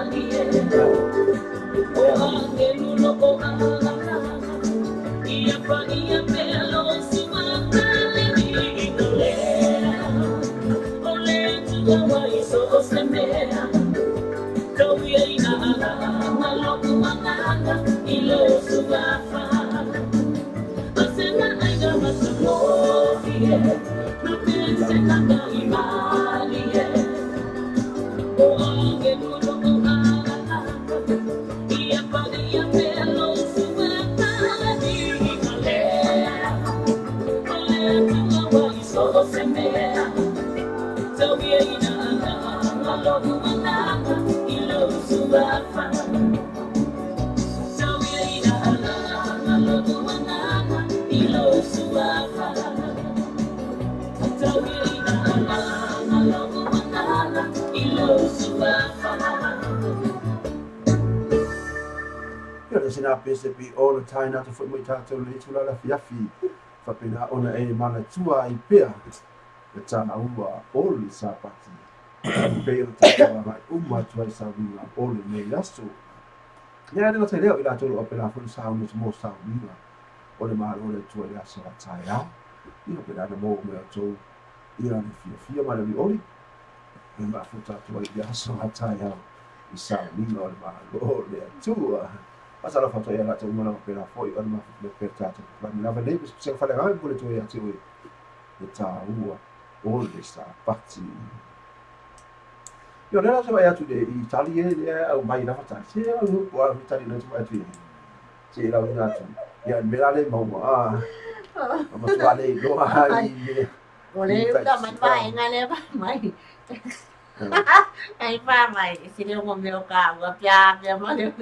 Thank you. Sina PCP all the time na foi moi tatou le tula la fiafi fa pena ona e mana tua I pea e tana ua oli sa pati pe o tatou mai uma tua sa vila oli me laso ya de te leo ila tolo opera fo sa no mo sa vila ole ma ole tua ya sa taia io pena no mo me to ira ni fia ma le oli e ma fo tatou ya sa taia I sa vila ole ma ole tua Pasal apa tu yang nak cakap mana pernah foi orang mah berpercaya. Kami lama ni bisa falar apa boleh tu yang cakap. Kita tahu, all this parti. Yo, nela sebab ya tu de Italia dia au mai na fata. Saya lu buat Italia na sebab tu. Saya lalu na tu. Ya berale mau Mas vale doa ini. Boleh udah main ngale mai. Ai pa mai, sini mo meu ka, wa pia mo le.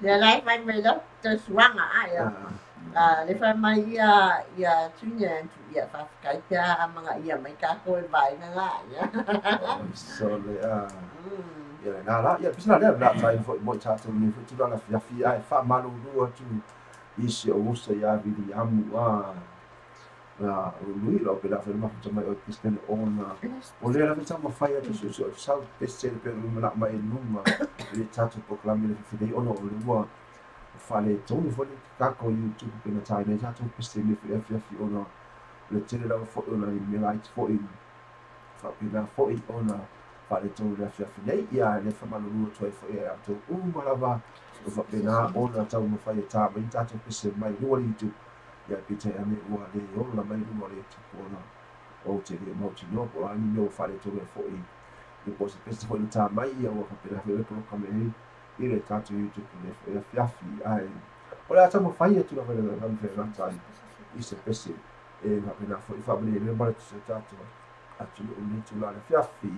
Dia lai mai mai lo, to suang ya. Le fa mai ya tunya tu ya fa kai pia mga ya mai ka ko bai nga ya. So le ya na la, ya bisa le na mai fo mo cha tu ni tu la ya fi ai fa malu lu tu. Isi o usa ya vidi amu lui lo pela ferma facciamo o pistone ona o le la facciamo fai tu su sau pestele per una mai numa le tato proclami le fidei ono le wa fale tonu fole kako YouTube per la China tato pestele fi ono le tele la fo ona mi light fo in fa pila fo in ona fale tonu le fi fidei ya le fa malu tu fo ya tu malava fa pena ona tau mo fai ta mai tato pestele mai no YouTube ya pita ya me ua le o la mai no le tukona o te le mo te no o ani no fale to le foi e po se peste foi ta mai ya o ka pera le pro ka me I le tatu YouTube le foi fiafi ai o la tamo fai tu la vele la me la tai I se peste e na pena foi fa bene le mare se tatu atu o le tu la fiafi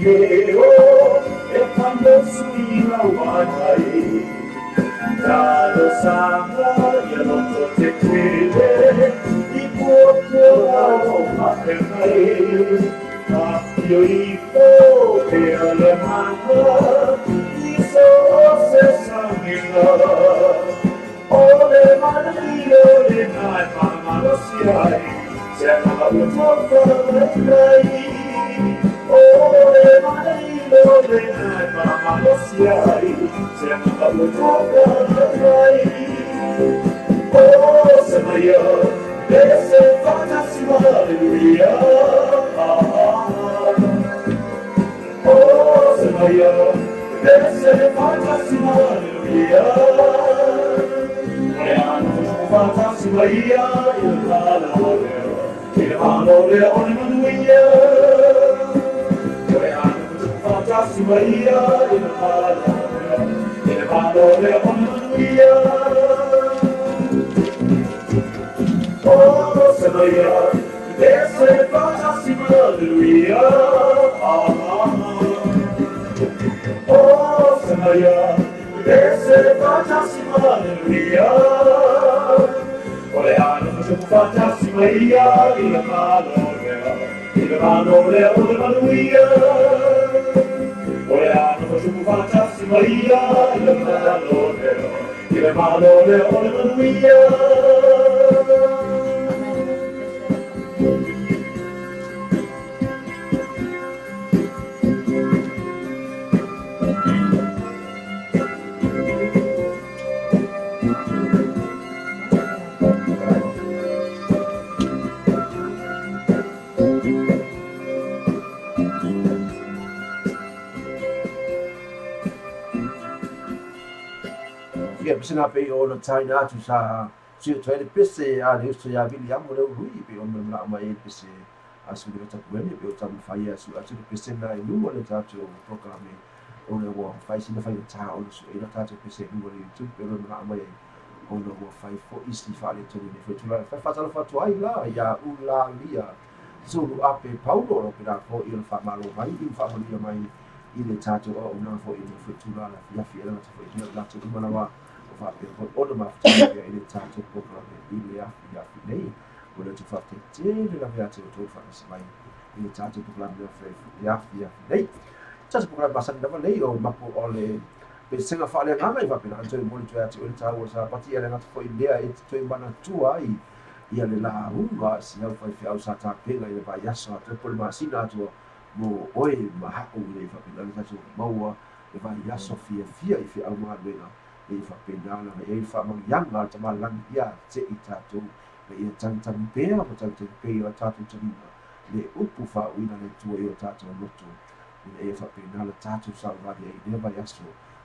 leo e quando sui la guardai dallo sangue io non so te crede di cuore ma per me ma io dico per le mani di so se sangue ole madrilo le nai mamma lo sai se non la tocca mai ole madrilo le nai mamma lo sai se non la tocca mai oh se io se facessi alleluia oh se io se facessi alleluia fantassi Maria, il valore onemanuia. Dove hanno fantassi Maria, il valore onemanuia. Oh, se Maria, se fantassi alleluia. Oh, se Maria, se fantassi alleluia. Fantassi Maria, il valore onemanuia. Ore hanno fatto fantassi Maria, il valore onemanuia. Sina pe o na China tu sa si tu ele pese a le uso ya bili amo le hui pe o me la mai pese a su de ta kwemi pe o ta mi fai su a su pese na i nuo le ta tu programe o le wo fai sina fai ta o su e ta tu pese nuo le tu pe o me la mai o le wo fai fo isi fa le tu ne fe tu la fa ta fa tu ai la ya u la lia so lu ape paulo lo pe da fo il fa malo mai il fa mo mai il ta tu o na fo il fe tu la ya fi la tu fo la tu ma la Fabio, o ma fatto il tanto programma il ya nei quello che fa te la piazza tu fa sai il tanto programma ya nei tanto programma basta da lei o ma po ole per se la fa le gambe va per altro il monitor il tower sa partire la for idea e tu in bana tu ai ia le la unga si au fai fiau sa ta pela ile vai asa tu por ma si da tu mo oi ma ha o le fa per la tu mo e vai asa fia i fi au ma bela e fa pendana e fa mo yanga ta malang ya se itatu le ia tang pe o tang pe o tatu tuna le upu fa uina le tu e o tatu lotu e fa pendana tatu sa va e ne va yaso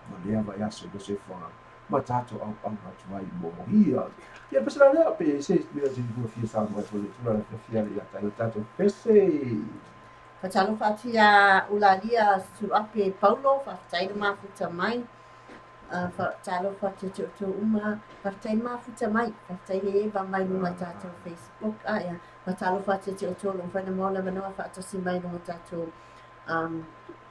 ma le va yaso do se fa ma tatu au ma tu vai mo ia e per la le pe se mi di due fia sa ma tu la fia le ta tatu pese Fatalo fatia ulalia su ape Paulo fatai ma futa mai Fatalo fatia tu uma fatai ma futa mai fatai va mai no tato Facebook ya Fatalo fatia tu lo fa mo na no fata si mai no tato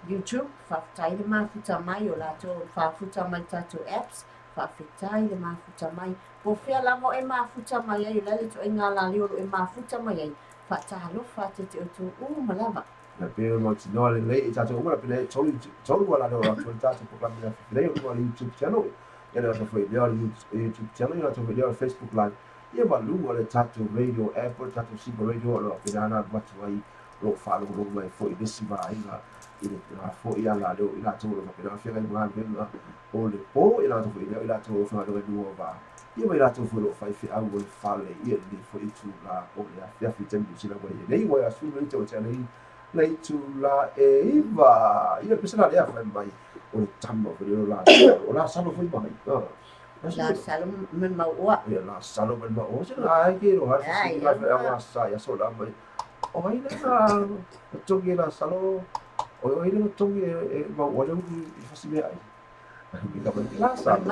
YouTube fatai ma futa mai o la to fa futa mai tato apps fa fatai ma futa mai po fia la mo e ma futa mai ai la to ngala li o e ma futa mai ai Fatalo fatia tu uma lava la pe mo ti no le ta to ma pe tolu wala do la to ta to programma le o wala YouTube channel ya le to foi le YouTube channel ya to video Facebook live ya ba lu wala ta to radio airport ta to si radio lo pe dana ba to ai lo fa lo mai foi desi ba ai la ile la foi ya la do ila to lo pe dana fi ga ma be la o le po ila to foi ila to fa do do ba ia mai lato foi lo fai fi au le fale ia le foi tu la o ya fi tempo si la wa nei wa su le to channel lei tu la eva ia pesana le fa mai o tambo per o la salo foi mai la salo men mau wa ia la salo men mau se la ke ro ha si la fa sa ya so la mai o ai na to ke la salo o ai na to ke ma wa le fa si me ai Kita berjelasan.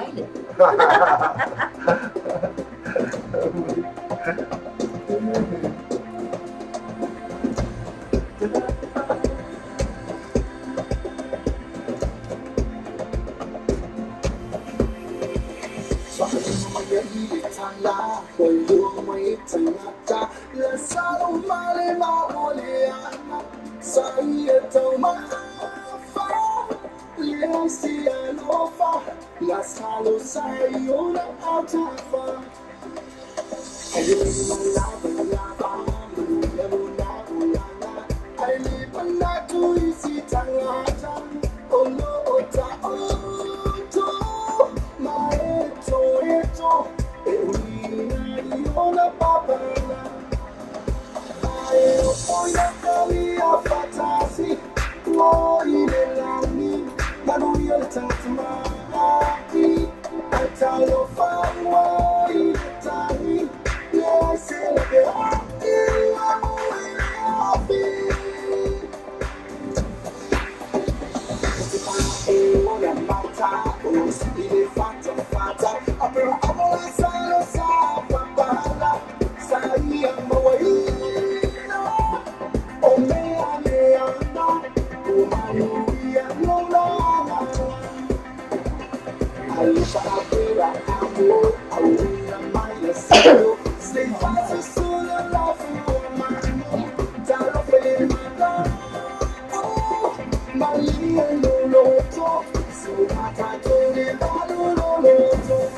Tua mai tangata la salo male maoliana sai tau mafa le si alofa la salo sai ona atafa I live my life in lava, I live my life to easy tangata Olo ota oto my eto Ona papana Ayo oya kalia fatasi Wo ile lami Manu yele tatma Atalo fangwa ile tani Yes, ele Ila muile afi Ona mata Ile fata Apero amola salo sa papala Saya mawaina Omea meana Umanuia nolana Alipapera amo Awina maya salo Stay fast solo lafu mano Talo fe mata Malia loloto Sumata tole loloto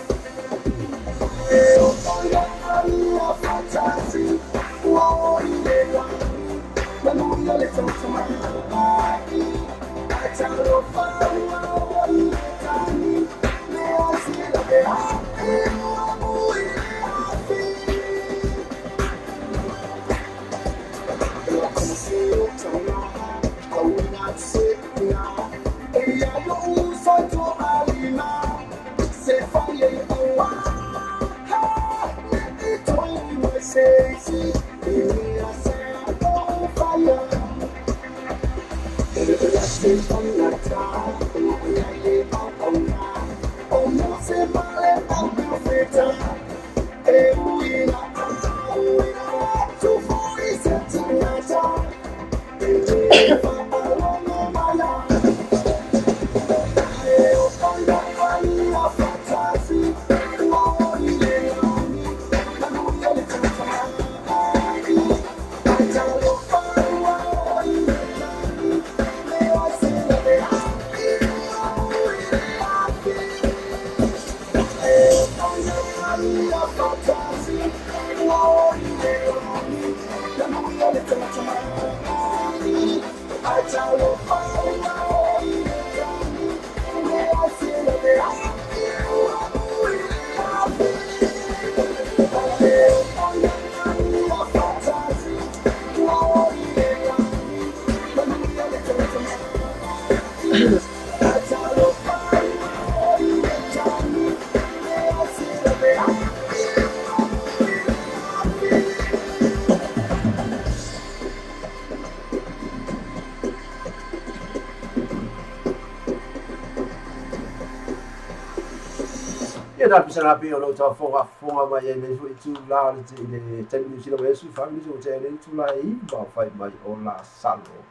Ina pisana pe o ta fonga mai le so itu la le temi sila we su family so tele tu la I ba fai mai o la salo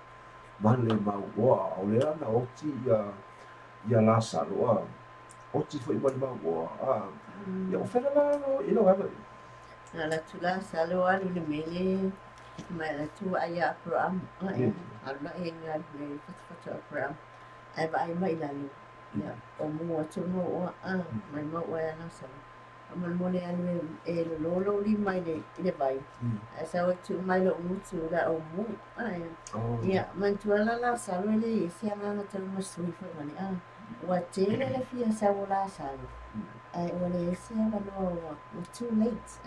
male ma wa o le na o ti ya la salo o ti foi mai ma wa ya o fela la no ino ga La tula salo alu le mele mai la tu aya program ala inga le foto program ai ba ai mai la ya o mo tu no mai ma wa na sa amal mo le anu e lo li mai le bai asa o tu mai lo mu tu la o mo ai ya man tu la salo le sia na tu mo sui fo mani wa te le fia sa la salo ai o le sia ba no too late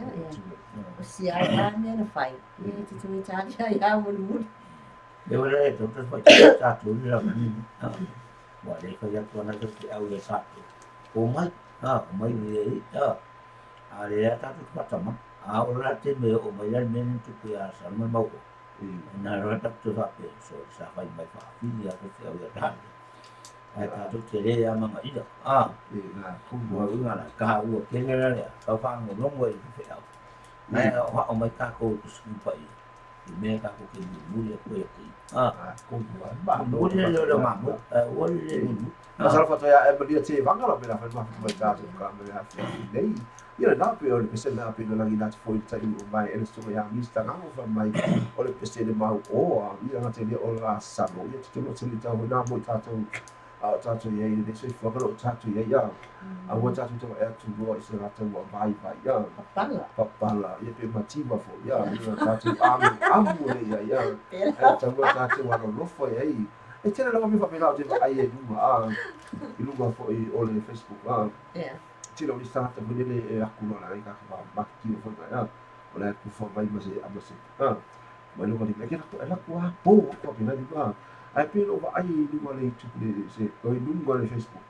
o sia ba me na fai ni tu Italia ya mo lu de verdad entonces fue cha tu la wa le ko ya ko na tu au le sa o mai ni le ta tu pa tama o la te me o mai la men tu ya sa mo mau na ra ta tu fa pe so sa fai mai fa ya ko te au ya ta ai ta tu te le ya ma ngai da na ku mo la ka u ke ne la ka fa ngo long wei pe au na o mai ka ko tu su pa me ka ko ke muli ko ya ki ko ba muli le mamu wole Masalah foto ya dia te vanga la pela fa ma ta ka me ha nei io na pe o le pese na pe no lagi na foi ta i o mai ele sto ya mista na o fa mai o le pese de mau o ia na te o la sa no ia te no te ta o na mo ta to a ta to ye de se fo ko ta to ye ya a o ta to e tu do se na te o vai ya papala ia pe mativa fo ya ta to amu le ya ta mo ta to wa no fo ye e tēnā rama mi whapena o te ai e lunga i lunga fo i o le Facebook tēnā o ni stata mune le e aku lona i kaka maki o whanga o le aku wha mai mase amase mai lunga ni meke nako e laku a pō o whapena ni maa ai pēna o wa ai i lunga le tuku le se o i lunga le Facebook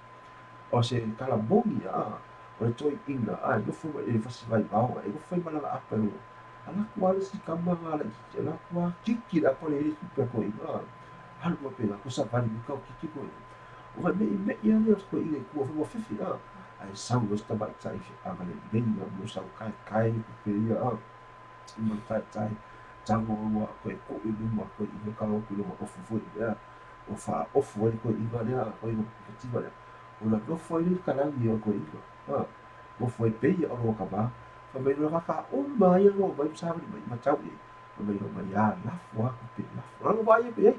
o se kalamoni o le toi inga e nofo mai e whasi vai maonga e nofo i malanga apa e a laku a le si kamanga le kiki a laku a kiki la pole e tupe ko inga halu mo pena ko sa vali ko kiki ko o vai me ia le ko i ko fo fifi ai sang was ta bai tai a vale bem mo sa kai ko pe ia mo tai tango mo ko ko i mo ko i ka ko lo mo fo ia o fa o fo ko i va le ko i mo ti va le o la no fo i ka la mi ko i o fo pe ia o ka ba fa me no ka o mai no vai sa mai ma tau i mai no mai ya la fo ko pe la fo no vai pe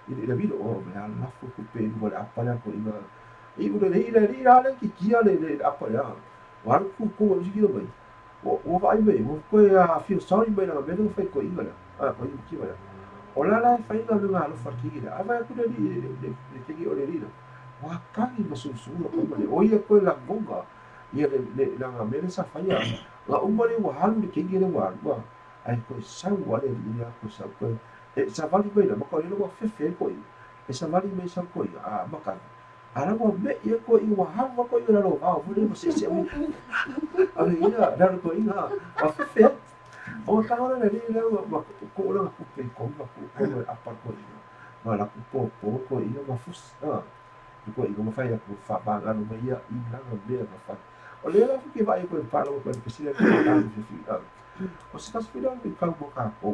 ini la vida o me ala fu ku pe mo la apa la ko ina i u le ala ki kia le apa ya war ku ko o ji mai o vai me o ko ya feel sorry mai na me no fai ko ina ko i ki va o la fai na lu ala fa ki ina ava ku le ki o le ina wa ka i ma su ko mai o ia ko la gonga ia le la me le sa fai ya la o mare wa halu ki ki le wa ai ko sa wa le ia ko sa ko e sa vali mai na ko i lo fe ko i e sa vali mai sa ko i a maka ara mo me ia ko i wa ha ko i lo a fu le mo se mi ale ia da ko i na a fe o ka ora le le ma ko la ku pe ko ma ko a pa ko i ma la ku ko i ma fu ko i mo fa ia ku fa ba ga no me ia i na no me ma fa o le la fu ki vai ko pa lo ko pe si le ka fi o se kasu pila ni kau mo ka ko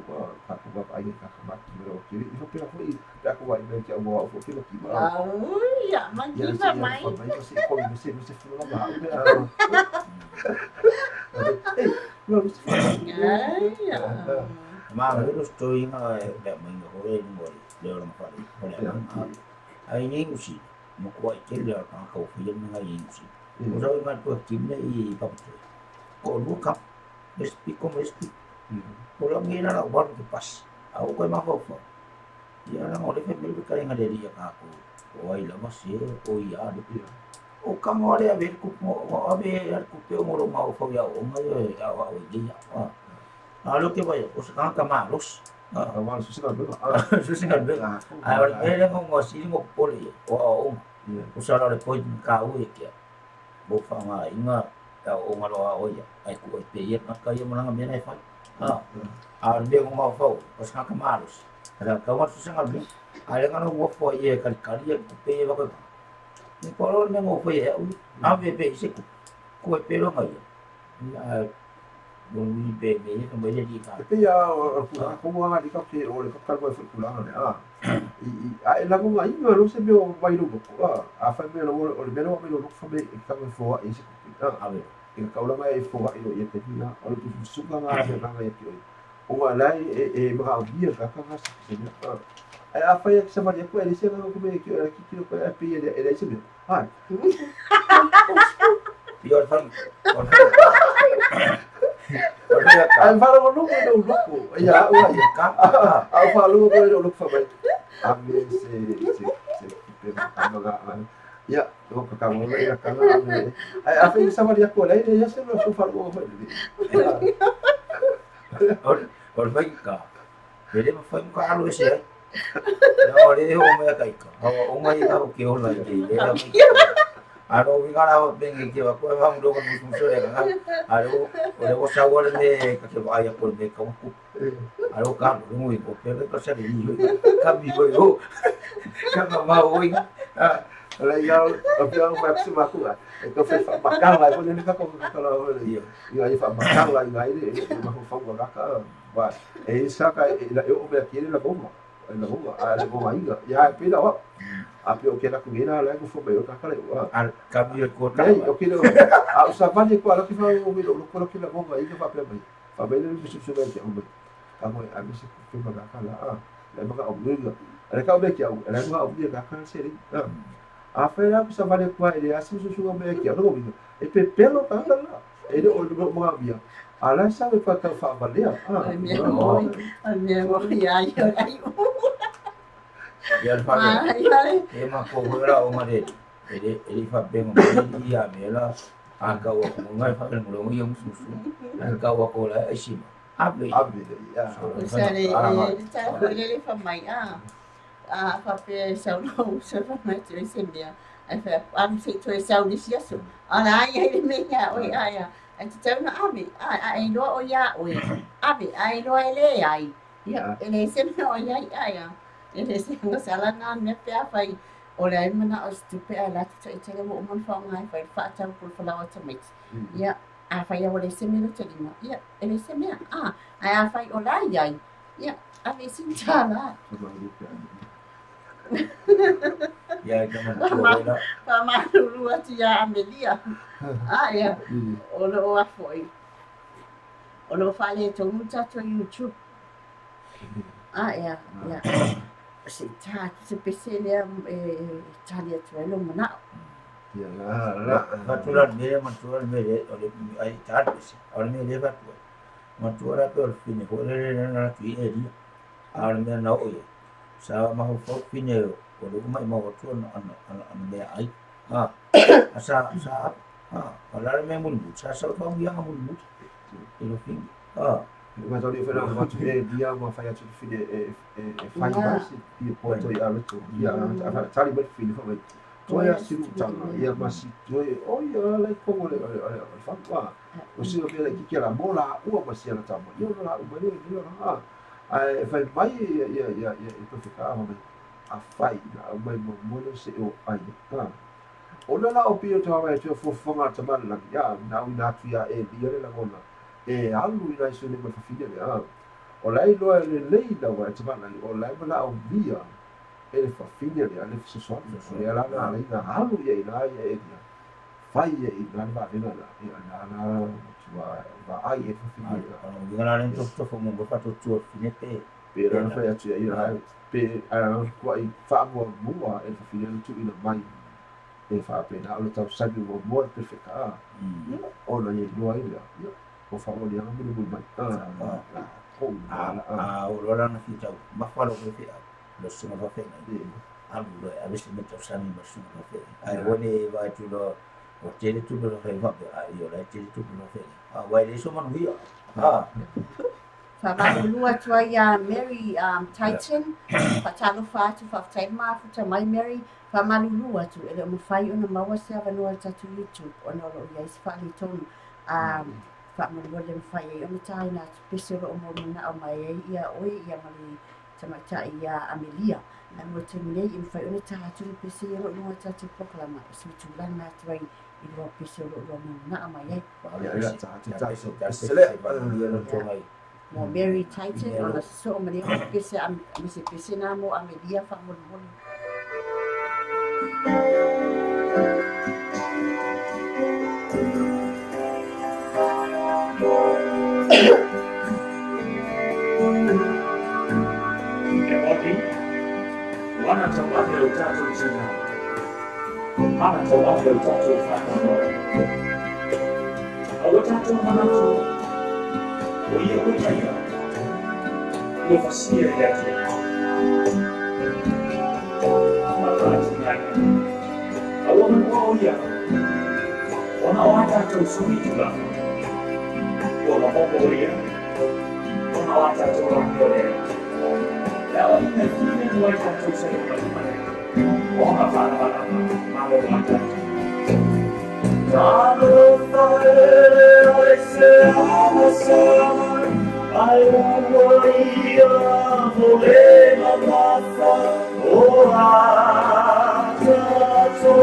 ai ka ma ki ro ki i ho pila foi da ko vai me ki o fo pila ki ma ya man ki va mai se ko se fu la ba no ya ma lo estoy na be mai no re mo le ro ma pare ai ni usi mo ko ai ke le ka ko fi ni ngai usi o ro ma ko ki ne i pa ko lu ka Mesti ko mesti. Pulang ina na ubar ke pas. Aku ko mafofo. Ya na ole fe mil ka nga deri ya aku. O ai la masi o ya de pira. O kamo ale a ver ku mo abe ar ku pe mo ro ma fo ya o ma ya wa o dia. Alo ke vaya, o sa ka malos. Awal susingan be. Susingan be. Ai ele mo si mo pole. O sa le po ka o ya. Bo fa ma inga o ngalo o ya ai ku pe ye na ka ye mana me na fa a de mo ma fo os ka malos ada ka wa su nga bi ai nga no wo fo ye ka ye ku pe ye ba ko ni polo me mo fo ye a be pe se ku pe lo ngai ya bon ni pe me ko me di ka pe ya ko nga di ka ke o le ka ko fu kula na ai la mo ngai no lo se be o vai lo ko a fa me lo o le me lo fa me ka me fo e se a ver e ka ula mai fo ai o ye te na o tu suka nga be nga ye ki o ala e ma dia ka ka se na ai a fa ye se ma ye ko ele se nga ko me ki ki ko e pe ele se be ai pior fan ai fa lo no ko ya o ya ka a fa lo ko lo fa mai a me se pe ma ga ya o ka ka mo ya ka na ai a fe sama dia ko lai ya se lo so fa lo fa or vai ka ele ma fa ka alo se na ore ho me ka ka o mai ka ke o lai de aro vi gara ben ke va ko va ndo ko mu so re ka aro ore ko sa wala ne ka ke va ya por de ka ku aro ka mo ko pe ka sa ri ka mi ko yo ka ma o Ala ia o pia o mai suma ku ai. E ko fe makau ai pone ni ka ko ka la o le. Ia ia fa makau ai ngai ni ma ho fa ka ka. Ba e sa ka la o be ki la goma. La goma a le goma inga. Ya pe la o. A pe o ke la ku ina la ku fo be o ka ka le. Al cambio ko ta. O ke a sa va ni ko ala ki fa o me lo ko ki la goma inga fa pe mai. Fa be le su su be ki o me. Ka mo a mi se ku fa ka la a. Le ma ka o me. Ala ka o be ki o. Ala ma o be ka ka se ri. A fera bisa vale kwa ele assim susu me que não ouvindo e pepelo tá lá ele o mo via ala sabe para tá fa vale a minha mãe ai ya fale e ma ko ora o mare ele fa bem o dia mela anga o ngai fa no lo yo susu anga o ko la isi abre ya sale ele fa mai fape sau no se fa mai te se mia ai fa am se to sau ni sia so ana ai me ya oi ai ai te tau na ami ai no o ya oi abi ai no ele ai ya ele se no ai ai ele se no sala na me pe fai ora ai mana o stupe ala te te mo mon fa ngai fa tau por fa la wata mai ya a fa ya ole se me no te dima ya ele se me ai a fa o la ai ya abi sin tala ya kama Mama lulu ati ya Amelia. Ya. Olo afoi. Olo fale tongu tato YouTube. Ya. Si se pesele Italia tuelo mana. Ya la. Faturan mere manturan mere ole ai tardes. Ole mere fatu. Mantura per fine ole na tu eri. Arme na oye. Sa mahu fok fine o lo mai mau tu an me ai asa ala me mun sa fa yang mun lo fin ma to di fera ma tu dia ma fa ya tu fide fa ba si di po to ya lo tu ya tali ba fide fa ba to ya si lu ta ya ma si to o ya la ko mo le fa pa o si lo pele ki la mola u ma si la ta mo yo la u ba ni ai fa mai ya to fica ma a fai na mai mo mo se o ai o la o pio to vai to fo fonga to mal la ya na tu ya e dia la gona e alu ina so ne ma fide ya o lai lo le da wa to mal o lai ma la o dia e fa fide ya le so ya la na alu ya ina ya e dia fai ya ina ba ina na va ai e fa fide ya ngana ne to fo mo fa to fine pe pero fa ya tu ya pe ko ai fa mo mua e fa fide tu ina mai e fa pena o tau sabi mo mo perfecta o no ye no ai ya o fa o dia mo mo mai o lo na fita ma fa lo fe lo sono va fe alu a vesi me to sami ma sono va fe ai woni va tu lo o tele tu lo fe va io la tele tu lo fe wa le so man wi Lua tua ia Mary Titan, patalo fatu fatai mafu ta mai Mary, famalulu atu ele mo fai ona maua se avanoa tatu YouTube ona lo ia isfali tonu famalulu le fai ona taina pese ro mo na mai ia oi ia mali tamata ia Amelia na mo temine in fai ona tatu pese ro no tatu proklama se tulan na trai i lo pese ro na mai ya ta mo Mary Titan ona so many pese pese na mo Amelia famalulu Wana tawake utatu mzima. Ana tawake utatu mfano. Awatatu manatu. Oye kutaya. Nufasiya yake. Makati yake. Awana oya. Wana watatu suitula. Wana oya. Wana watatu wangere. Leo nimefika kwa tatu sasa. Ona para mambo matatu. Tano fare ose amasa. Ai moria vole mamasa. Ora tatu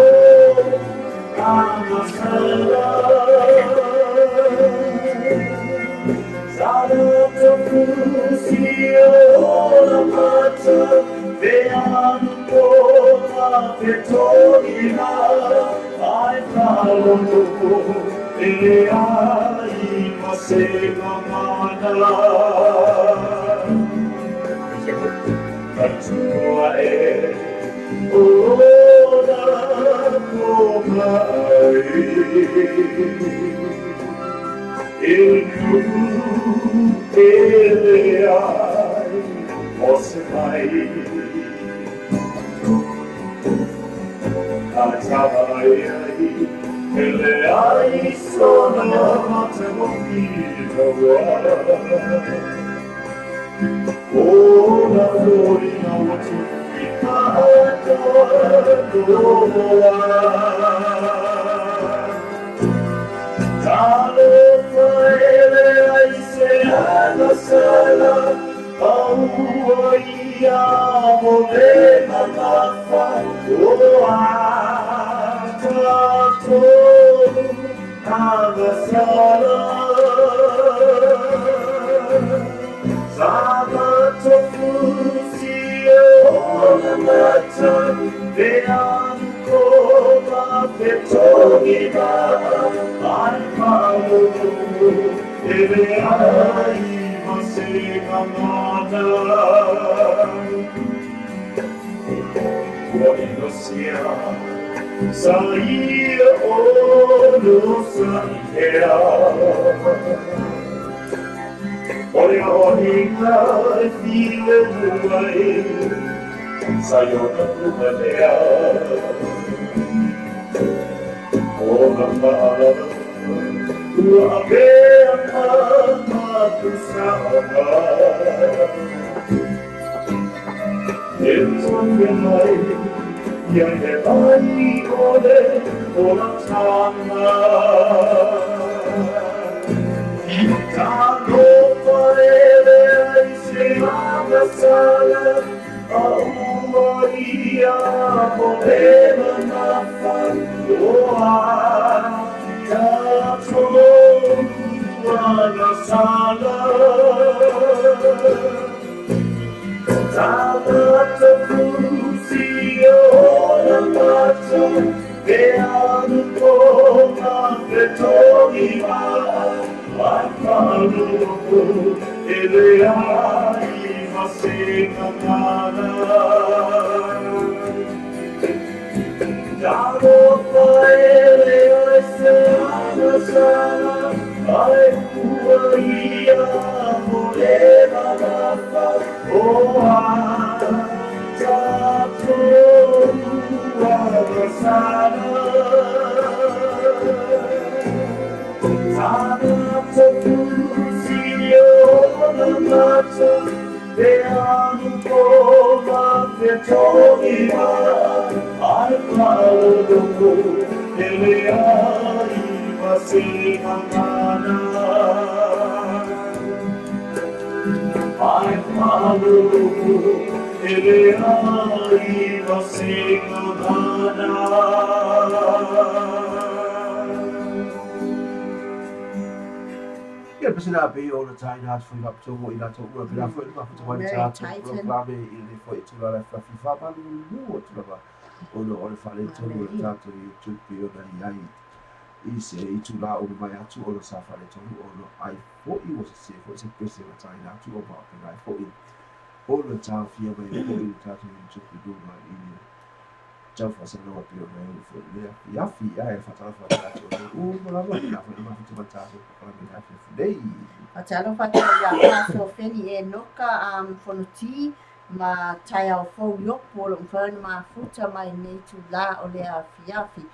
Atalo fata ya so feni e noka fonuti ma tai au fo yopo lo mfano mafuta mai nei tu la o le afiafi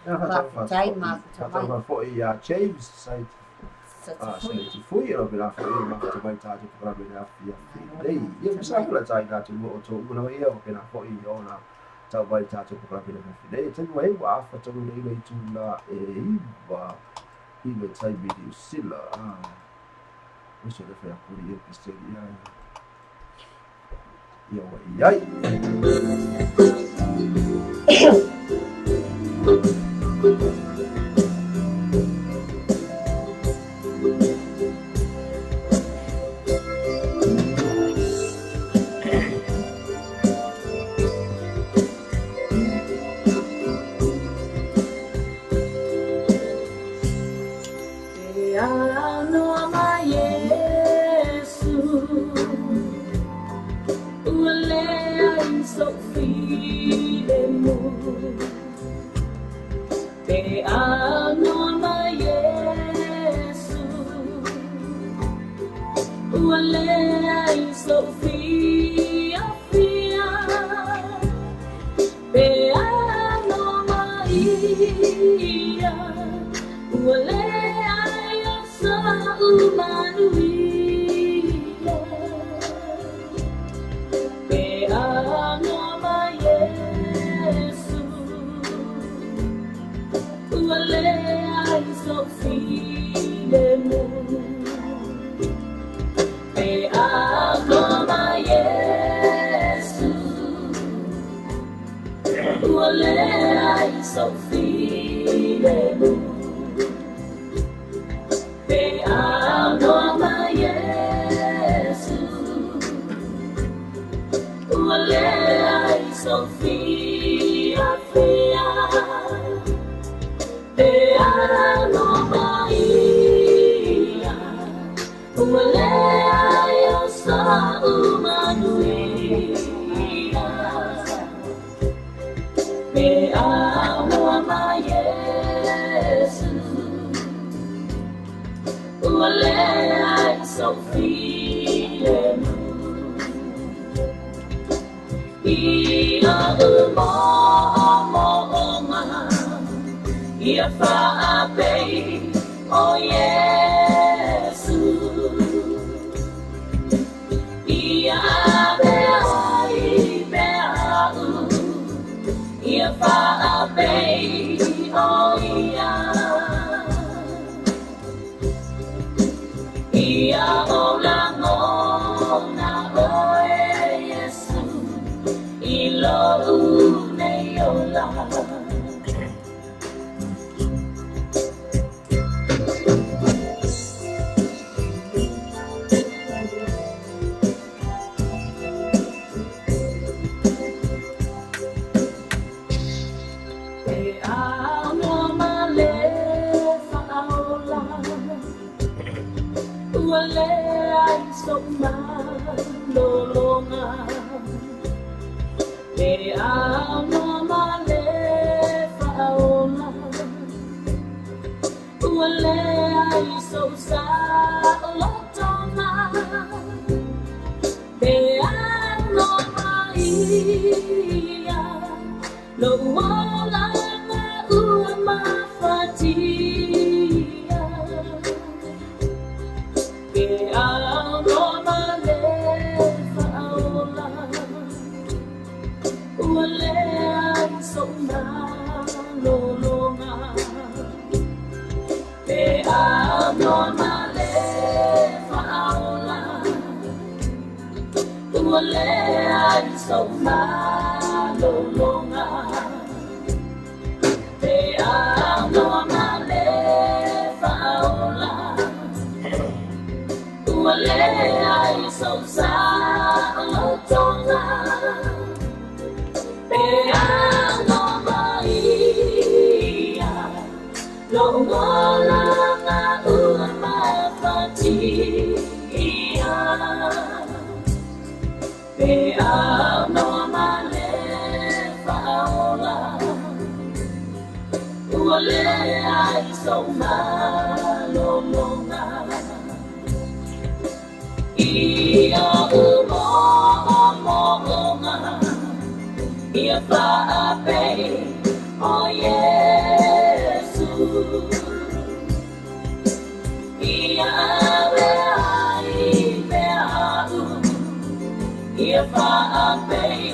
tai mafuta mai fo ia James site sai fui o bila fo ia mafuta mai ta tu para bela afiafi dei ia sa kula tai na tu mo to uno ia o pena fo ia ona tau vai ta tu para bela afiafi dei tu wei wa fa tu nei tu la e va i tai video sila Isso deve ser a curia que seria. E aí? ai Sofia Fia Pe ano Maria Wale ai sa Umanuia Pe ano ma Yesu Wale ai Sofia mo Pe ano ma Yesu Wale ai Sofia mo Pe ano ma Yesu Wale ai Sofia Fia Pe ano Maria Wale ai sa Umanuia Pe ano ma Yesu Wale ai Sofia mo Ia umoonga Ia whaapei o Yesu Ia abeai beau Ia whaapei o ia Ia olangona o Yesu Ilo une ola Pe ano male faola Wale ai soma lolonga Pe ano male faola Wale ai sosa lotona Pe ano maia Lo wala nga ua mafatia Pe ano male faola Wale ai soma lolonga Pe ano male faola Wale ai soma lolonga Pe ano male faola Wale ai sosa lotonga Pe ano maia Lo ngola nga ua mafatia Pe ano male faola Wale ai soma lolonga Ia umoonga Ia whaapei o Yesu Ia abeai beau Ia whaapei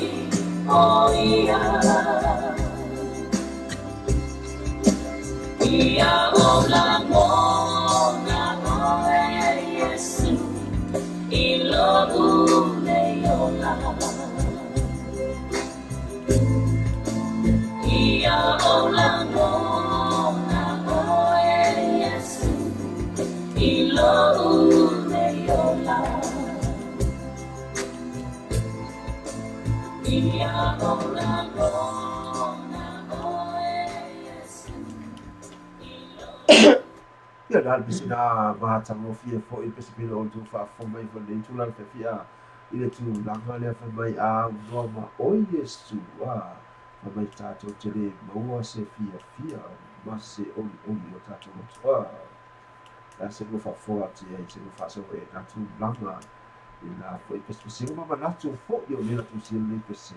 o ia Ia olangona o Yesu Ilo une ola Ia olangona o Yesu Ilo une ola Ia olangona o Yesu Ia dal pisina mahatanga fia fo i pesipina o tu fa fo mai fo le tu la fia i le tu langa le fa mai a no o Yesu fa mai tato te le maua se fia ma se o o tato no fa la se no fa fo ati ai se no fa so e tatu langa ina foi pesi ma natu fo yo le tu si le pesi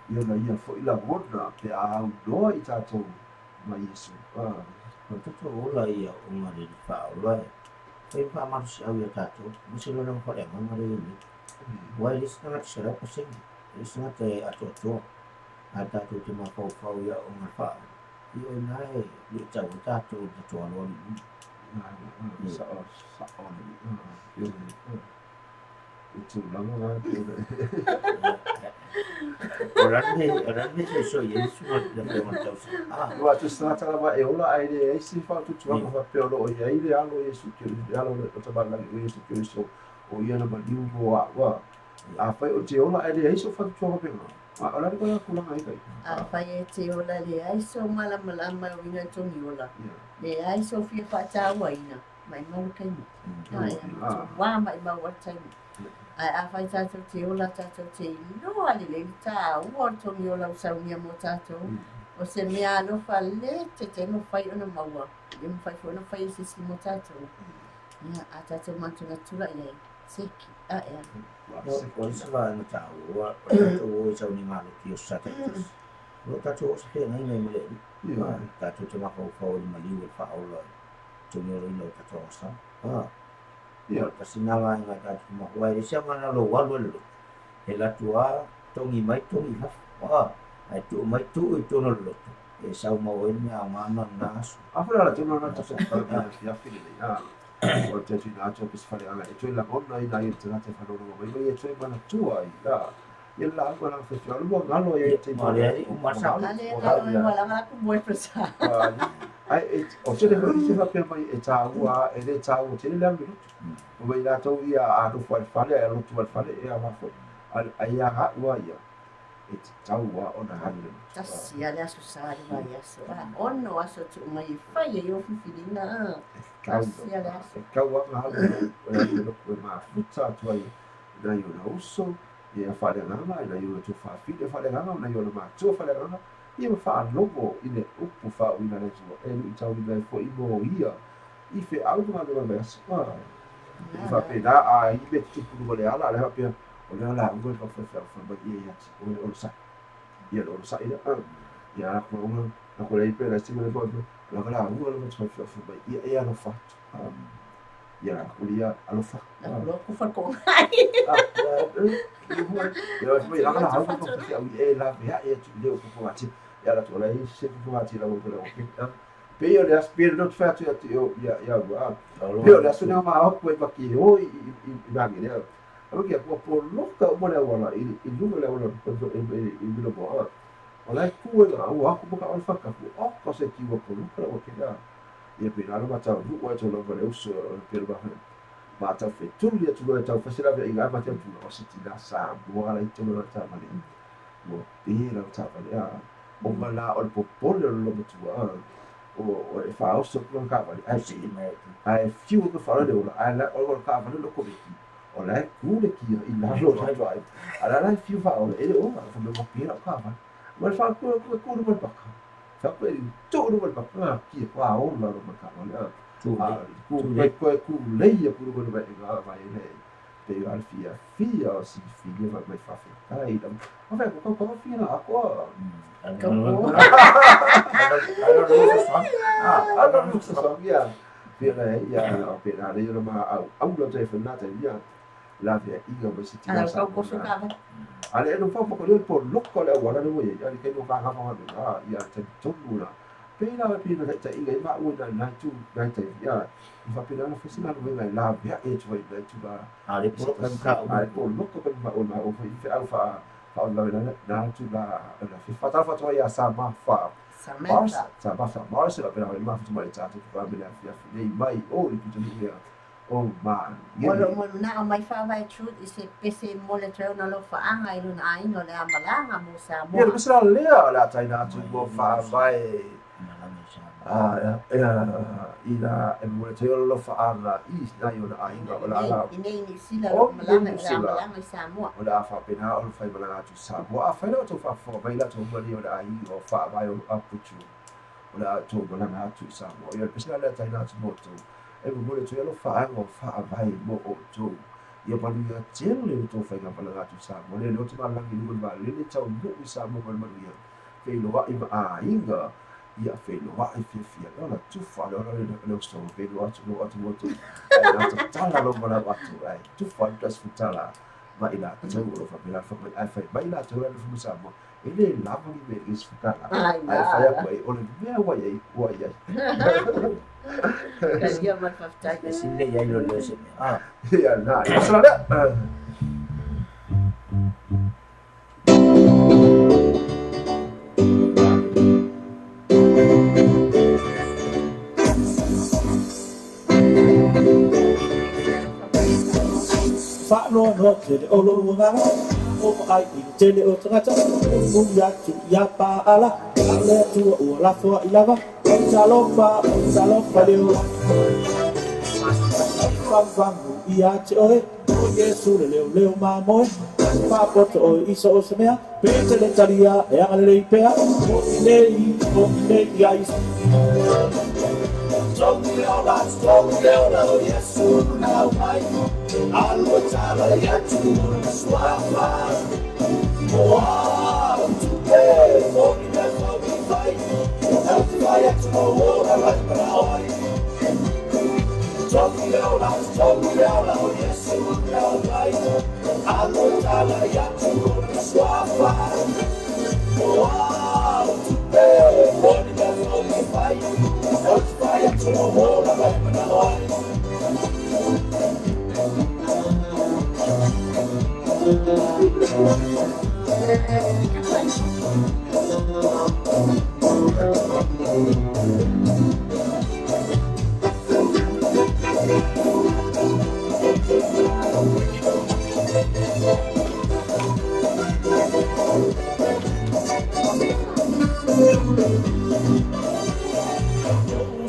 yo na ia fo ila bona pe a no I tato ma Yesu Ko to ola ia unga le fa ola. Foi pa ma se au ia tato. Mo se lo fa le ma le ni. Wai le sa se la pa se. Le sa te ato. Ata tu te ma fa ia unga fa. Io nai le tau tato to lo ni. sa on yo itu lama Orang ni so Yesu le mo tau. Wa tu sa ta ba e ola ai le si fa tu tu fa pe lo ia ile alo Yesu ke alo le ta ba la Yesu ke so o ia na ba diu wa a fa o te ola ai le Yesu fa tu fa pe lo a ola ko la kula ai kai A whai e te ola le ai so malama o ina tongi ola. Le ai so fia whātaua ina. Mai mau kai mo. Wā mai mau atai mo. Ai a whai tātou te ola tātou te ilo ali le tā ua tongi ola o saunia mo tātou. O se mea alofa le te no whai ona maua. I mo whai whona whai sisi mo tātou. Ia a tātou mantuna tura i ai. Seki. A ea. O se va na tau o o sa ni malo ki o sa te. Lo tato o se ngai ngai mele. Tato te mako fa o mali o fa o lo. Tu ni o ino tato sa. Ia ta sinala nga tato mo wa e se mana lo wa lo. E la tua tongi mai fa. Ai tu mai tu i tono lo. E sa mo o ni a mana na. Afra la tu no na ta sa ya fili ya o te tu na cho pis fare ala e tu la bona I dai te na te fa no mai e tu mana tua I da ia la ko na fe tu lo ngalo e te ma le o ma sa Ale e wala ngā ku moe presa. ai o te le se fa pe mai e ta ua e le ta ua te le mi o mai la to ia a do fa fare e lo tu fare e a va fo ai a ha ua ia e ta ua ona hanu Tasi ale aso sari vai aso. Ono aso tu mai whai e o whiwhirina. Tasi ale aso. Kau wa ma e lo ko ma futa tu ai na yo na uso e a fare na na yo tu fa fi de fare na na yo ma tu fare na ia ma fa logo I le upu fa ina le tu e I tau I fo I mo ia I fe auto ma de ma sa I fa pe da a I be tu pu le ala le ha pe o le ala ngo fa fa ba ia o sa ia lo sa ida ia ko ngo na ko le pe la sima le bo la kala ngo le fa fa ba ia no fa ia ko ia alo fa Lo ku fa ko. ia foi la kala ha ko fa ia la be ia tu le ko ati ia la to la I se ko ati la ko le pe io le aspiro non fa tu ia wa io le asu ma ho ko pa ki o I ba mi le Porque a por loca uma le wala I lume le wala ko I bilo bo Ola ku nga o aku buka on fa ka ku o ko se ki wo por loca o ke da ia pe na ma ta lu wa to lo va le uso per ba ma ta fe tu li tu lo ta fa se la ve I ga ma ta tu o se ti da sa bo ala I tu lo ta ma le mo pe la ta va le o ma la o po po le lo mo tu o e fa o so ko ka va ai si ai fiu ko fa le o ai la o ka va le ko be Ola ku le ki I la lo ta vai ala la fiu fa o e o fa me mo pe la ka va ma fa ku no pa fa ku tu no pa ki fa o la no ka ma ku le ia ku no ba ga va le pe al fia si figlia va mai fa ai da vabbè ko fina la qua allora non so via per ia per io ma au lo te fannata via la via io ba si ti Allora, ko so ka. Ale no fa poco del por locco le guarda voi ya che non fa ma ya te tongula pena ta inga ma una na tu na te ya fa pena no fascina no me la via e tu vai tu ba ale por ka ale por locco per ma una o fa alfa fa na tu la fa ta fa tu ya sa ma fa Samantha. sa ma la pena ma fa tu mai ta tu va me la via nei mai o i tu ni oh man Mo na o mai fa vai tru I se pese mo le treo na lo fa anga I luna ai no le amalanga mo sa mo. ya no sa le la ta na tu mo fa vai ila e mo te lo fa ana I na yo na ai no la Nei ni sila lo malanga I amalanga I sa mo. o la fa pena o fa malanga tu sa mo a fa no to fa fo vai la to mo ni o la ai o fa vai o aputu o la to malanga tu sa mo yo pesa la ta na tu mo to e mo le to lo fa o fa vai mo o to ia manu ia tele o tō whainga pala ngātu Samoa. Le leo te malangi nukun wā lele tau nukui Samoa manu ia. Whailoa i ma a inga, ia whailoa i whiawhia. Ora tuwha, ora leo stonga, whailoa atu motu. Nāta tala lo mana watu, tuwha i tas futala. Ma ina tau uro whamira whakai ai whai. Ma ina tau rana whamu Samoa. Ele lava ni me is futala. Ai whai aku ai, ole mea wai ai, wai ai. Kasi ia man whaftai. Kasi le iai lo leo se mea. Ia, nā, ia sara Whānoa no te re olo ngara, o ai i te le o tangata, mungi atu i a pāala, a lea tua ua lafoa i lava, o talopa leo. Whangwangu i a te oe, o Yesu le leo mā moe, whāpoto o iso o se mea, pēte le taria e anga le pēa, o i nei i a iso. Tongi leo la o Yesu nau mai, alua tala i atu o na suafa. Moa tupe, mogi na mogi vai, el te vai atu o ora lai paraoi. Tongi leo la o Yesu nau mai, alua tala i atu o na suafa. Moa tupe, mogi na mogi vai, el te vai atu o ora lai paraoi.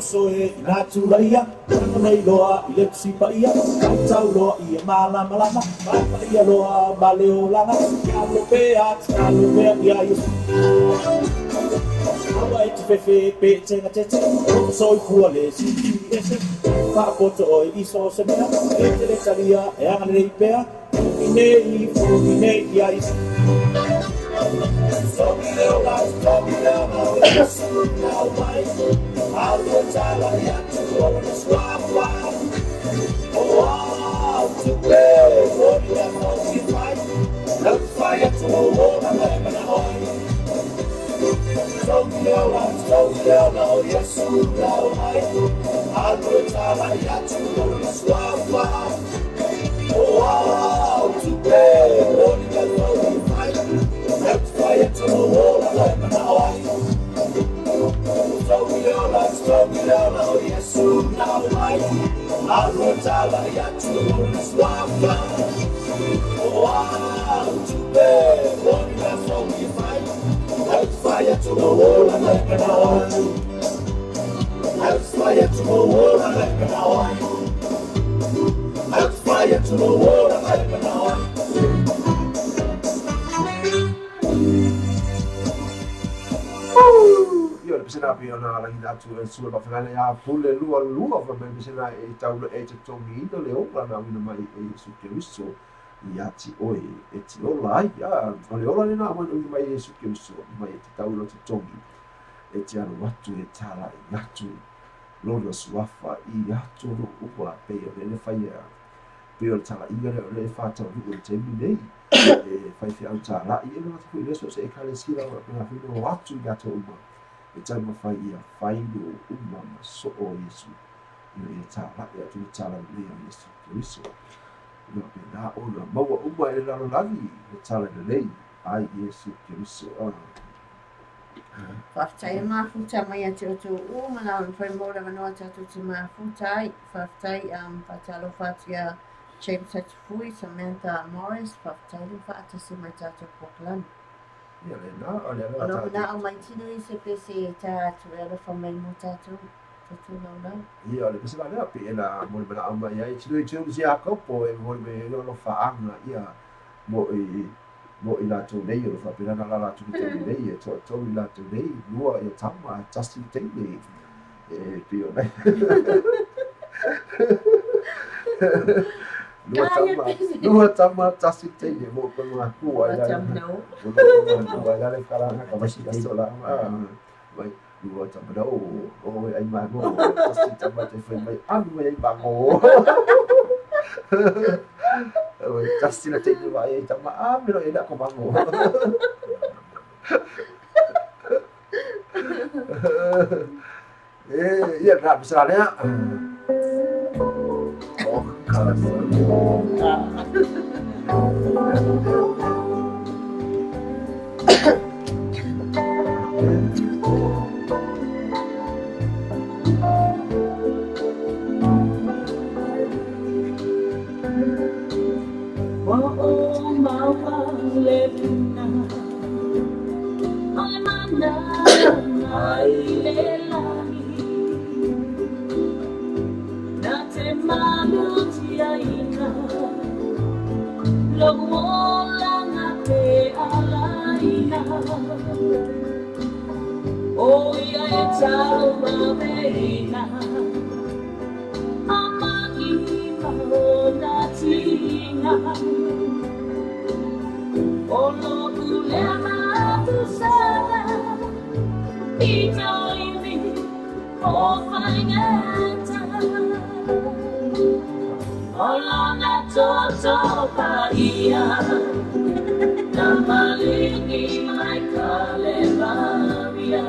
Soe natu laia, nei loa I le sipa ia, tau loa I malama lama, ia loa maleo langa, alo pea ia Yesu. Awa te fefe pe tenga tete, soi kua le siki ese, whapoto o iso se mea, te le taria e anga nei pea, I nei ia Yesu. Toki leo la, Yesu nau mai, alua tala I atu o na suafa. O tupe, moni na mogi vai, nau whai atu o ora mai manahoi. Toki leo la, Yesu nau mai, alua tala I atu o na suafa. O tupe, moni na mogi vai, nau whai atu o ora mai manahoi. Toki leo la, Yesu nau mai, alua tala I atu o na suafa. O tupe, moni na mogi vai, nau whai atu o ora mai manahoi. Nau whai atu o ora mai manahoi. Nau whai atu o ora mai manahoi. Io le pisena pi ona la ina tu e sulla finale a pulle lua va bene pisena e taulo e te tongi indo le opra na una mai e su che visto ia ti oi e ti ola ia o le ola le na mai mai e su che visto mai e te taulo te tongi e ti anu watu e tala i atu lona suafa I atu no upa pe o le fai pe o tala i le fa tau i te mi nei e fai fi au tala I no tu le so se kale sira na fi no watu i atu uma e tai mawhai ia whainu uma ma so o Yesu. Ina ia tāla, ia tu tāla lea Yesu Kiriso. Ina pe nā ona maua uma e lalo lagi, e tāla na lei, ai Yesu Kiriso. Whaftai mafuta mai atu atu o mana on whai mora manoa tatu te mafutai. Whaftai patalo whatia James Hatfui, Samantha Morris, whaftai ni whaatasi mai tatu Portland. Ia le nā, o le ala Ono na o mai tino I se pese tatu e ala whamai mo tatu. Tatu lau lau. Ia le pese lana pe e la mori mana ama ia e tino I tino si a kopo e mori me no whaanga ia mo I la tō nei o le whapirana la tū ki tō nei e tō I la tō nei lua I tama Justin Taylor e pio nei. Dua tama tasi tene mo ko mga kuwa ya. Kuwa ya le kala na ka basi sola. Mai dua tama da o ai ma mo tasi tama te foi mai anu ai bango. Tasi na tene wa ai tama miro ida ko bango. Iya nggak misalnya oh ya tahu babena amagi mahona tinga ono kulema tusala ito ini ofangata olona toto paia Namalingi mai kalevavia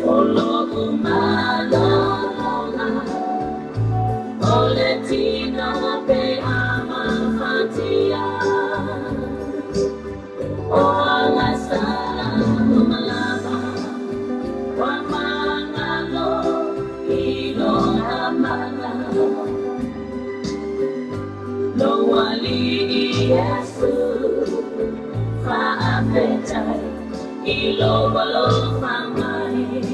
Ologu malona Oletino pe amafatia O alasala umalava Wamangalo ilo amala Lo wali Yesu faapetai ilo walo famai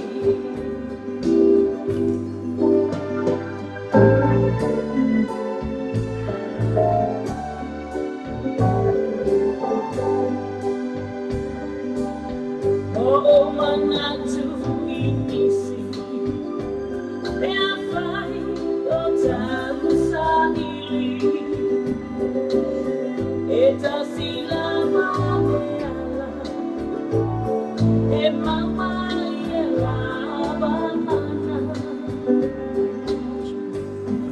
oh manatu inisi beafai otaku sanili Eta silama meala, mama ela banana,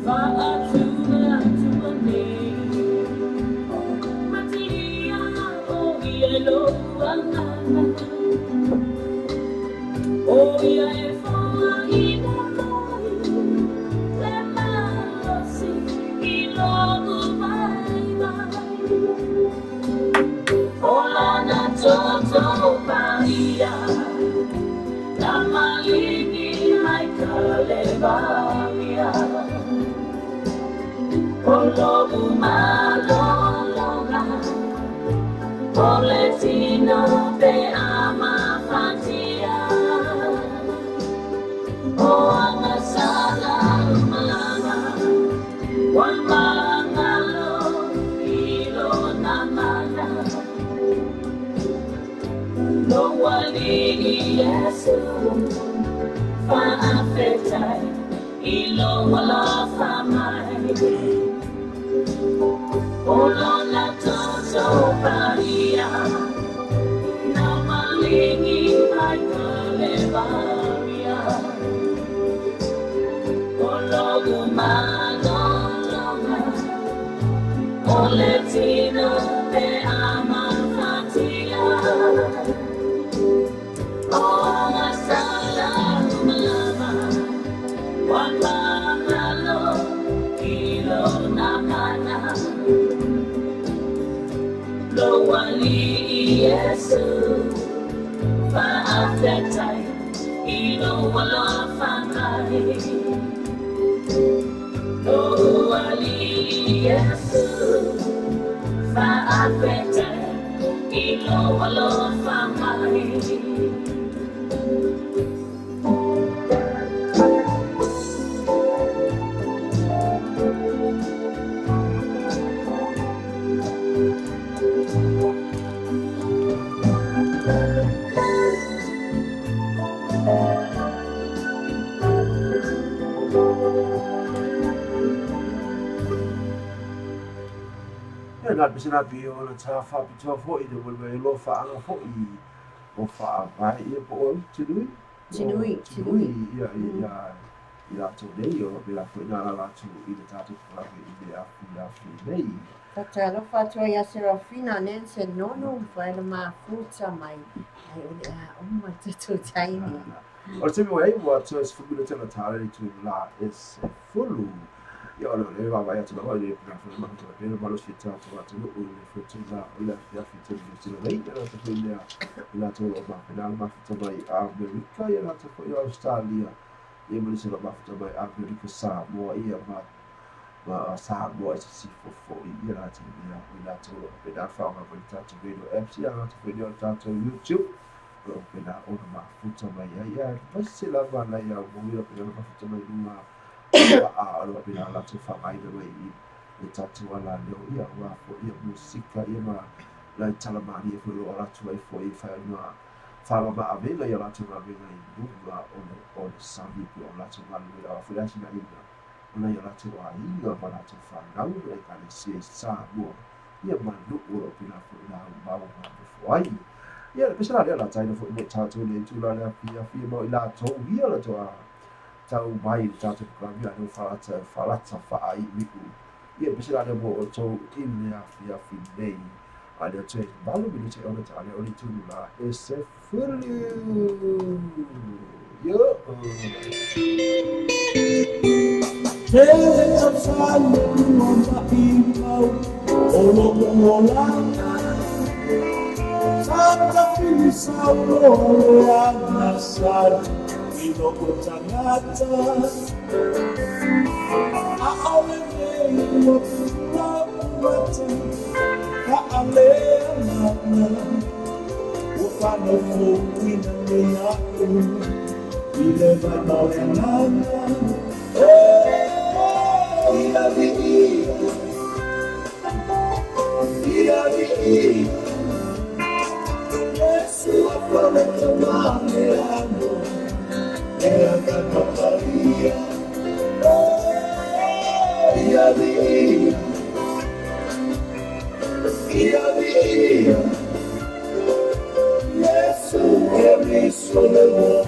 faatuna tuane, matia oh yelo banana, oh ya efoa inamai, lemalosi ilogu Olana toto paia Namalini mai kalevavia Ologu malolonga Oletino pe amafatia O angasala malama Wamangalo ilo namana Lo wali Yesu faapetai ilo wala famai Olona toto paria Namalingi mai kalevavia Ologu malolonga Oletino pe amafatia Oh, masala malama Wamangalo ilo namana Lo wali Yesu faapetai ilo wala famai Lo wali Yesu faapetai ilo wala famai Ia na pisina pi ona ta fa pi to fo I de mo lo fa anga fo I o fa vai ia po o tinui ia to dei o bila ko na la tu I de tatu la I de afi nei Tata lo fa to ia Serafina nen se nono fa le ma futa mai ai o ma tu taini o te mo ai wa to es fu tena tare tu la es fulu ia no le va vai tu la le na fu ma to le ma lo si ta tu tu o le fu tu la la ya fi tu tu le ia la tu le la tu o ma na ma fu tu mai a America ia la tu ko ia Australia ia mo se ma fu tu mai a America sa mo ia ma sa mo si fo ia la tu ia tu pe da fa ma ko ta tu video apps ia la tu video ta tu YouTube o pena ona ma futa mai ia pasi la va la ia mo ia pena ma futa mai uma a lo pena la tu fa mai mai I tatu ala leo ia wa fo ia musika ia ma la tala mari fo lo la tu ai fo I fa ma fa ma ave la ia la tu ma ave na I ma o sabi pi o la tu ma la fo la sina ina ona ia la tu ai ia ma la tu fa na u le ka le si sa mo ia ma lu o pena fo la ma fo ai ia le pesa la taina fo ne tatu le tu la fi mo la to ia la to tau mai tatu ka mi no fa ai mi ku ia pesa la mo to in le fi nei ale te balu mi te ona ta ale oli tu la ese fulu yo Tele tapsalo mo imaw o la Santa Filisaulo yang nasar Inoko tangata Aole mo mata Kaale mana Ukano fuina yako Ile banana Ia di Sua paleta maneando é a Maria ia dia Jesus é mi solemo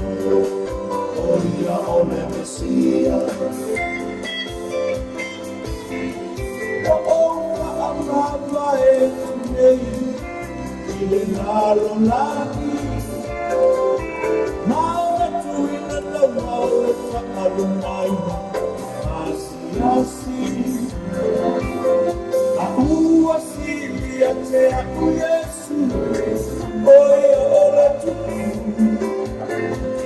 oia ole Messia o amava e Ilenalo lagi Maule tuina la maule whakalumai Asi Aku asili ate aku Yesu Oe ole tuku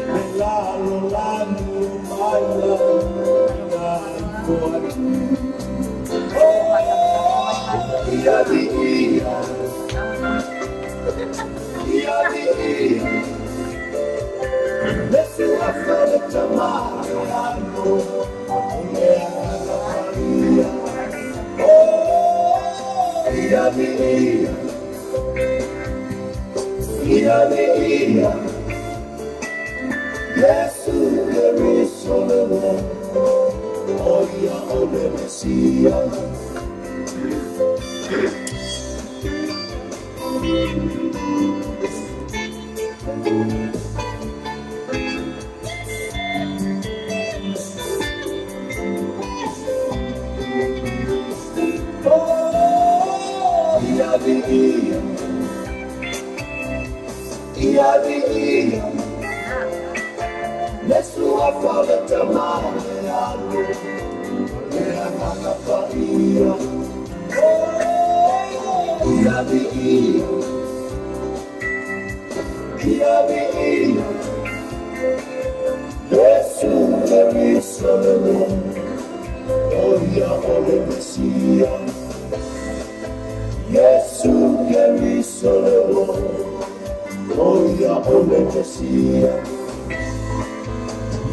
Ilenalo lagi maila Ina iko atu Ia di ia Lesi wafale tamariano Ulea Maria Oh, ia dia Yesu Jerusalem Oh, ia ole Messia Ia dia Nesua fala tamariano Lea Maria Ia dia Yesu Jerusalem Oia ole Messia Yesu Jerusalem Oia ole Messia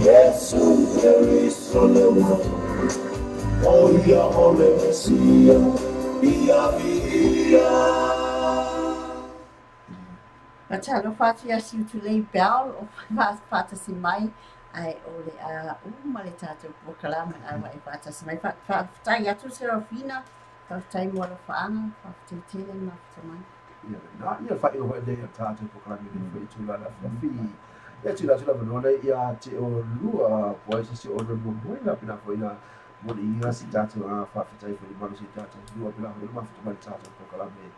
Yesu Jerusalem Oia ole Messia Ia Matalo fatu ya si utulei bell o fata si mai ai ole male tato pokalama ai fata si mai tai atu Serafina Tautai mo lo faanga, whakatitile mafutamai. Na ia fai o hende a tātou po karangi ni fai tūla la whawhi. Ia tūla manone ia te o lua poe si o na mumuenga pina fai na moni inga si tātou a whawhitai fai maru si tātou lua pina fai mafutamai tātou po karangi.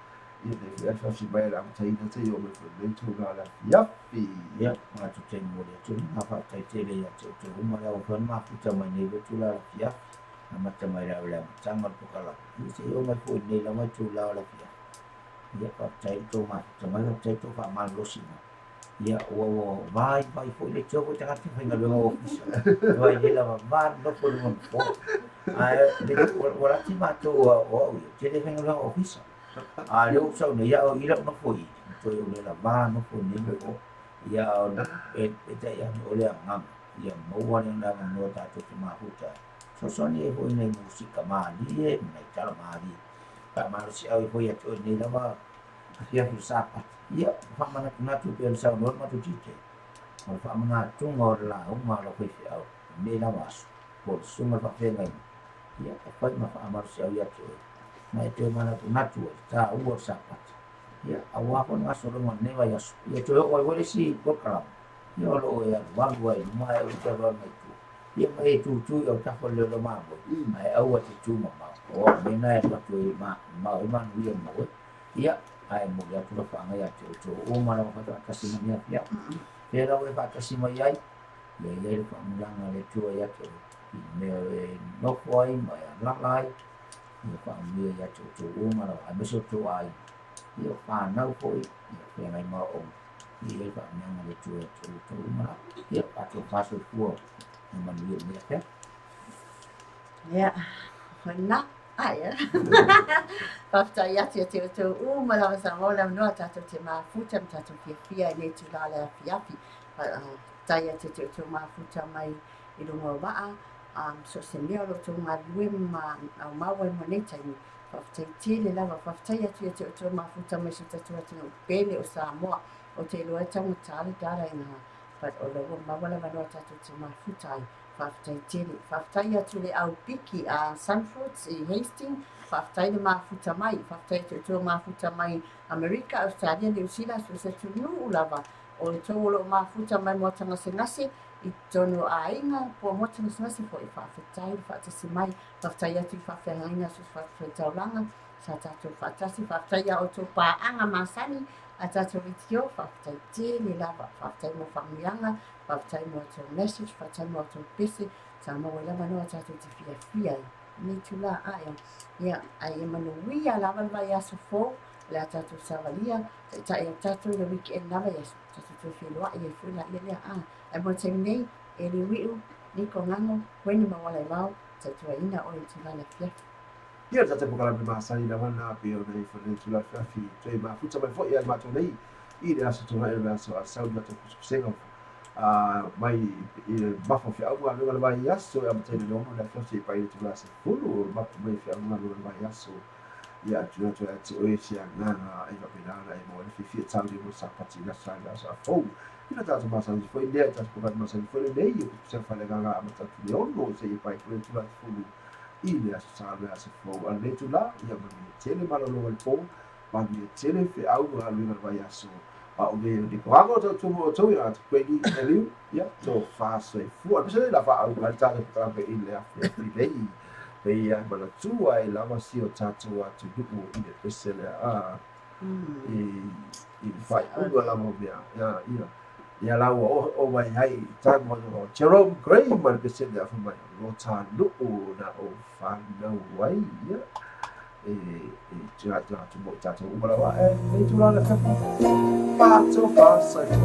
Ia te fai atwa si mai la mtai na te o me fai nei tūla la whawhi. Ia, mga tutai mori atu, nga whawhitai tele ia te o te umara o whan mafutamai nei le tūla la whawhi. Nga matamai rau la matangal po karangi. Ia te o mai fai nei la mai tūla la whawhi. Ia whakatei tō mafutamai, whakatei tō whamalosina. Ia o vai fo le tō te ngati whainga lunga ofisa. Vai le lawa vai loko lunga mpo. Wala ti mato o au, te le whainga lunga ofisa. Leo sau ne ia o ila una fo i. Tō i o le lawa no fo ni me o. Ia o te ia o le angam. Ia maua ni nga ngā tātou te mahuta. So soni e hoi nei musika maali e, nei tala maali. Ka marosi au e hoi atu e nei lawa. Ia hu sapa. Ia whamana kunatu pe al sau nor matu tite. O whamana tunga o la unga lo koe fi au. Me na wasu. Por sunga whawhenga ina. Ia ka whai ma whaamarusi au iatu e. Mai te mana kunatu e. Tā ua sapa. Ia awako nga soronga newa yasu. Ia te oi wale si kokaram. Ia lo e alu wangu ai. Mai au te roi mai tu. Ia mai e tu tu au tafo leo lo mambo. Mai au a te tu mamau. O mena e patu e mau e manu ia mau e. Ia ai mo ya tu fa nga ya tu o mala ko ta kasi mania ya pero e fa kasi mai ai le fa mlanga le tu ya tu me no foi mai la lai e fa mi ya tu o mala a me so tu ai e fa na foi e ngai ma o e fa mlanga le tu mala e fa tu fa so tu e man mi ya na Aia. Whaftai atu te o tō umalawa sa mola mnoa tātou te mafuta ma tātou whiawhia nei tu lale a whiawhi. Tai atu te o tō mafuta mai I runga o waa. So se mea lo tō ngā lue au maua I mo nei taimi. Whaftai tele lawa, whaftai atu te o tō mafuta mai si tātou atu o pele o Samoa. O te loa tango tāle dara I ngā. But o lawa mawala manoa tātou te mafuta ai. Whaftai tele. Whaftai atu le au piki a Sunfruits I Hastings. Whaftai le mafuta mai. Whaftai te tō mafuta mai Amerika, Australia, New Zealand, so se tunu ulawa. O le tō lo mafuta mai mo tanga se ngase. I tono a inga po mo tanga se ngase po I whawhetai, whaatasi mai. Whaftai atu I whawhengaina so whawhetauranga. Sa tātou whaatasi. Whaftai a o tō pāanga masani. A tātou itio. Whaftai tele lawa. Whaftai mo whamianga. Whaftai mo tō message, whaftai mo tō pese, sa maua lawa noa tātou te whiawhia Ni tula aia. Ia, ai e manuia lawa vai aso fō, le a tātou savalia, ta e tātou le weekend lawa yaso, tātou tō whiloa I e whila ia lea a. Ai mo te nei, e li wiu, ni ko ngango, weni mawala I wau, tātou a ina o I tula le whiawhi. Ia tātou pukarami māsani lawa nā peo nei whanei tula whiawhi, tui mafuta mai fo ia mātou nei, I le aso tōna e le aso a saudi mātou kusukusenga mai mafo fi au ngā lunga mai aso e amate ni omo na fiosi pai tu la se fulu mafo mai fi au ngā lunga mai aso ia tuna tu ati oe si ngā e va pinana e mo e fi tali mo sa pati na sa sa fo ina tatu masa ni foi idea tatu por masa ni foi nei o se fa le ngā amata tu ni ono se i pai tu la fulu I le aso sa le aso fo al le tu la ia mo tele malo lo po ma ni tele fi au ngā lunga mai aso o me ni ko hago to mo to ya to pe ni eliu ya to fa so fu a pese la fa au la ta ta pe in le a lei pe ya ma la tu ai la ma si o ta tu a tu du I le pese le a I fa u la mo ya la o mai hai ta mo no Jerome Gray ma pese le fa mai lo ta lu na o fa no wai ya tu mo ta tu mo la wa e tu la ka pa so fa sa tu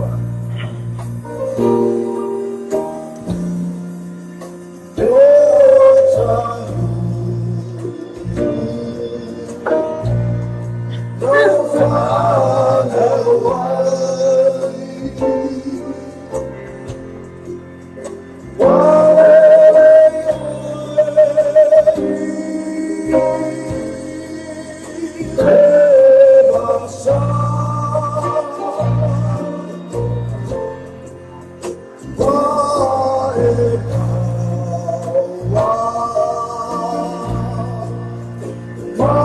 Wow.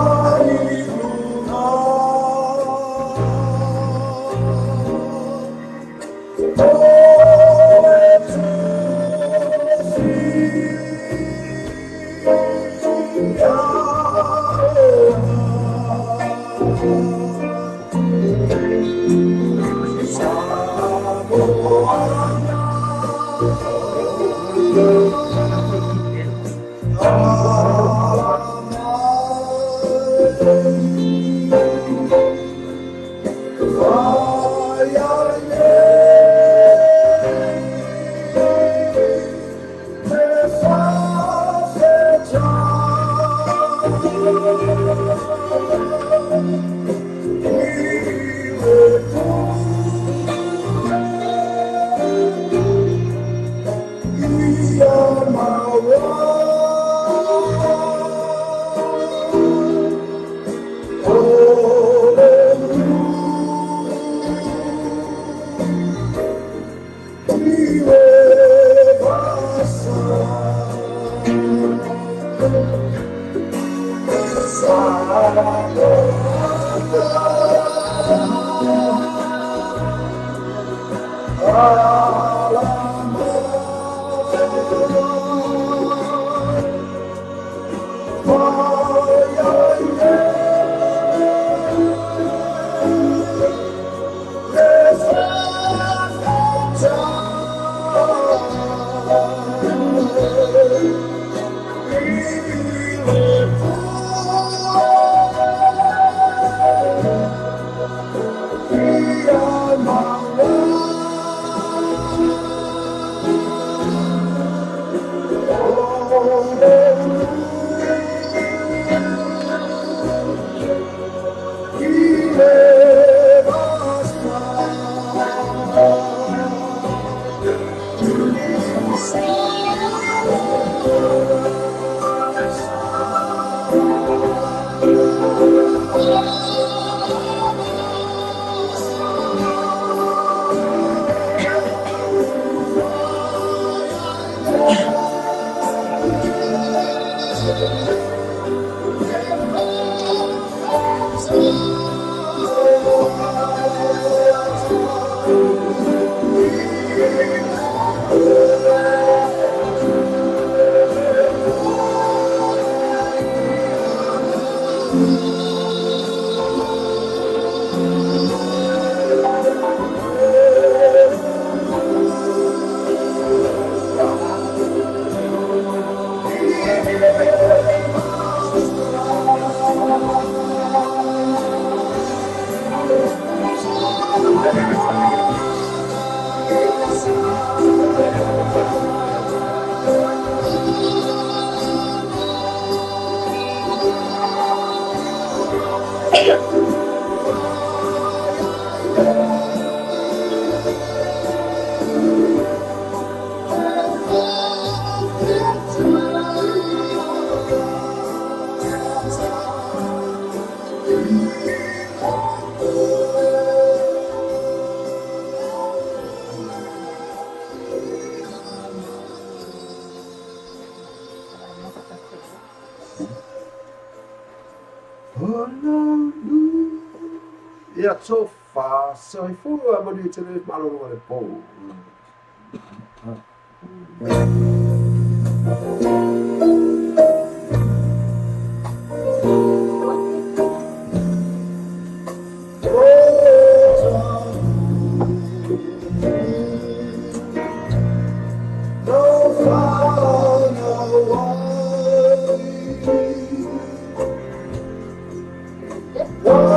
Ia tofa soifua ma ni tele malolo le po. Oh